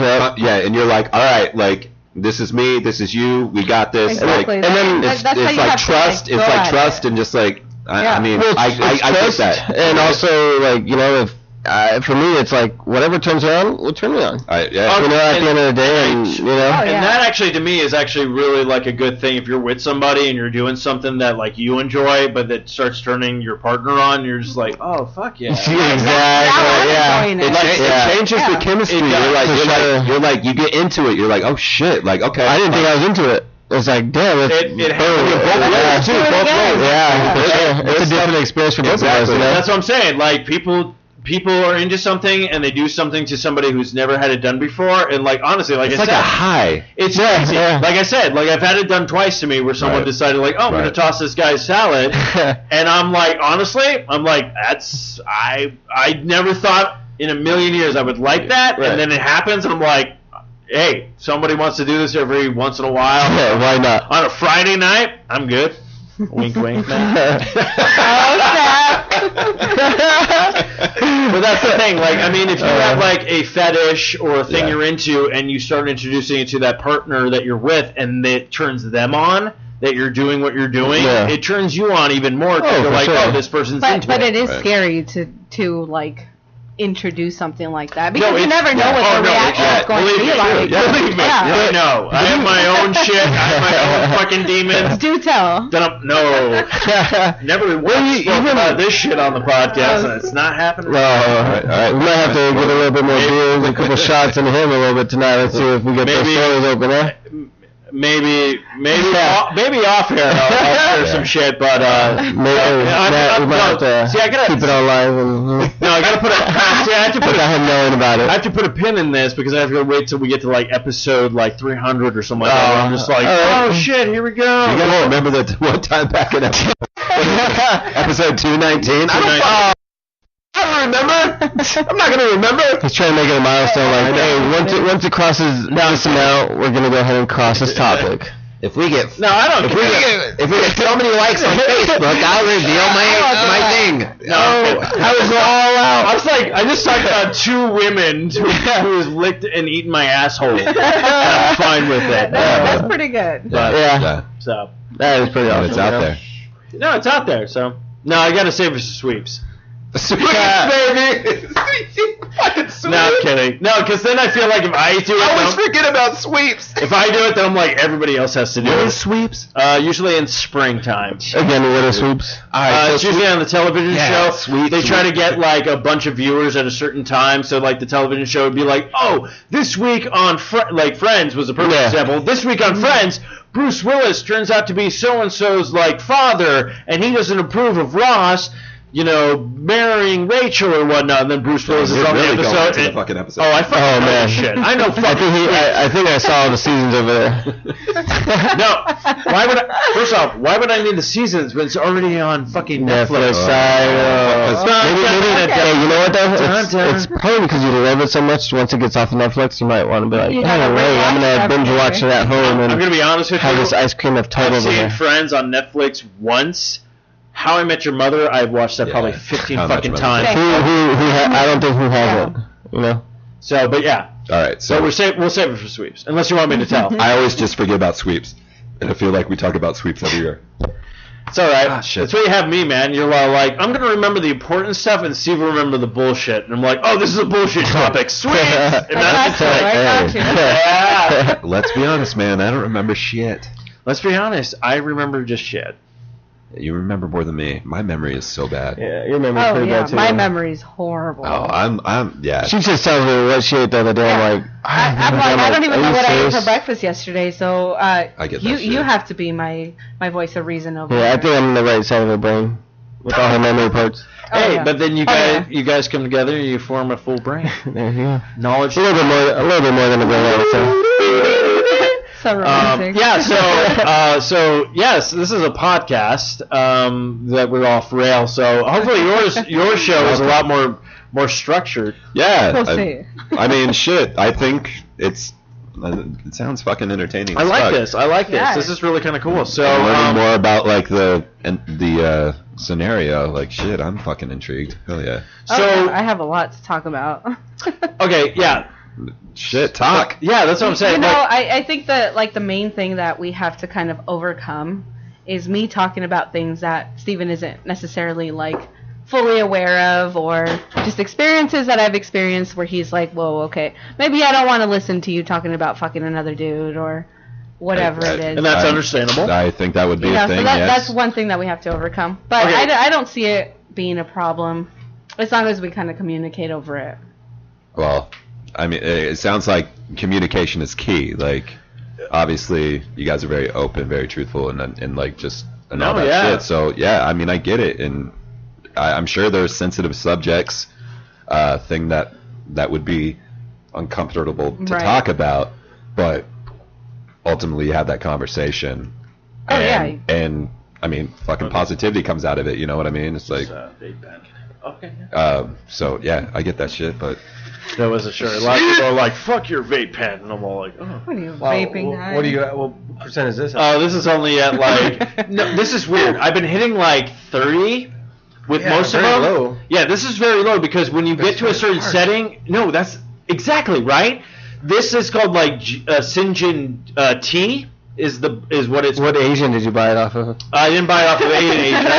and you're like, all right, like this is me, this is you, we got this. Exactly. Like, and then it's like trust. It's like trust and just like I mean, well, I get that. And also, like, you know, if for me, it's like whatever turns on will turn me on. You know, at the end of the day, and you know, and that actually to me is actually really like a good thing if you're with somebody and you're doing something that like you enjoy, but that starts turning your partner on. You're just like, oh fuck yeah, exactly, It changes the chemistry. You're like, you get into it. You're like, oh shit, like okay. I didn't think I was into it. It's like, damn, it happens both ways. Yeah, it's a different experience for both of us. You know? That's what I'm saying. Like people are into something and they do something to somebody who's never had it done before, and like honestly, like it's I like said, a high. It's crazy. Like I said, like I've had it done twice to me where someone decided like, oh, I'm gonna toss this guy's salad, and I'm like, honestly, I'm like, that's I never thought in a million years I would like that, and then it happens, and I'm like, hey, somebody wants to do this every once in a while. Yeah, why not? On a Friday night, I'm good. Wink, wink, man. But that's the thing. Like, I mean, if you have like a fetish or a thing you're into, and you start introducing it to that partner that you're with, and it turns them on, that you're doing what you're doing, it turns you on even more. Because you're like, oh, this person's into it. But it is scary to like introduce something like that because you never know what the reaction is going to be like. Believe me, I know. I have my own shit. I have my own fucking demons. Do tell. Never once spoke about this shit on the podcast, and it's not happening. All right. We might have to get a little bit more beers, a couple shots into him a little bit tonight. Let's see if we get those stories open there. Maybe off here I'll share some shit, but we might have to keep it on live. I gotta put I have to put him knowing about it. I have to put a pin in this because I have to wait till we get to like episode like 300 or something like that. Where I'm just like, oh shit, here we go. You guys remember that one time back in episode 219? I don't remember. I'm not gonna remember. He's trying to make it a milestone. Like, hey, once it crosses this amount, we're gonna go ahead and cross this topic. If we get if we get so many likes on Facebook, I'll reveal my thing. I was all out. I was like, I just talked about two women who has licked and eaten my asshole. I'm fine with it. That's pretty good. But, so that is pretty awesome. It's out there. No, it's out there. So no, I gotta save it for sweeps. Sweeps, baby. Fucking sweeps. No, I'm kidding. No, because then I feel like if I do it, I always forget about sweeps. If I do it, then I'm like everybody else has to do it. What is sweeps? Usually in springtime. Again, what are sweeps? It's usually on the television show. They try to get like a bunch of viewers at a certain time. So like the television show would be like, oh, this week on like Friends was a perfect example. This week on Friends, Bruce Willis turns out to be so and so's like father, and he doesn't approve of Ross, you know, marrying Rachel or whatnot, and then Bruce Willis is on the episode. The fucking episode. Oh, I fucking know shit. I know fucking I think I saw all the seasons over there. No. First off, why would I need the seasons when it's already on fucking Netflix? You know what though? It's probably because you love it so much. Once it gets off of Netflix, you might want to be like, I'm going to binge watch it at home and I'm going to be honest with you. Have this ice cream of total. I've seen Friends on Netflix once. How I Met Your Mother, I've watched that probably 15 fucking times. I don't think who has it. You know. So, but yeah. All right. So we'll save it for sweeps, unless you want me to tell. I always just forget about sweeps, and I feel like we talk about sweeps every year. It's all right. That's why you have me, man. You're all like, I'm gonna remember the important stuff, and Steve will remember the bullshit. And I'm like, oh, this is a bullshit topic. Sweeps. And that's Let's be honest, man. I don't remember shit. Let's be honest. I remember just shit. You remember more than me. My memory is so bad. Yeah, your memory's pretty bad too. My memomery's horrible. Oh, I'm yeah. She just tells me what she ate the other day. I'm like, I don't even know what I ate for breakfast yesterday. So I get that you have to be my voice of reason over here. Yeah, I think I'm in the right side of her brain with all her memory parts. Hey, but then you guys come together and you form a full brain. There you go. Knowledge. A little bit more than a brain, I would say. So romantic. So yes, this is a podcast that we're off rail. So hopefully your show is a lot more structured. Yeah, We'll see. I mean, shit. I think it sounds fucking entertaining. I like this. This is really kind of cool. So learning more about like the scenario, like shit. I'm fucking intrigued. Hell yeah. So I have a lot to talk about. Okay, yeah. Shit, talk. Yeah, that's what I'm saying. You know, like, I think that like the main thing that we have to kind of overcome is me talking about things that Steven isn't necessarily like fully aware of, or just experiences that I've experienced where he's like, whoa, okay, maybe I don't want to listen to you talking about fucking another dude or whatever it is. And that's understandable. I think that would be a thing, so that's one thing that we have to overcome. But Okay. I don't see it being a problem as long as we kind of communicate over it. Well, I mean, it sounds like communication is key. Like, obviously, you guys are very open, very truthful, and like just and all that shit. So yeah, I mean, I get it, and I'm sure there's sensitive subjects, thing that would be uncomfortable to talk about, but ultimately you have that conversation. And I mean, fucking positivity comes out of it. You know what I mean? It's like, okay. So yeah, I get that shit, but. That wasn't sure. A lot of people are like, "Fuck your vape pen," and I'm all like, "Oh, what are you vaping?" What do you? What percent is this? Oh, this is only at like. No, this is weird. I've been hitting like 30 with most of them. Low. Yeah, this is very low because when you get to a certain setting, no, that's exactly right. This is called like Sinjin Tea. Is what it's. What Asian did you buy it off of? I didn't buy it off of Asian. I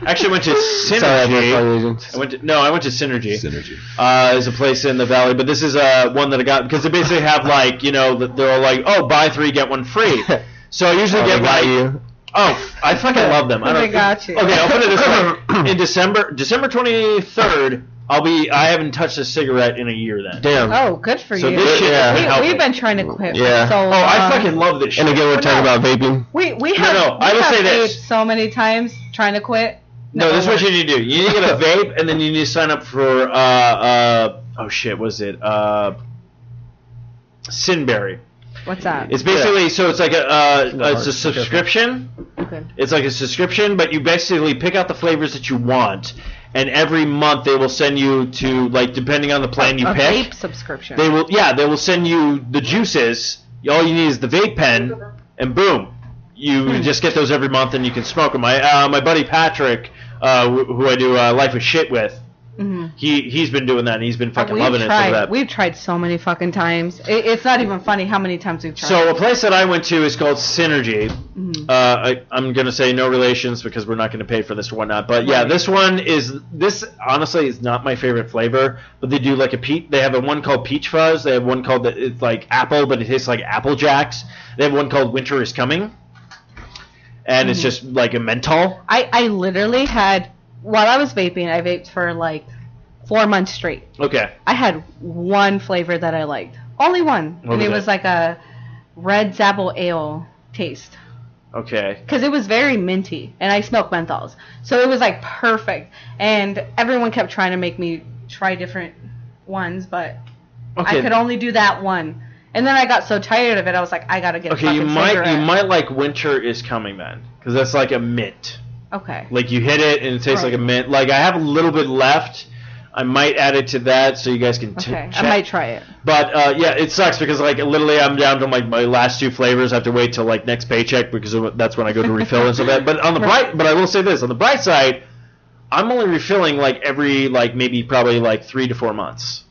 actually went to Synergy. Sorry, I went to Synergy. Synergy. Is a place in the valley, but this is one that I got because they basically have like, you know, they're all like, oh, buy 3 get 1 free. So I usually get like. You. Oh, I fucking love them. They got you. Okay, I'll put it this way. In December 23rd, I haven't touched a cigarette in a year then. Damn. Oh, good for So you. this shit We've been trying to quit. Yeah. For so long. I fucking love this shit. And again, we're talking about vaping. We have. I would say this. vaped so many times trying to quit. No, this is what you need to do. You need to get a vape, and then you need to sign up for oh shit, was it Sinberry? What's that? It's basically so it's like it's a subscription. Okay. It's like a subscription, but you basically pick out the flavors that you want, and every month they will send you to, like, depending on the plan you a pick. vape subscription. They will send you the juices. All you need is the vape pen, and boom, you just get those every month, and you can smoke them. My buddy Patrick, who I do Life of Shit with. Mm-hmm. He's been doing that, and he's been fucking loving it. For that. We've tried so many fucking times. It's not even funny how many times we've tried. So a place that I went to is called Synergy. Mm-hmm. I'm gonna say no relations because we're not gonna pay for this or whatnot. But yeah, this honestly is not my favorite flavor. But they do like they have one called Peach Fuzz. They have one called it's like apple, but it tastes like Apple Jacks. They have one called Winter is Coming, and it's just like a menthol. I literally had. While I was vaping, I vaped for like 4 months straight. Okay. I had one flavor that I liked. Only one. What was it was like a red Zapple ale taste. Okay. Because it was very minty, and I smoke menthols. So it was like perfect. And everyone kept trying to make me try different ones, but I could only do that one. And then I got so tired of it, I was like, I gotta get a fucking cigarette. You might like Winter is Coming then, because that's like a mint. Okay. Like you hit it and it tastes like a mint. Like I have a little bit left. I might add it to that so you guys can check. I might try it. But yeah, it sucks because like literally I'm down to like my last 2 flavors. I have to wait till like next paycheck because that's when I go to refill and stuff like that. But on the but I will say this, on the bright side, I'm only refilling like every like maybe probably like 3 to 4 months.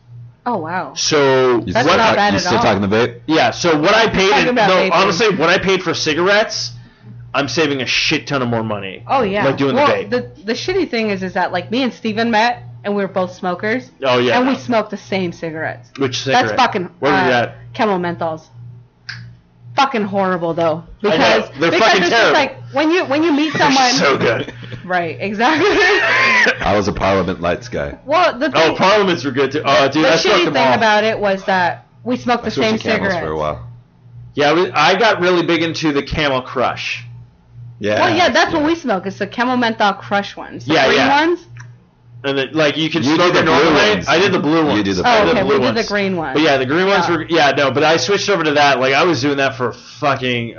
Oh wow. So that's not bad at all. You still talking the vape? Yeah. So what I paid honestly, what I paid for cigarettes, I'm saving a shit ton of more money. Oh yeah. Like doing the vape. The shitty thing is that like me and Steven met and we were both smokers. Oh yeah. And we smoked the same cigarettes. Which cigarette? That's fucking Where were you at? Camel menthols. Fucking horrible though. Because they're fucking it's terrible. just like when you meet someone so good. Right, exactly. I was a Parliament Lights guy. Well, the thing, Parliaments were good too. Oh, dude, the I smoked shitty them thing all. about it was that we smoked the same cigarettes. For a while. Yeah, I got really big into the Camel Crush. Yeah. Well, yeah, that's what we smoke. It's the Camel Menthol Crush ones. The green ones. And then, like you can You smoke did it the blue normally. ones. I did the blue ones. You did the Oh, I did okay, the blue we did ones. the green ones. But yeah, the green ones were no. But I switched over to that. Like I was doing that for fucking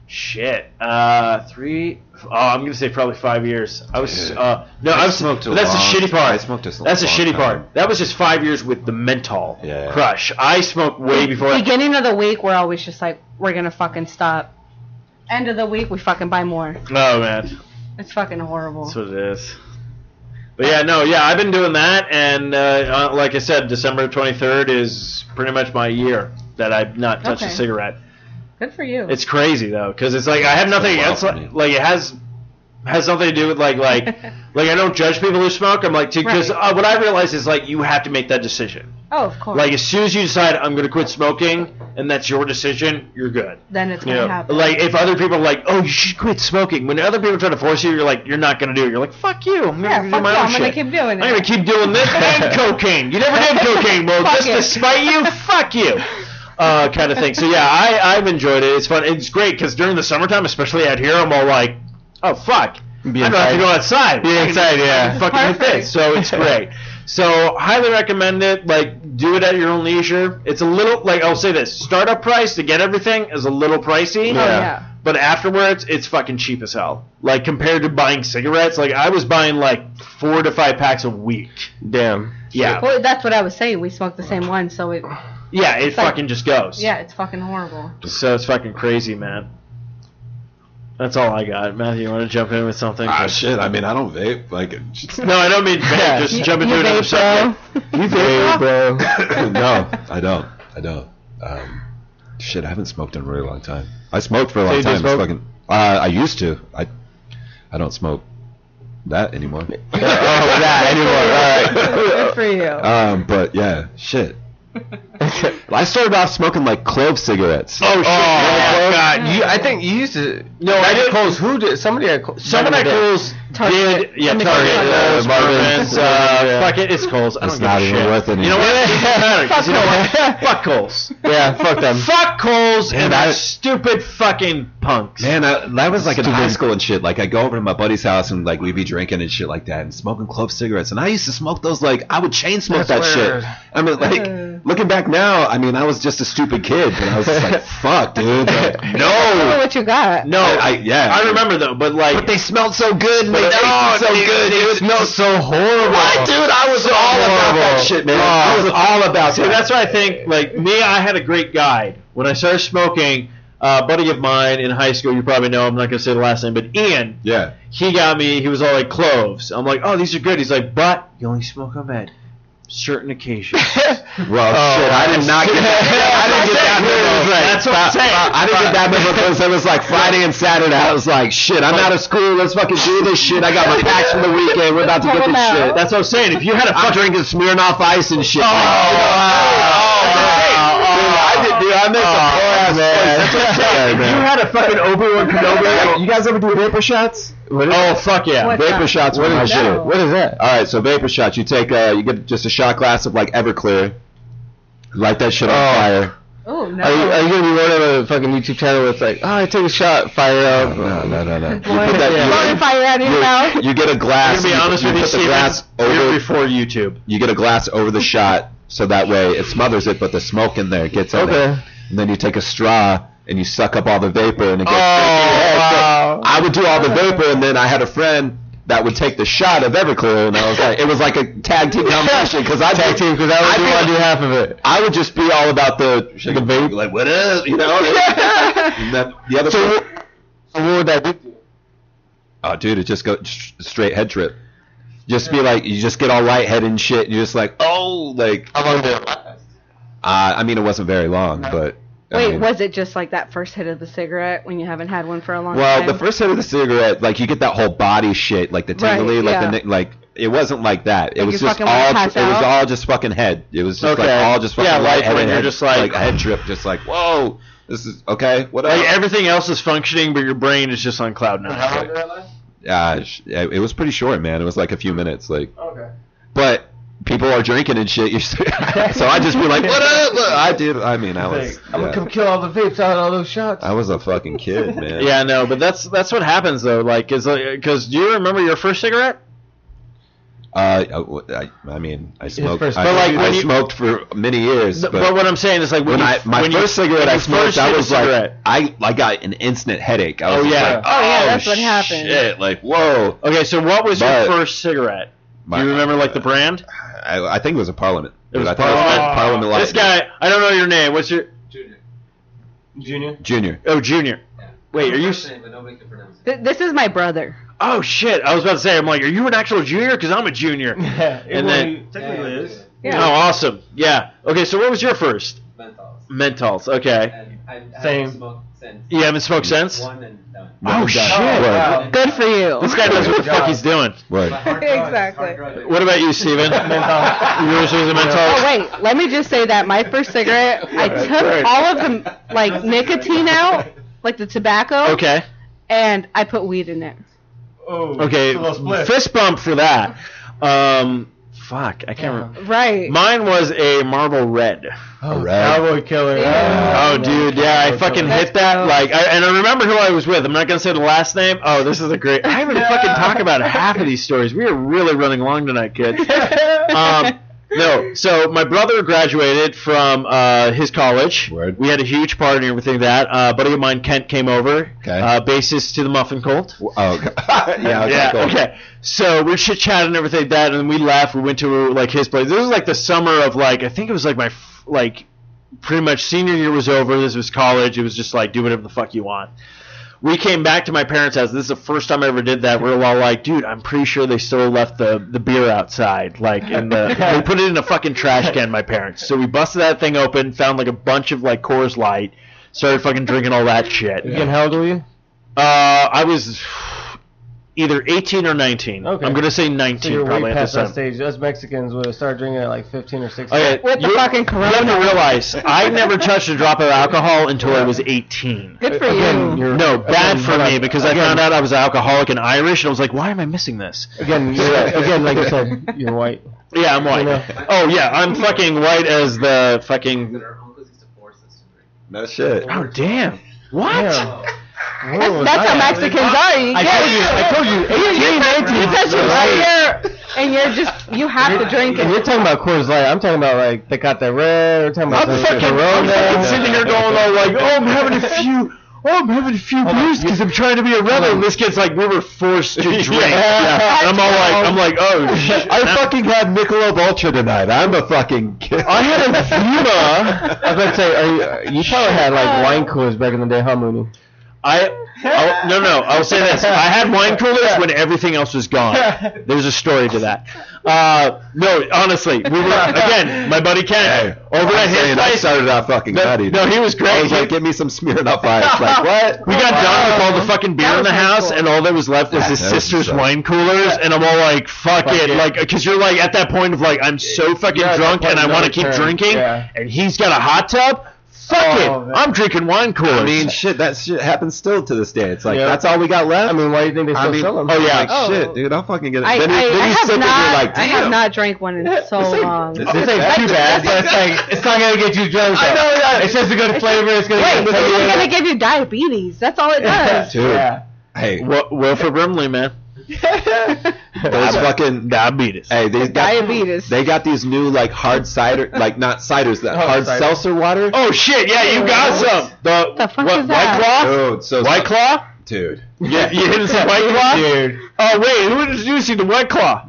shit. 3. Oh, I'm gonna say probably 5 years. I was I smoked. That's the shitty part. I smoked this. That's the shitty part. That was just 5 years with the menthol crush. I smoked way before that. Beginning of the week, we're always just like, we're gonna fucking stop. End of the week, we fucking buy more. Oh man, It's fucking horrible. that's what it is. But I've been doing that, and like I said, December 23rd is pretty much my year that I've not touched a cigarette. Good for you. It's crazy though, because it's like I have nothing against like it has something to do with like I don't judge people who smoke. I'm like, because what I realize is like you have to make that decision. Oh, of course. Like as soon as you decide I'm going to quit smoking, and that's your decision, you're good. Then it's going to happen. Like if other people are like, oh, you should quit smoking. When other people try to force you, you're like, you're not going to do it. You're like, fuck you. I'm going to do my own shit. I'm going to keep doing it. I'm going to keep doing this and cocaine. You never did cocaine, well, just to spite you, fuck you. Kind of thing. So I've enjoyed it. It's fun. It's great because during the summertime, especially out here, I'm all like, oh fuck, I don't have to go outside. Be inside, yeah. Fucking with this. So it's great. So highly recommend it. Like do it at your own leisure. It's a little like I'll say this: startup price to get everything is a little pricey. Oh yeah. But afterwards, it's fucking cheap as hell. Like compared to buying cigarettes, like I was buying like 4 to 5 packs a week. Damn. Yeah. Well, that's what I was saying. We smoked the same one, so it. Yeah, it fucking just goes. Yeah, it's fucking horrible. So it's fucking crazy, man. That's all I got. Matthew, you want to jump in with something? Shit. I mean, I don't vape. Like, no, I don't mean vape. Just jump into another subject. You vape, bro? No, I don't. Shit, I haven't smoked in a really long time. I smoked for a long time. Fucking, I used to. I don't smoke that anymore. That anymore. All right. Good for you. But yeah, shit. I started off smoking like clove cigarettes. Oh shit! God, I think you used to. No, I did. Coles. Who did? Somebody at Coles. Someone at Coles did. Yeah, Target. Marvin's. Fuck it, it's Coles. It's not even worth it. You know what? It doesn't matter. 'Cause you know what? Fuck Coles. Yeah, fuck them. Fuck Coles and that stupid fucking punks. Man, that was like in high school and shit. Like I go over to my buddy's house and like we'd be drinking and shit like that and smoking clove cigarettes. And I used to smoke those like I would chain smoke that shit. I mean like. Looking back now, I mean, I was just a stupid kid, but I was just like, fuck, dude. Like, no. I don't know what you got. No. I remember, though, but like. But they smelled so good, and they tasted so good, dude. It smelled so horrible. What, dude? I was all about that shit, man. I was all about that. That's why I think, like, me, I had a great guide. When I started smoking, a buddy of mine in high school, you probably know, I'm not going to say the last name, but Ian. Yeah. He got me, he was all like, cloves. I'm like, oh, these are good. He's like, but you only smoke them at certain occasions. Well, shit, I did not get that. I didn't get that memo. That's what I'm saying. I didn't get that memo because it was like Friday and Saturday. I was like, shit, I'm out of school. Let's fucking do this shit. I got my packs for the weekend. We're about to get this shit. That's what I'm saying. If you had I'm drinking Smirnoff Ice and shit. I missed a poor ass man. That's what I'm saying. You had a fucking Obi-Wan Kenobi. You guys ever do vapor shots? Oh fuck yeah! Vapor shots. What is shit? What is that? All right, so vapor shots. You take you get just a shot glass of like Everclear, light that shit on fire. Oh no! Are you gonna be one of a fucking YouTube channel with like, I take a shot, fire up? No. Blowing fire out of your mouth. You get a glass. I'm gonna be honest with you, Steven. Before YouTube, you get a glass over the shot, so that way it smothers it, but the smoke in there gets in there. And then you take a straw and you suck up all the vapor and it gets wow. I would do all the vapor, and then I had a friend that would take the shot of Everclear, and I was like, it was like a tag team competition because I would do half of it. I would just be all about the vape, like what up, you know. And then the other. So what would that do? Oh, dude, it just goes straight head trip. Just be like, you just get all lightheaded and shit, and you're just like, oh, like. How long did it last? I mean, it wasn't very long, but. Wait, was it just like that first hit of the cigarette when you haven't had one for a long time? Well, the first hit of the cigarette, like you get that whole body shit, like the tingly, like it wasn't like that. It was just all. It was all just fucking head. It was just like all just fucking like when you're just like a head trip, just like whoa, this is okay. What? Like everything else is functioning, but your brain is just on cloud nine. How long did that last? It was pretty short, man. It was like a few minutes, like. Okay. But. People are drinking and shit. So I just be like, what up? I did. I mean, I was. I'm gonna come kill all the vapes out of all those shots. I was a fucking kid, man. Yeah, no, but that's what happens though. Like, because do you remember your first cigarette? I mean, I smoked. But like I smoked for many years. But what I'm saying is like my first cigarette I smoked, I was like, I got an instant headache. I was like, that's what happened. Shit, like whoa. Okay, so what was your first cigarette? Do you remember like the brand? I think it was a Parliament. It was Parliament Light. This guy, I don't know your name. What's your Junior? Junior. Oh, Junior. Yeah. Wait, are you? This is my brother. Oh shit! I was about to say, I'm like, are you an actual junior? Because I'm a junior. And then technically is. Yeah. Oh, awesome. Yeah. Okay, so what was your first? Menthols. Okay. Same. You haven't smoked since? One and done. Oh shit! wow. Good for you. This guy knows what the fuck he's doing. Right. Exactly. What about you, Steven? Yours was a menthol. Oh wait, let me just say that my first cigarette, I took all of the like nicotine out, like the tobacco. Okay. And I put weed in it. Oh. Okay. Fist bump for that. Fuck, I can't remember. Right. Mine was a Marlboro Red. Oh, Cowboy Killer. Oh, dude, yeah, I fucking hit that. Like, and I remember who I was with. I'm not gonna say the last name. Oh, this is a great. I haven't fucking talked about half of these stories. We are really running long tonight, kids. No, so my brother graduated from his college. Word. We had a huge party and everything. That a buddy of mine, Kent, came over. Okay. Bassist to the Muffin Cult. Oh, okay. Yeah. Okay, Yeah. cool. Okay. So we're chit chatting and everything like that, and then we left. We went to like his place. This was like the summer of like I think it was like my pretty much senior year was over. This was college. It was just like do whatever the fuck you want. We came back to my parents' house. This is the first time I ever did that. We're all like, dude, I'm pretty sure they still left the beer outside. Like, they put it in a fucking trash can, my parents. So we busted that thing open, found like a bunch of like Coors Light, started fucking drinking all that shit. Again, how old were you? I was either 18 or 19. Okay. I'm going to say 19 So you're probably way at past this that time. stage. Us Mexicans would have started drinking at like 15 or 16. Okay, With the fucking Corona. You have to realize, I never touched a drop of alcohol until I was 18. Good for Again, you. you're- No, bad for hold me on. because I Again- found out I was alcoholic and Irish, and I was like, why am I missing this? Again, like you said, you're white. Yeah, I'm white. You know? Oh, yeah, I'm fucking white as the fucking... No shit. Oh, damn. What? Yeah. That's how Mexicans are. I told you, 18, 19. You touch it right here, and you have to drink And it. you're talking about Coors Light. I'm talking about like they got that red. We're talking about I'm the fucking Corona. sitting here going all like, oh, I'm having a few beers because I'm trying to be a rebel. And this kid's like, we were forced to drink. Yeah. And I'm like, oh shit. I fucking had Michelob Ultra tonight. I'm a fucking kid. I had a Vima. I was about to say, you probably had like wine coolers back in the day, huh, Mooney? I'll say this. I had wine coolers when everything else was gone. There's a story to that. No, honestly, we were, again, my buddy Ken, over at his I place. started out fucking nutty. No, he was great. I was like, give me some Smirnoff Ice. Like, what? We got done with all the fucking beer in the house, and all that was left was his that was sister's so- wine coolers, and I'm all like, fuck it. Like, because you're like, at that point of like, I'm so fucking drunk, and I want to keep drinking, and he's got a hot tub. Fuck it. Man. I'm drinking wine coolers. I mean, shit, that shit happens still to this day. It's like, that's all we got left? I mean, why do you think they still sell them? Oh, yeah. Like, shit, dude, I'll fucking get it. I you have sip it, not. you're like, I have damn. not drank one in so long. This ain't too bad, but it's like it's not gonna get you drunk. I know that. It's just a good flavor. It's gonna Wait, get it's gonna give you diabetes. That's all it does. Dude, Yeah. hey, Wilford Brimley, man. those fucking diabetes. Hey, Diabetes. they got these new like hard cider, like not ciders, that hard cider. seltzer water. Oh shit! Yeah, you got some. The fuck is that? White Claw? Dude, so White Claw? dude. Yeah, you hit some White Claw? Dude. Oh wait, who introduced you to White Claw?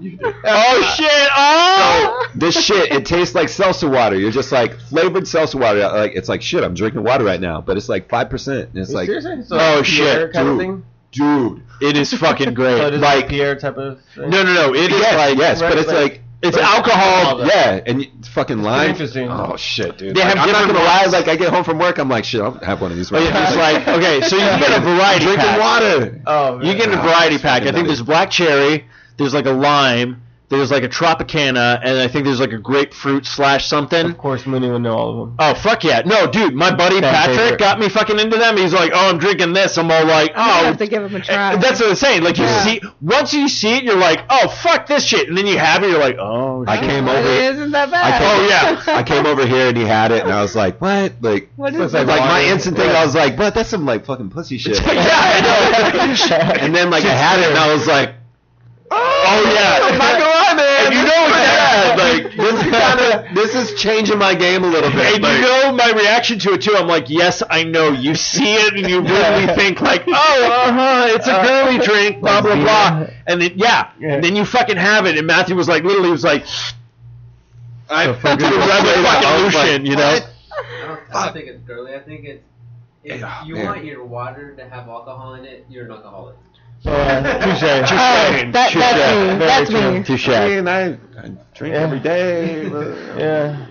Oh shit! Oh. This shit, it tastes like seltzer water. You're just like flavored seltzer water. Like it's like shit. I'm drinking water right now, but it's like 5%. And it's like, Seriously? So Oh, like Pierre shit, kind of dude. thing? dude, it is fucking great. So it is like Pierre type of thing? No. It is like yes, but it's like it's alcohol. Yeah, and fucking lime. Interesting. Oh shit, dude. They have I'm not different gonna lie. ones. Like I get home from work, I'm like, shit, I'll have one of these. Oh, Right yeah, now. just like okay, so you get a variety drinking pack. water. Oh, You get a variety pack. I think there's black cherry. There's like a lime. There's like a Tropicana, and I think there's like a grapefruit / something. Of course, Mooney would know all of them. Oh, fuck yeah. No, dude, my buddy Patrick favorite. got me fucking into them. He's like, oh, I'm drinking this. I'm all like, I oh. have to give him a try. That's what I'm saying. Like, you see, once you see it, you're like, oh, fuck this shit. And then you have it, you're like, oh, I shit. came It over. isn't that bad. Oh, yeah. I came over here and he had it, and I was like, what? Like, What So is it's it? like my water. instant thing, Yeah. I was like, what? That's some like fucking pussy shit. Yeah, I know. And then like I had it, and I was like, Oh, yeah. I'm not gonna lie, man. And you know what's bad? Like this is changing my game a little bit. And like, you know my reaction to it too. I'm like, yes, I know. You see it and you really think like, oh, it's a girly drink, blah blah blah. And then then you fucking have it. And Matthew was like, literally was like, I fucking revolution, you know. I don't think it's girly. I think it's If you man. want your water to have alcohol in it, you're an alcoholic. That's me. Touche. I mean, I drink every day. Yeah.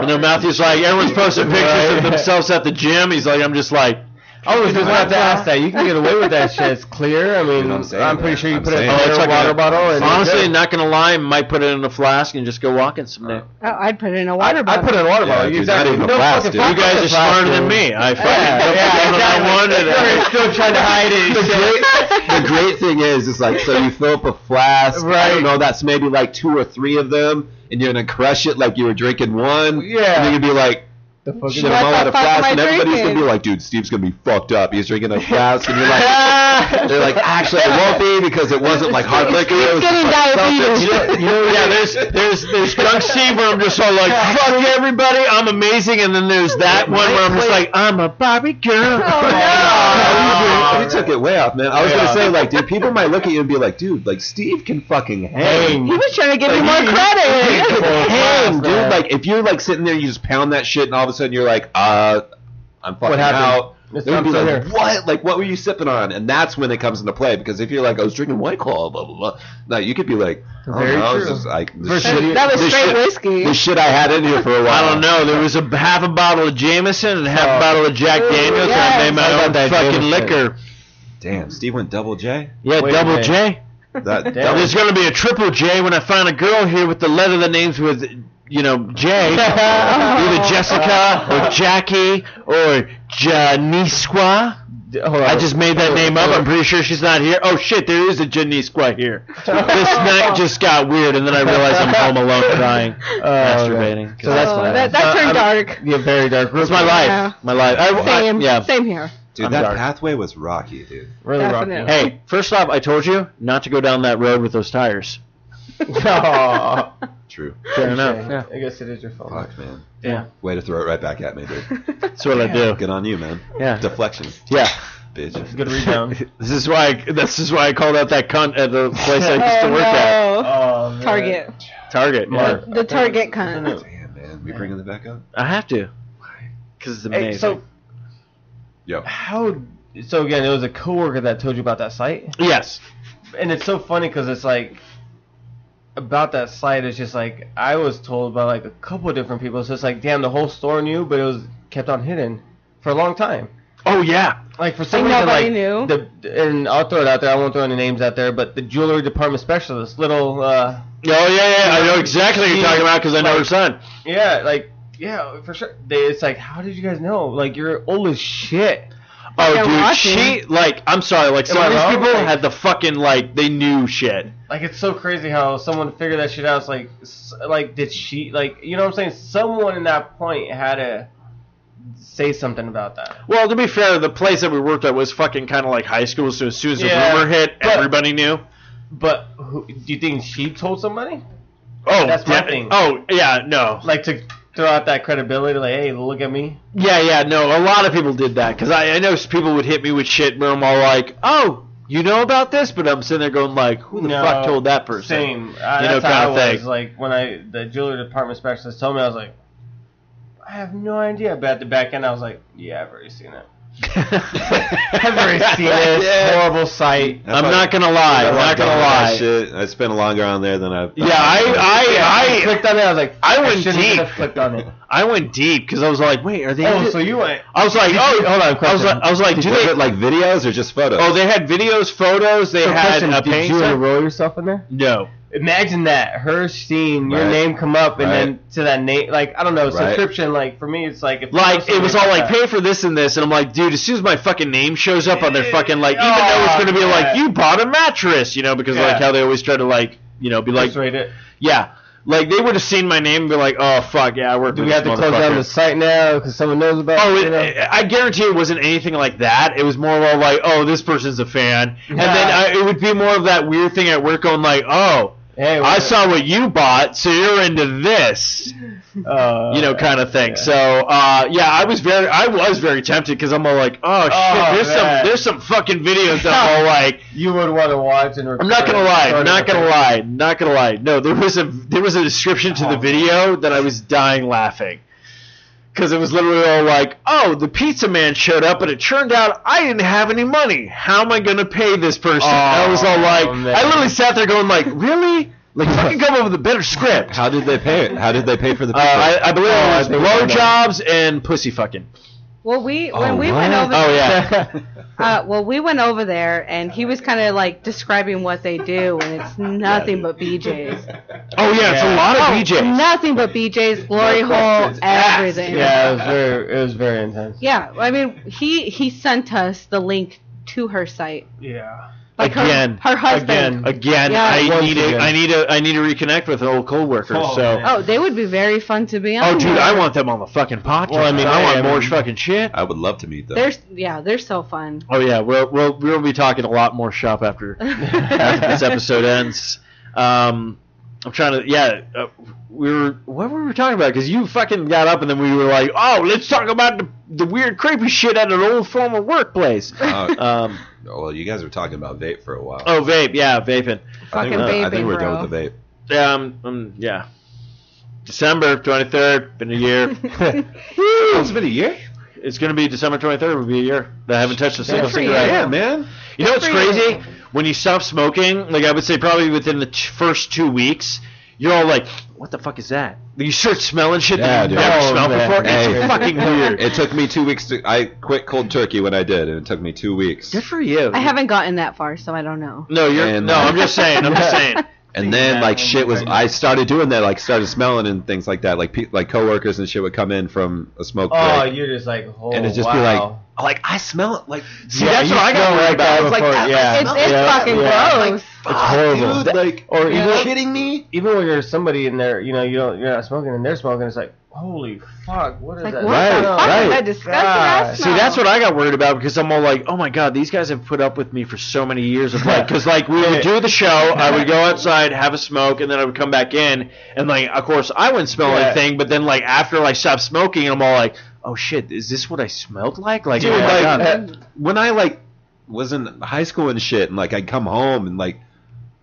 You know, Matthew's like, everyone's posting pictures of themselves at the gym. He's like, I'm just like, I was just about to ask that. You can get away with that shit. It's clear. I mean, I'm pretty sure you put it in a water bottle. And honestly, not gonna lie, I might put it in a flask and just go walking someday. Oh, I'd put it in a water bottle. I put it in a water bottle. Dude, not even a plastic. You guys are smarter than me. I fucking You're still trying to hide it. The great thing is like, so you fill up a flask. I don't know, that's maybe like 2 or 3 of them, and you're gonna crush it like you were drinking one. Yeah. And then you'd be like, shit, I'm all out of flask, and everybody's gonna be like, dude, Steve's gonna be fucked up. He's drinking a flask, and you're like, they're like, actually, it won't be because it wasn't like hard liquor. It was getting diabetes. there's Drunk Steve where I'm just all like, fuck everybody, I'm amazing, and then there's that one where I'm just like, I'm a Barbie girl. You took it way off, man. I was gonna say, like, dude, people might look at you and be like, dude, like, Steve can fucking hang. He was trying to give me more credit. Hang, dude. Like, if you're like sitting there, you just pound that shit, and all of a sudden you're like, I'm fucking out. They'd be like, what? Like, what were you sipping on? And that's when it comes into play, because if you're like, I was drinking White Claw, blah blah blah. No, you could be like, That was straight whiskey. The shit I had in here for a while. I don't know. There was half a bottle of Jameson and half a bottle of Jack Daniels, and I made my own fucking liquor. Damn, Steve went double J? Yeah, double J. There's going to be a triple J when I find a girl here with the letter of the names with, you know, J. Either Jessica or Jackie or Janisqua. I just made that name up. I'm pretty sure she's not here. Oh shit, there is a Janisqua here. This night just got weird, and then I realized I'm home alone crying, masturbating. So that's that turned dark. Yeah, very dark. It's my life. Yeah. My life. Same here. Dude, that pathway was rocky, dude. Really Definitely. rocky. Hey, first off, I told you not to go down that road with those tires. True. Fair enough. Yeah. I guess it is your fault. Fuck, man. Yeah. Way to throw it right back at me, dude. That's what I do. Good on you, man. Yeah. Deflection. Yeah. Bitch. Good rebound. This is why I called out that cunt at the place I used to work at. Oh, man. Target. Yeah. The Target cunt. Damn, man. We bringing it back up? I have to. Because it's amazing. Hey, so, so again, it was a coworker that told you about that site? Yes. And it's so funny because it's like, about that site, it's just like, I was told by like a couple of different people, so it's like, damn, the whole store knew, but it was kept on hidden for a long time. Oh, yeah. Like, for some reason, like, and I'll throw it out there, I won't throw any names out there, but the jewelry department specialist, little, oh, yeah, I know exactly what you're talking about because I know her son. Yeah, like, yeah, for sure. It's like, how did you guys know? Like, you're old as shit. Oh, dude, she, like, I'm sorry, like, some of these people had the fucking, like, they knew shit. Like, it's so crazy how someone figured that shit out. It's like, did she, like, you know what I'm saying? Someone in that point had to say something about that. Well, to be fair, the place that we worked at was fucking kind of like high school, so as soon as the rumor hit, everybody knew. But, do you think she told somebody? Oh, that's my thing. Oh, yeah, no. Like, to throw out that credibility, like, hey, look at me. Yeah, no, a lot of people did that, because I know people would hit me with shit where I'm all like, oh, you know about this? But I'm sitting there going like, who the fuck told that person? Same. You know, that's kind how of I thing. was, like, when the jewelry department specialist told me, I was like, I have no idea. But at the back end, I was like, yeah, I've already seen it. I've already seen it. Yeah. Horrible site. I'm not gonna lie. I'm not gonna lie. Shit. I spent longer on there than I've. Yeah, I clicked on it. I was like, I went shouldn't deep. have clicked on it. I went deep because I was like, wait, are they? Oh, so you went? I was like, oh, hold on. I was like, do Was they it like videos or just photos? Oh, they had videos, photos. They had a Did paint you set. enroll yourself in there? No. Imagine that, her seeing your name come up, and then to that name, like, I don't know, subscription, like, for me, it's like... Like, it was all like, pay for this and this, and I'm like, dude, as soon as my fucking name shows up on their fucking, like, even though it's going to be like, you bought a mattress, you know, because like how they always try to, like, you know, be like... Persuade it. Yeah. Like, they would have seen my name and be like, oh, fuck, yeah, I work Do with we have this to close down the site now because someone knows about it? You know? I guarantee it wasn't anything like that. It was more of like, oh, this person's a fan. And then it would be more of that weird thing at work going like, oh... Hey, I saw what you bought, so you're into this, you know, kind of thing. So, yeah, I was very tempted because I'm all like, oh shit, there's some fucking videos that I'm all like, you would want to watch and. I'm not gonna lie. No, there was a description to the video that I was dying laughing. Because it was literally all like, oh, the pizza man showed up, but it turned out I didn't have any money. How am I going to pay this person? And I was all like, man. I literally sat there going like, really? Like, fucking come up with a better script. How did they pay it? How did they pay for the pizza? I believe it was blowjobs and pussy fucking. Well, we went over. Oh yeah. Well, we went over there, and he was kind of like describing what they do, and it's nothing but BJ's. Oh yeah, it's a lot of BJ's. Nothing but BJ's, glory hole, everything. Yeah, it was very intense. Yeah, I mean, he sent us the link to her site. Yeah. Like Again. her husband. Again. Yeah. I need to reconnect with an old coworker. Oh, they would be very fun to be on. Oh, dude, there. I want them on the fucking podcast. Well, I mean, I want I more mean- fucking shit. I would love to meet them. They're so fun. Oh yeah, we'll be talking a lot more shop after this episode ends. I'm trying to what were we talking about? Because you fucking got up and then we were like, oh, let's talk about the weird creepy shit at an old former workplace. Well, you guys were talking about vape for a while. Oh, vape, yeah, vaping. Fucking I think vaping, we're bro. done with the vape. Yeah. December 23rd, been a year. It's been a year? It's going to be December 23rd, will be a year that I haven't touched a single cigarette. Yeah, man. You know what's crazy? When you stop smoking, like I would say probably within the first 2 weeks, you're all like, what the fuck is that? You start smelling shit that you've never smelled before. It's fucking weird. It took me 2 weeks I quit cold turkey when I did, and it took me 2 weeks. Good for you. I haven't gotten that far, so I don't know. No, I'm just saying. And then like shit was, I started doing that, like started smelling and things like that, like coworkers and shit would come in from a smoke break. Oh, you're just like, oh, and it'd just be like I smell it. Like, see, that's what I got worried about. It's fucking gross. It's horrible. Dude, like, or are even, you kidding me? Even when there's somebody in there, you're not smoking and they're smoking, it's like, holy fuck, what is Like, that? what the fuck is that disgusting ass See, smell? that's what I got worried about because I'm all like, oh my god, these guys have put up with me for so many years of like, because like we would do the show, I would go outside, have a smoke, and then I would come back in, and like, of course, I wouldn't smell anything, but then like after I stopped smoking, I'm all like, oh shit, is this what I smelled like? Like, Dude, oh my like god. when I like was in high school and shit, and like I'd come home and like,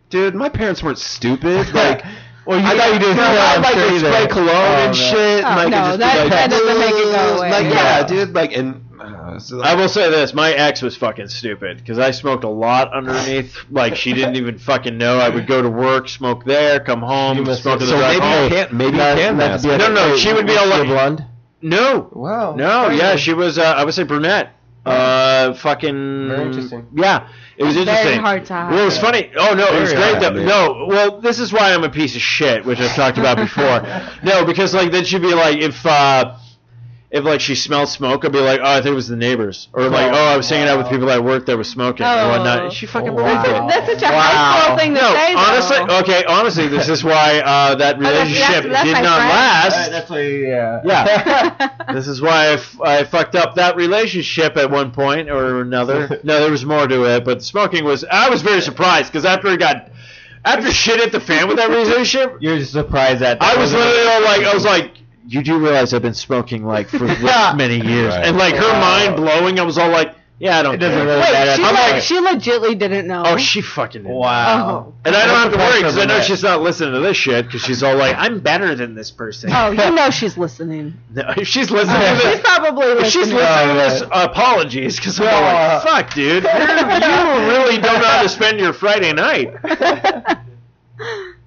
dude, my parents weren't stupid. Like, well, I thought you did. I like to spray cologne and shit. Oh, and, like, no, just that- be like, that doesn't make it go away. Like, Yeah. yeah, dude. Like, and so, I will say this, my ex was fucking stupid because I smoked a lot underneath. Like she didn't even fucking know. I would go to work, smoke there, come home, smoke in the so drive maybe home. you can't. Maybe you can. Mask. No, she would be all like, blonde. no, Wow. no, yeah, she was. I would say brunette. Fucking. Very interesting. Yeah, it was Very interesting. hard to hide. Well, it was funny. Oh no, it was Very great. hard, man. No, well, this is why I'm a piece of shit, which I've talked about before. No, because like then she'd be like, if like she smelled smoke, I'd be like, oh, I think it was the neighbors, or like, oh, I was hanging out with people at work that were smoking and whatnot. And she fucking believed it. That's such a high school thing to say, though. Honestly, this is why that relationship that's did my not friend. last. That's why, yeah. Yeah. This is why I fucked up that relationship at one point or another. No, there was more to it, but smoking was. I was very surprised because after shit hit the fan with that relationship, You're just surprised at that. I was literally all like, I was like, you do realize I've been smoking like for this many years, Right. and like her mind blowing. I was all like, yeah, I don't. It doesn't care. really matter. Wait, she legitly didn't know. Oh, she fucking did. Wow. And I don't have to worry because I know Brunette. she's not listening to this shit because she's all like, I'm better than this person. Oh, you know she's listening. No, if she's listening to She's this, probably listening. if she's listening to this, apologies because I'm all like, fuck, dude, you really don't know how to spend your Friday night.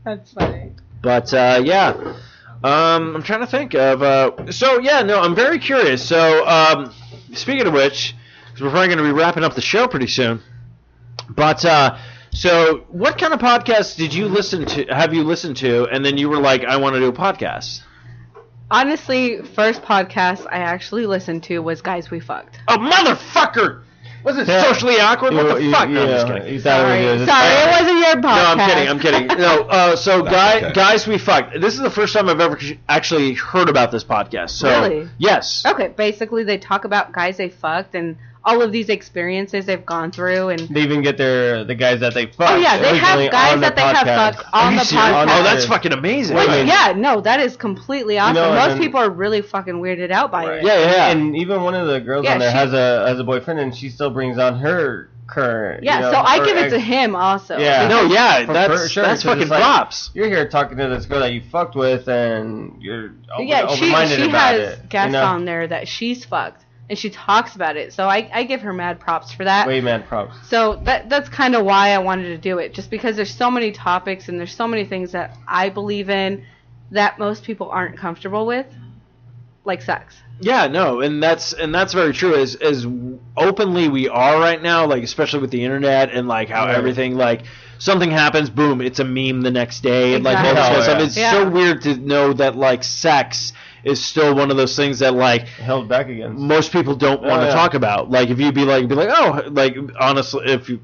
That's funny. But yeah, I'm trying to think of. So yeah, no, I'm very curious. So speaking of which, 'cause we're probably going to be wrapping up the show pretty soon. But so, what kind of podcasts did you listen to? Have you listened to? And then you were like, I want to do a podcast. Honestly, first podcast I actually listened to was Guys We Fucked. Oh, motherfucker! Was it socially awkward? What the fuck? No, I'm just kidding. Sorry, it wasn't your podcast. No, I'm kidding. No, so guys, we fucked. This is the first time I've ever actually heard about this podcast. So, Really? Yes. Okay, basically they talk about guys they fucked and all of these experiences they've gone through, and They even get the guys that they fucked. oh yeah, they have originally guys on that the they have podcast. fucked on the podcast. Oh, that's fucking amazing. Which, Wait, yeah, no, that is completely awesome. know, and Most then- people are really fucking weirded out by it. Yeah. And even one of the girls Yeah, on there she- has a boyfriend, and she still brings on her current. Yeah, you know, so I or give it ex- to him also. Yeah. No, yeah, For that's sure, that's 'cause fucking it's like, props. You're here talking to this girl that you fucked with, and you're Yeah, open-minded she about has it. guests you know? on there that she's fucked, and she talks about it. So I give her mad props for that. Way mad props. So that's kind of why I wanted to do it, just because there's so many topics and there's so many things that I believe in that most people aren't comfortable with, like sex. Yeah, no, and that's very true. As openly we are right now, like especially with the internet and like how Right. everything like something happens, boom, it's a meme the next day, and like all this Exactly. kind of stuff. Oh, It's yeah. so weird to know that like sex is still one of those things that like Held back against. most people don't want to yeah. talk about. Like if you'd be like oh, like honestly, if you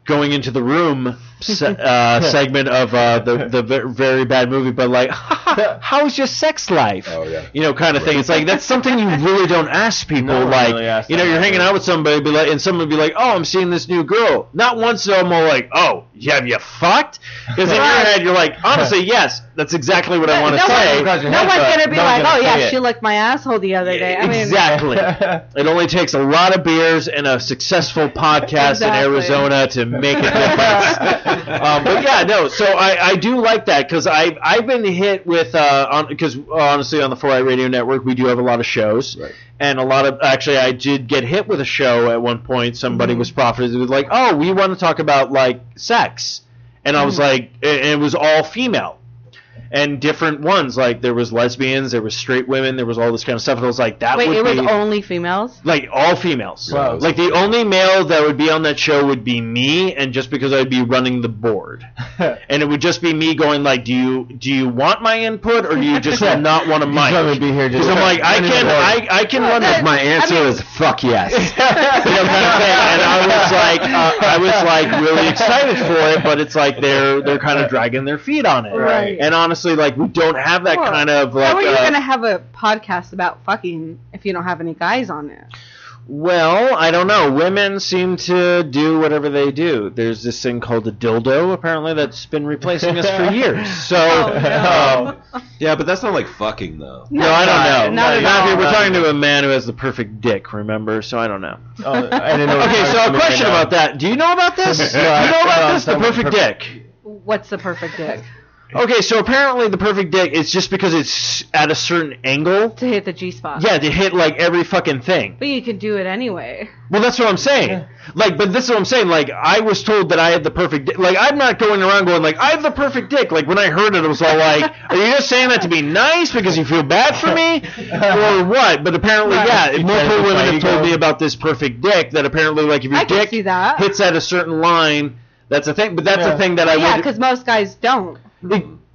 going into the room segment of the very bad movie, but like how's your sex life? Oh yeah. You know, kind of thing. It's like that's something you really don't ask people. No one like, really asks you know, that. you're hanging out with somebody, be like, and someone would be like, "Oh, I'm seeing this new girl." Not once are I'm all like, "Oh, have you fucked?" Because in your head, you're like, honestly, yes, that's exactly what I want to say. No one's gonna be like, "Oh yeah, she licked my asshole the other day." I mean, Exactly. It only takes a lot of beers and a successful podcast Exactly. in Arizona to make a difference. But yeah, no. So I do like that because I've been hit with because honestly on the 4i Radio Network we do have a lot of shows. Right. And a lot of actually, I did get hit with a show at one point. Somebody was profited. It was like, "Oh, we want to talk about like sex," and I was like, it was all female. And different ones, like there was lesbians, there was straight women, there was all this kind of stuff. And I was like, that wait, would it be was only females? like all females. Wow. Like the only male that would be on that show would be me, and just because I'd be running the board, and it would just be me going like, do you want my input or do you just not want a mic? Just let me be here. Because I'm like, I can run the My answer is fuck yes. you know, kind of thing. And I was like really excited for it, but it's like they're kind of dragging their feet on it. Right. And honestly, like we don't have that Well, kind of like. How are you gonna have a podcast about fucking if you don't have any guys on it? Well, I don't know. Women seem to do whatever they do. There's this thing called a dildo, apparently, that's been replacing us for years. So, Yeah, but that's not like fucking though. no, I don't know. Not at all. We're talking to a man who has the perfect dick, remember? So I don't know. Oh, I didn't know. Okay, so a question about that. Do you know about this? Do you know about this? The perfect dick. What's the perfect dick? Okay, so apparently the perfect dick is just because it's at a certain angle. To hit the G spot. Yeah, to hit like every fucking thing. But you can do it anyway. Well, that's what I'm saying. Like, but this is what I'm saying. Like, I was told that I had the perfect dick. Like, I'm not going around going like, I have the perfect dick. Like, when I heard it, I was all like, are you just saying that to be nice because you feel bad for me? Or what? But apparently, yeah, multiple women have told me about this perfect dick that apparently, like, if your I can dick see that. hits at a certain line, that's a thing. But that's a thing that I Yeah, would... because most guys don't.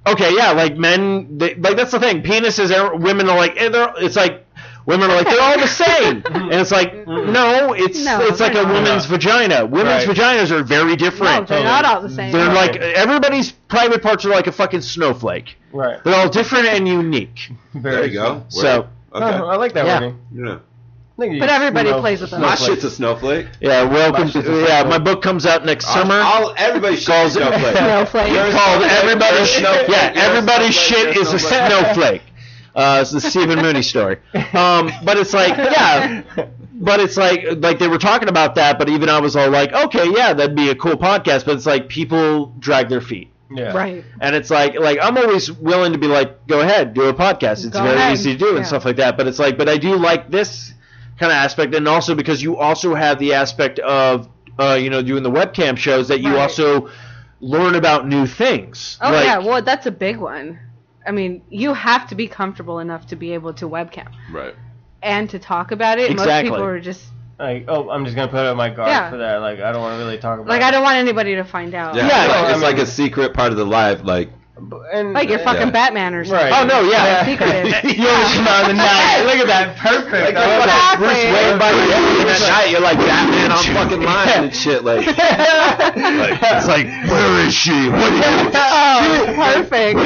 Okay, yeah, like men, like that's the thing. Penises, women are like, it's like women are like they're all the same, and it's like no, it's like a woman's vagina. Women's vaginas are very different. No, they're not all the same. They're like everybody's private parts are like a fucking snowflake. Right. They're all different and unique. There you go. So Okay. Oh, I like that Yeah. wording. Yeah. But everybody plays with them. My shit's a snowflake. Yeah, welcome. My shit's a Yeah, snowflake. my book comes out next summer. Everybody calls it snowflake. Snowflake. Yours Called is everybody's shit. snowflake. Yeah, Yours everybody's snowflake. shit is a snowflake. It's the Stephen Mooney story. But it's like, yeah. But it's like they were talking about that. But even I was all like, okay, yeah, that'd be a cool podcast. But it's like people drag their feet. Yeah. Right. And it's like I'm always willing to be like, go ahead, do a podcast. It's Go very ahead. easy to do and Yeah. stuff like that. But it's like, but I do like this kind of aspect, and also because you also have the aspect of doing the webcam shows that you Right. also learn about new things. Oh Like, yeah, well that's a big one. I mean, you have to be comfortable enough to be able to webcam Right. and to talk about it. Exactly. Most people are just Like, oh, I'm just gonna put up my guard Yeah. for that. Like, I don't want to really talk about. like, it. I don't want anybody to find out. Yeah. Yeah, It's like a secret part of the live. Like, And, Like you're fucking Yeah. Batman or something. Right. Oh no, yeah. Secretive. You always come out in the night. Look at that, perfect. like I love that. Exactly. Bruce Wayne by your in the night. You're like Batman on fucking line and shit. Like, It's like, where is she? What are you? Oh, perfect.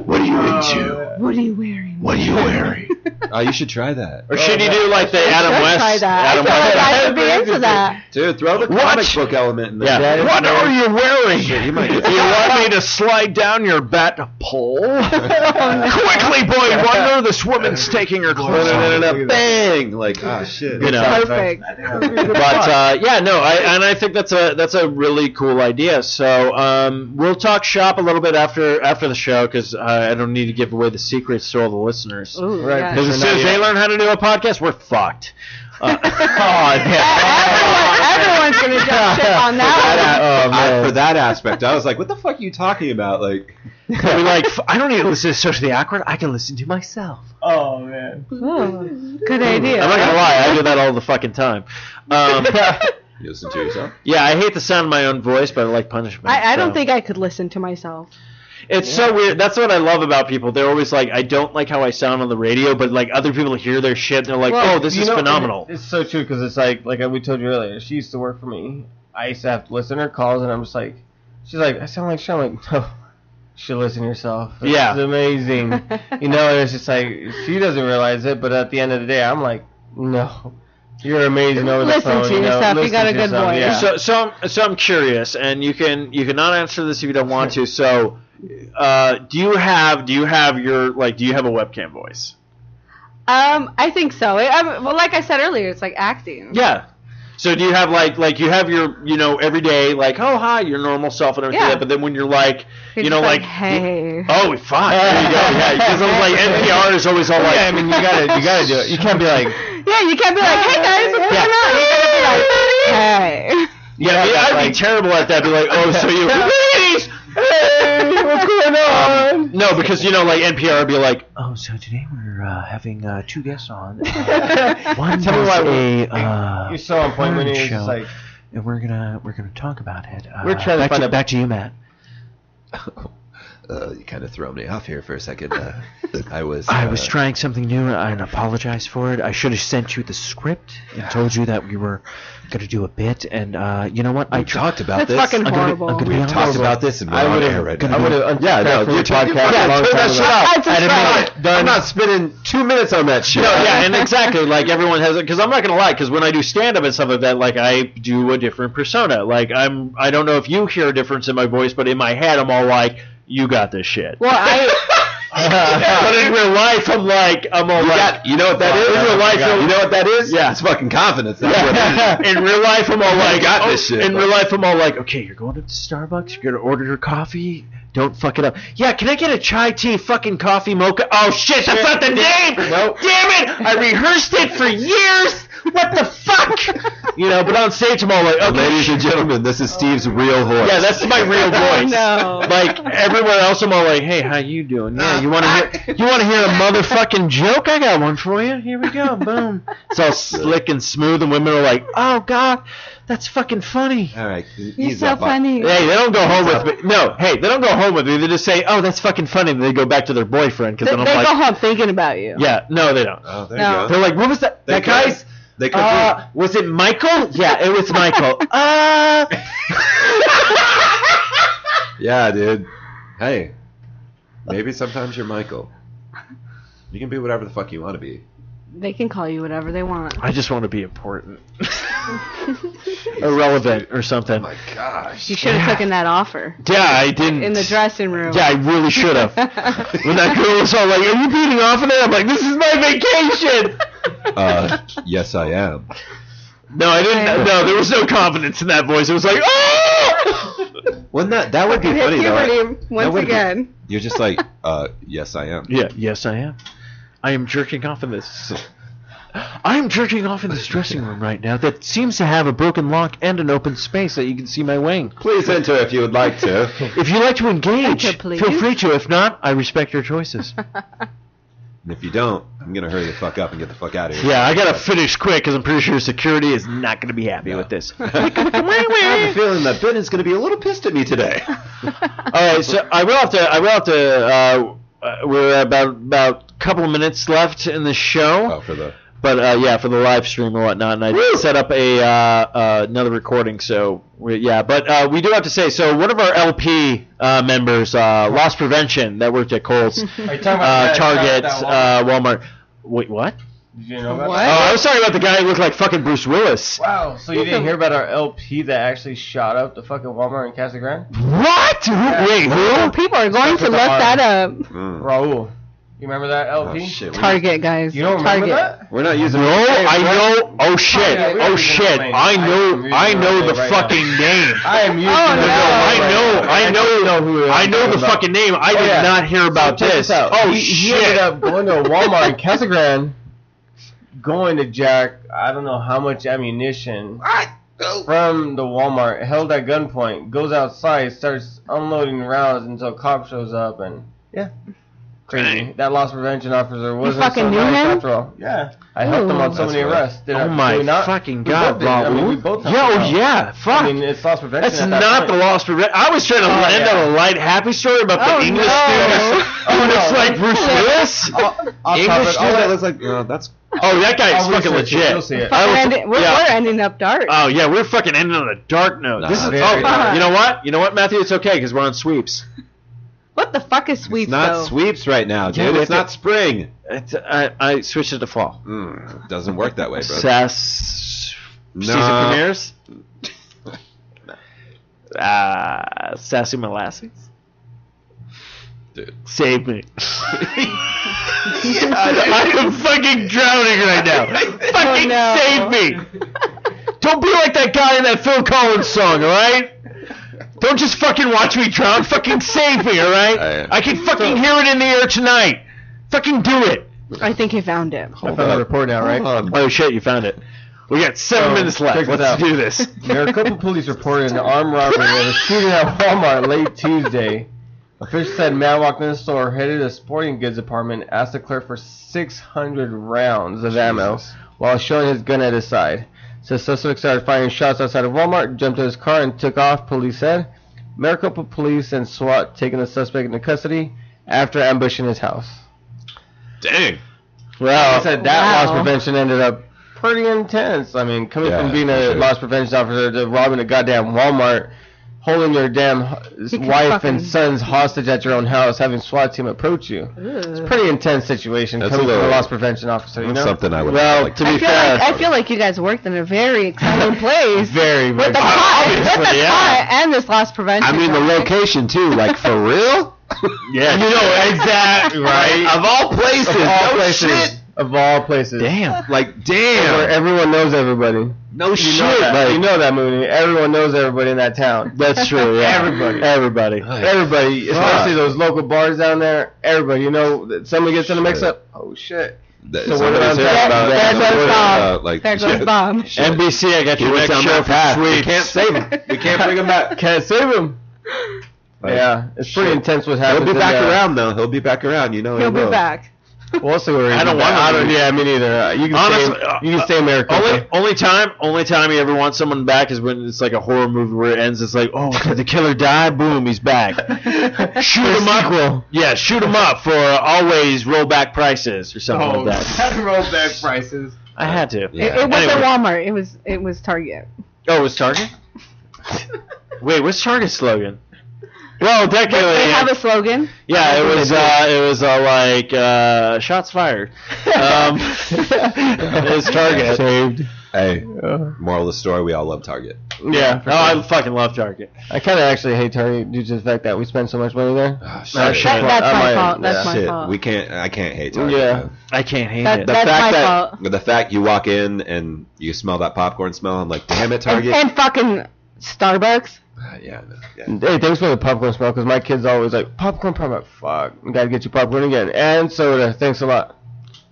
what are you into? What are you wearing? What are you wearing? Oh, you should try that. Or should you do like the Adam Should West? try that. Adam I feel West. like I would be into that. Dude, throw the What? comic book element in there. Yeah. What are you wearing? Shit, you might get Do you want me to slide down your your bat pole. Quickly, boy wonder, this woman's taking her clothes off. Bang! Like, oh shit. You know. Perfect. But I think that's a really cool idea. So we'll talk shop a little bit after the show because I don't need to give away the secrets to all the listeners. Ooh, Right. Because as soon as they learn how to do a podcast, we're fucked. Everyone's gonna jump ship on that For that aspect, I was like, what the fuck are you talking about? Like, We're like, I don't need to listen to Socially Awkward. I can listen to myself. Oh, man. one. Good idea. I'm not gonna lie, I do that all the fucking time. you listen to yourself? Yeah, I hate the sound of my own voice, but I like punishment. I don't so. think I could listen to myself. It's so weird. That's what I love about people. They're always like, I don't like how I sound on the radio, but like other people hear their shit and they're like, Well, oh, this you is know, phenomenal. It's so true because it's like we told you earlier. She used to work for me. I used to have to listen to her calls, and I'm just like, she's like, I sound like shit. I'm like, no, you should listen to yourself. Yeah. It's amazing. You know, and it's just like she doesn't realize it, but at the end of the day, I'm like, no. You're amazing over the Listen phone. to yourself. You Listen got a to good yourself, voice. Yeah. So I'm curious, and you can not answer this if you don't want to. So, do you have a webcam voice? I think so. Well, like I said earlier, it's like acting. Yeah. So do you have like you have your every day like, oh hi, your normal self and everything Yeah. like that, but then when you're like You're just like, hey. oh fuck, there you go, yeah, because I was like NPR is always all like, Yeah, I mean you gotta do it. You can't be like, Yeah, you can't be like, hey guys, what's going on? You gotta be like, hey. I'd be terrible at that. Be like, oh, so you, ladies, hey, what's going on? no, because like NPR would be like, oh, so today we're having two guests on. One Tell me was why you're so on point when bird you're show, just like, and we're gonna talk about it. We're trying to find a- back to you, Matt. You kind of throw me off here for a second. I was trying something new and apologize for it. I should have sent you the script and told you that we were going to do a bit. And you know what? we talked about That's this. fucking horrible. We talked about this and we're on air right now. I would have Yeah, no, your podcast. yeah, turn that shit off. I didn't I'm not spending 2 minutes on that shit. No, yeah, and exactly, like everyone has it, because I'm not gonna lie, because when I do stand up and stuff like that, like I do a different persona. Like I don't know if you hear a difference in my voice, but in my head I'm all like, you got this shit. Well, But in real life I'm all like, you know what that is? In real life, you know what that is? Yeah. It's fucking confidence. That's what it is. in real life I'm all like, got this shit. In real life I'm all like, okay, you're going up to Starbucks, you're gonna order your coffee. Don't fuck it up. Yeah, can I get a chai tea fucking coffee mocha? Oh shit, that's not the name! Nope. Damn it! I rehearsed it for years! What the fuck? But on stage I'm all like, okay. Ladies and gentlemen, this is Steve's real voice. Yeah, that's my real voice. No. Like everywhere else I'm all like, hey, how you doing? Yeah, you wanna hear a motherfucking joke? I got one for you. Here we go, boom. It's all slick and smooth and women are like, oh god, that's fucking funny. All right. You're so funny. Hey, they don't go home with me. No, hey, they don't go home with me. They just say, "Oh, that's fucking funny." And they go back to their boyfriend because They then I'm go like, home thinking about you. "Yeah, no, they don't." Oh, there No. you go. They're like, "What was that? They That could- guy's? They could be. Was it Michael? Yeah, it was Michael. Yeah, dude. Hey, maybe sometimes you're Michael. You can be whatever the fuck you want to be. They can call you whatever they want. I just want to be important, irrelevant, or something. Oh my gosh. You should have taken that offer. Yeah, I didn't. In the dressing room. Yeah, I really should have. When that girl was all like, "Are you beating off of it?" I'm like, "This is my vacation." Yes, I am. No, I didn't. No, there was no confidence in that voice. It was like, "Oh!" Wouldn't that would be Hit funny though? puberty once again. You're just like, yes, I am. Yeah, yes, I am. I am jerking off in this. I am jerking off in this dressing room right now that seems to have a broken lock and an open space that you can see my wing. Please enter if you would like to. If you like to engage, Enter, please. feel free to. If not, I respect your choices. And if you don't, I'm gonna hurry the fuck up and get the fuck out of here. Yeah, I gotta finish quick because I'm pretty sure security is not gonna be happy with this. I have a feeling that Ben is gonna be a little pissed at me today. All right, so I will have to. We're about a couple of minutes left in the show. Oh, for the. But for the live stream and whatnot, and I set up another recording. So we do have to say. So one of our LP members, Loss Prevention, that worked at Kohl's, Are you talking about Target, that Walmart. Wait, what? Did you know about What? that? Oh, I was talking about the guy who looked like fucking Bruce Willis. Wow, so you didn't hear about our LP that actually shot up the fucking Walmart in Casa Grande? What? Wait, who? People are going to look that up. Raul. You remember that LP? Oh, shit. Target, guys. You don't remember Target. that? We're not using. No, I know. Oh shit! yeah, we Oh are shit! using the I name. know the right fucking name. I am using Oh, the no. I know the fucking name. I did not hear about Check this. out. Oh He ended shit! up going to a Walmart in Casa Grande, going to jack I don't know how much ammunition from the Walmart, held at gunpoint, goes outside, starts unloading rounds until a cop shows up, and yeah. Crazy. That loss prevention officer wasn't fucking so knew nice him? after all. Yeah. I helped him on so That's many right. arrests. Did Oh did my we not? fucking We god, both did. I mean, we Raul! both helped Yeah, him oh out. yeah, fuck. I mean, it's loss prevention. That's at that not point. the loss prevention. I was trying to land yeah. on a light, happy story about Oh, the English no. student who looks no. like Bruce Willis. English dude that looks like. That's. Oh, that guy is I'll fucking research it. legit. You'll see it. We're ending up dark. Oh yeah, we're fucking ending on a dark note. Nah, This is. very Oh, dark. you know what? You know what, Matthew? It's okay because we're on sweeps. What the fuck is sweeps, It's not though? sweeps right now, dude. Yeah, It's not spring. I switched it to fall. It doesn't work that way, bro. Season No. premieres. Sassy molasses. Dude. Save me. I am fucking drowning right now. Fucking no. save me. Don't be like that guy in that Phil Collins song, alright? Don't just fucking watch me drown. Fucking save me, alright? I can fucking hear it in the air tonight. Fucking do it. I think he found it. I found the report now, right? Oh shit, you found it. We got 7 minutes left. check this Let's out. do this. Maricopa police reported an armed robbery and a shooting at Walmart late Tuesday. Officials said man walked in the store, headed to the sporting goods department, asked the clerk for 600 rounds of ammo while showing his gun at his side. So the suspect started firing shots outside of Walmart, jumped in his car, and took off, police said. Maricopa police and SWAT taking the suspect into custody after ambushing his house. Dang. Well, they said that Wow. loss prevention ended up pretty intense. I mean, coming Yeah, from being for a sure. loss prevention officer to robbing a goddamn Walmart, holding your damn could wife fucking- and sons hostage at your own house, having SWAT team approach you. It's a pretty intense situation That's coming a from a little- loss prevention officer, you That's know? something I would Well, like to to be fair, I feel like you guys worked in a very exciting place. very, With very the pot, with the yeah. pot and this loss prevention. I mean, the project. location, too. Like, for real? Yeah, you know, exactly, right? Of all places. Of all No places. shit. Of all places. Damn. Like, Where damn. everyone knows everybody. No You shit. know that. Like, You know that movie. Everyone knows everybody in that town. That's true, yeah. Everybody. Everybody. Everybody, especially those local bars down there. Everybody, you know, that somebody gets in a mix-up. Oh shit! So what somebody did I said say? about- There goes Bob. like, There goes shit. Bob. Shit. NBC, I got He your went next down show that path. for We sweeps. can't save him. We can't bring him back. Can't save him. Like, Yeah, it's pretty shit. intense what He'll happens. be in back there. around, though. He'll be back around. You know He'll he be will. back. We'll see where he's I don't at. want I him to don't. be. Yeah, me neither. You can Honestly, stay. You can stay American. Only time you ever want someone back is when it's like a horror movie where it ends. It's like, oh, did the killer die? Boom, he's back. Shoot him up. Yeah, shoot him up for always rollback prices or something like that. rollback prices. I had to. It wasn't Anyway. Walmart. It was Target. Oh, it was Target? Wait, what's Target's slogan? Well, technically, They have a slogan. yeah, it was like shots fired. It was Target. Saved. Hey, moral of the story, we all love Target. Yeah. Oh, I fucking love Target. I kind of actually hate Target due to the fact that we spend so much money there. Oh, shit. That's That's my fault. That's my Shit, fault. I can't hate Target. Yeah. man. I can't hate That- it. that's fact my that fault. the fact you walk in and you smell that popcorn smell, I'm like, damn it, Target. And fucking Starbucks. Yeah, no, yeah. Hey, thanks for the popcorn smell, because my kids always like, popcorn, fuck, we gotta get you popcorn again. And soda, thanks a lot.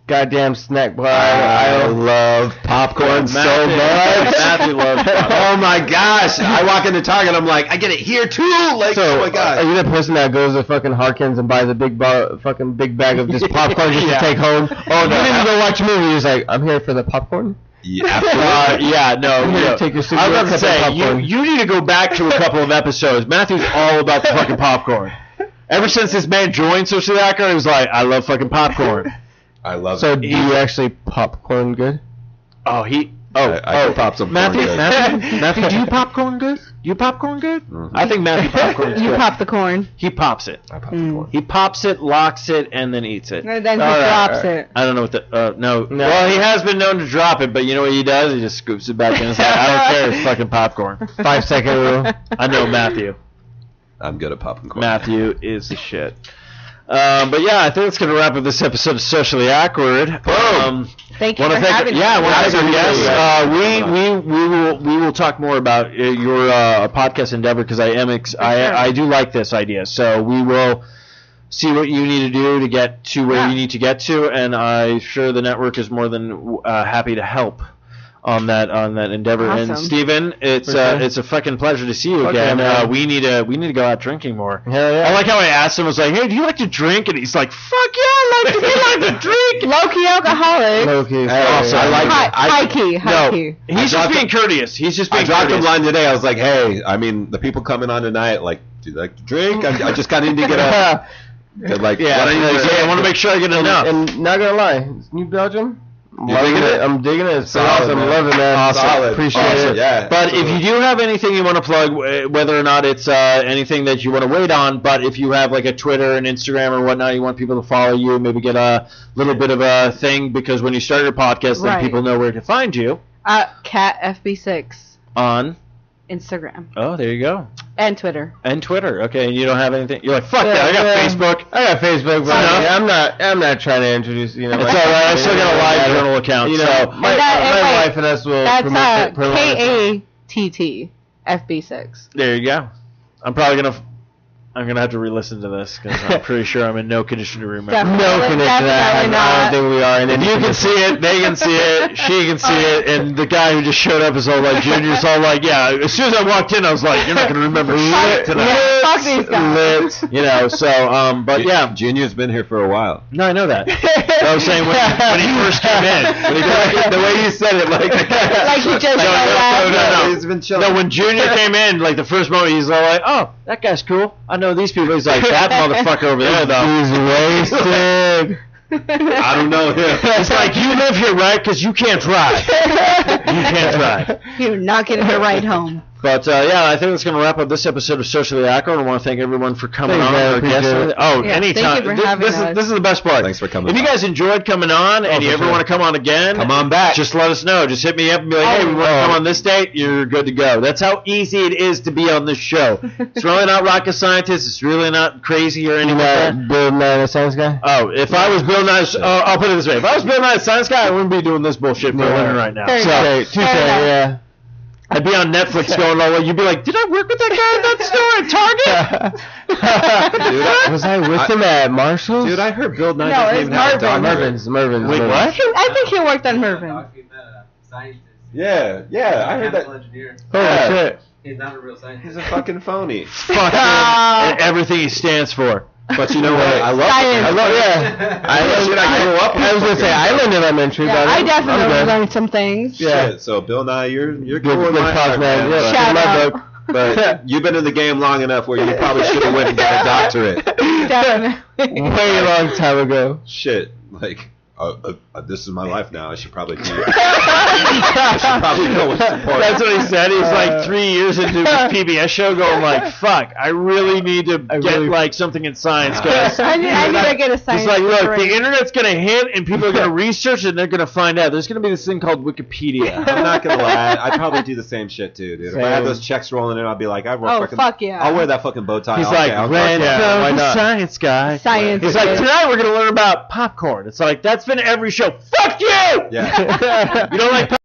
Goddamn snack bar. I love popcorn so much. Matthew loves popcorn. Oh my gosh! I walk into Target, I'm like, I get it here too. Like, So, oh my god! are you the person that goes to fucking Harkins and buys a big fucking big bag of just popcorn just Yeah. to take home? Oh, no, you didn't go watch a movie. You're just like, I'm here for the popcorn. Yeah, absolutely. Yeah, no. I'm here no. to take your soup. I was about to say, popcorn. you need to go back to a couple of episodes. Matthew's all about the fucking popcorn. Ever since this man joined Social Hacker, he was like, I love fucking popcorn. I love So, it. do you actually popcorn good? Oh, he I can pop some Matthew, corn good. Matthew, do you popcorn good? You popcorn good? Mhm. I think Matthew popcorn. You pop the corn. He pops it. I pop the corn. He pops it, locks it, and then eats it. And then he drops it. I don't know what the no. Well, he has been known to drop it, but you know what he does? He just scoops it back in. It's like, I don't care. It's fucking popcorn. 5-second rule. I know Matthew. I'm good at popping corn. Matthew is the shit. But yeah, I think that's gonna wrap up this episode of Socially Awkward. Thank you for having me. Yeah, I want to thank our guests. We will talk more about your podcast endeavor because I do like this idea. So we will see what you need to do to get to where you need to get to, and I'm sure the network is more than happy to help on that endeavor. Awesome. And Steven, it's a fucking pleasure to see you again. We need to go out drinking more. Hell yeah. I like how I asked him. I was like, "Hey, do you like to drink?" And he's like, "Fuck yeah, I like to drink." Low key alcoholic. Low key. Also, I like High key. He's just being courteous. He's just being I dropped courteous. him line today. I was like, hey, I mean, the people coming on tonight, like, do you like to drink? I just kind of need to get a, like, Yeah, I want to make sure I get enough. And not gonna lie, it's New Belgium. digging it? I'm digging it. It's Solid, awesome. man. Love it, man. Awesome. Solid. Appreciate it. Yeah. But if you do have anything you want to plug, whether or not it's anything that you want to wait on, but if you have like a Twitter and Instagram or whatnot, you want people to follow you, maybe get a little bit of a thing, because when you start your podcast, then Right. people know where to find you. Cat FB6 On? Instagram Oh, there you go. and Twitter. And Twitter. Okay, and you don't have anything? You're like, fuck that, I got Facebook. I got Facebook, but I'm not trying to introduce. You know, It's all right. I still got a live journal account. You know, So my wife and us will. That's promote KATT FB6. there you go. I'm gonna have to re-listen to this because I'm pretty sure I'm in no condition to remember. No connection to that. I don't think we are. And If you can see it, they can see it, she can see it, and the guy who just showed up is all like, Junior's all like, yeah. As soon as I walked in, I was like, you're not gonna remember shit tonight. Fuck these guys. You know, so but yeah. Junior's been here for a while. No, I know that. So I was saying when he first came in, The way you said it, like Like you just no. He's been chilling. No, when Junior came in, like the first moment, he's all like, "Oh, that guy's cool. I know these people." He's like, "That motherfucker over there, though." He's wasted. I don't know him. It's like, you live here, right? Because you can't drive. You can't drive. You're not getting the ride home. But yeah, I think that's going to wrap up this episode of Socially Awkward. I want to thank everyone for coming Thanks, on. man. Our guests. Appreciate it. Oh, Yeah, anytime. thank you for having us. This is the best part. Thanks for coming If you on. guys enjoyed coming on and you for ever sure. want to come on again, Come on back. Just let us know. Just hit me up and be like, hey, we want to come on this date. You're good to go. That's how easy it is to be on this show. It's really not rocket scientist. It's really not crazy or anything like that. Bill Nye the Science Guy. Oh, if I was Bill Nye, I'll put it this way. If I was Bill Nye the Science Guy, I wouldn't be doing this bullshit for a living right now. Touche, yeah. I'd be on Netflix going, oh, you'd be like, did I work with that guy at that store at Target? Was I with him at Marshall's? Dude, I heard Bill Nye No, doesn't it's even have a Marvin. doctorate. Mervin's. Wait, what? I think he worked on Mervin. Yeah, I heard that. Engineer. Yeah. shit. He's not a real scientist. He's a fucking phony. Fuck him and everything he stands for. But you know what? I love Science. I grew up. I was gonna say I learned elementary, Yeah, but I I'm definitely good. learned some things. Yeah. Shit, so Bill Nye, you're Good, cool in good my talk, heart, man. man. Yeah, Shout in my out. book. But you've been in the game long enough where you probably should have went and got a doctorate. Definitely. Way long time ago. Shit, like this is my life now. I should probably do it. I should probably go with support. That's what he said. He's like 3 years into his PBS show going like, fuck, I really need to get like something in science, guys. I need to get a science He's like, look, degree. the internet's going to hit and people are going to research it and they're going to find out. There's going to be this thing called Wikipedia. I'm not gonna lie. I'd probably do the same shit too, dude. If I had Same. those checks rolling in, I'd be like, fuck yeah. I'll wear that fucking bow tie. He's Okay, like, I'll red fuck yeah, why the not? science guy. Science. He's like, tonight we're going to learn about popcorn. It's like, that's been every show. Fuck you! Yeah. You don't like popcorn?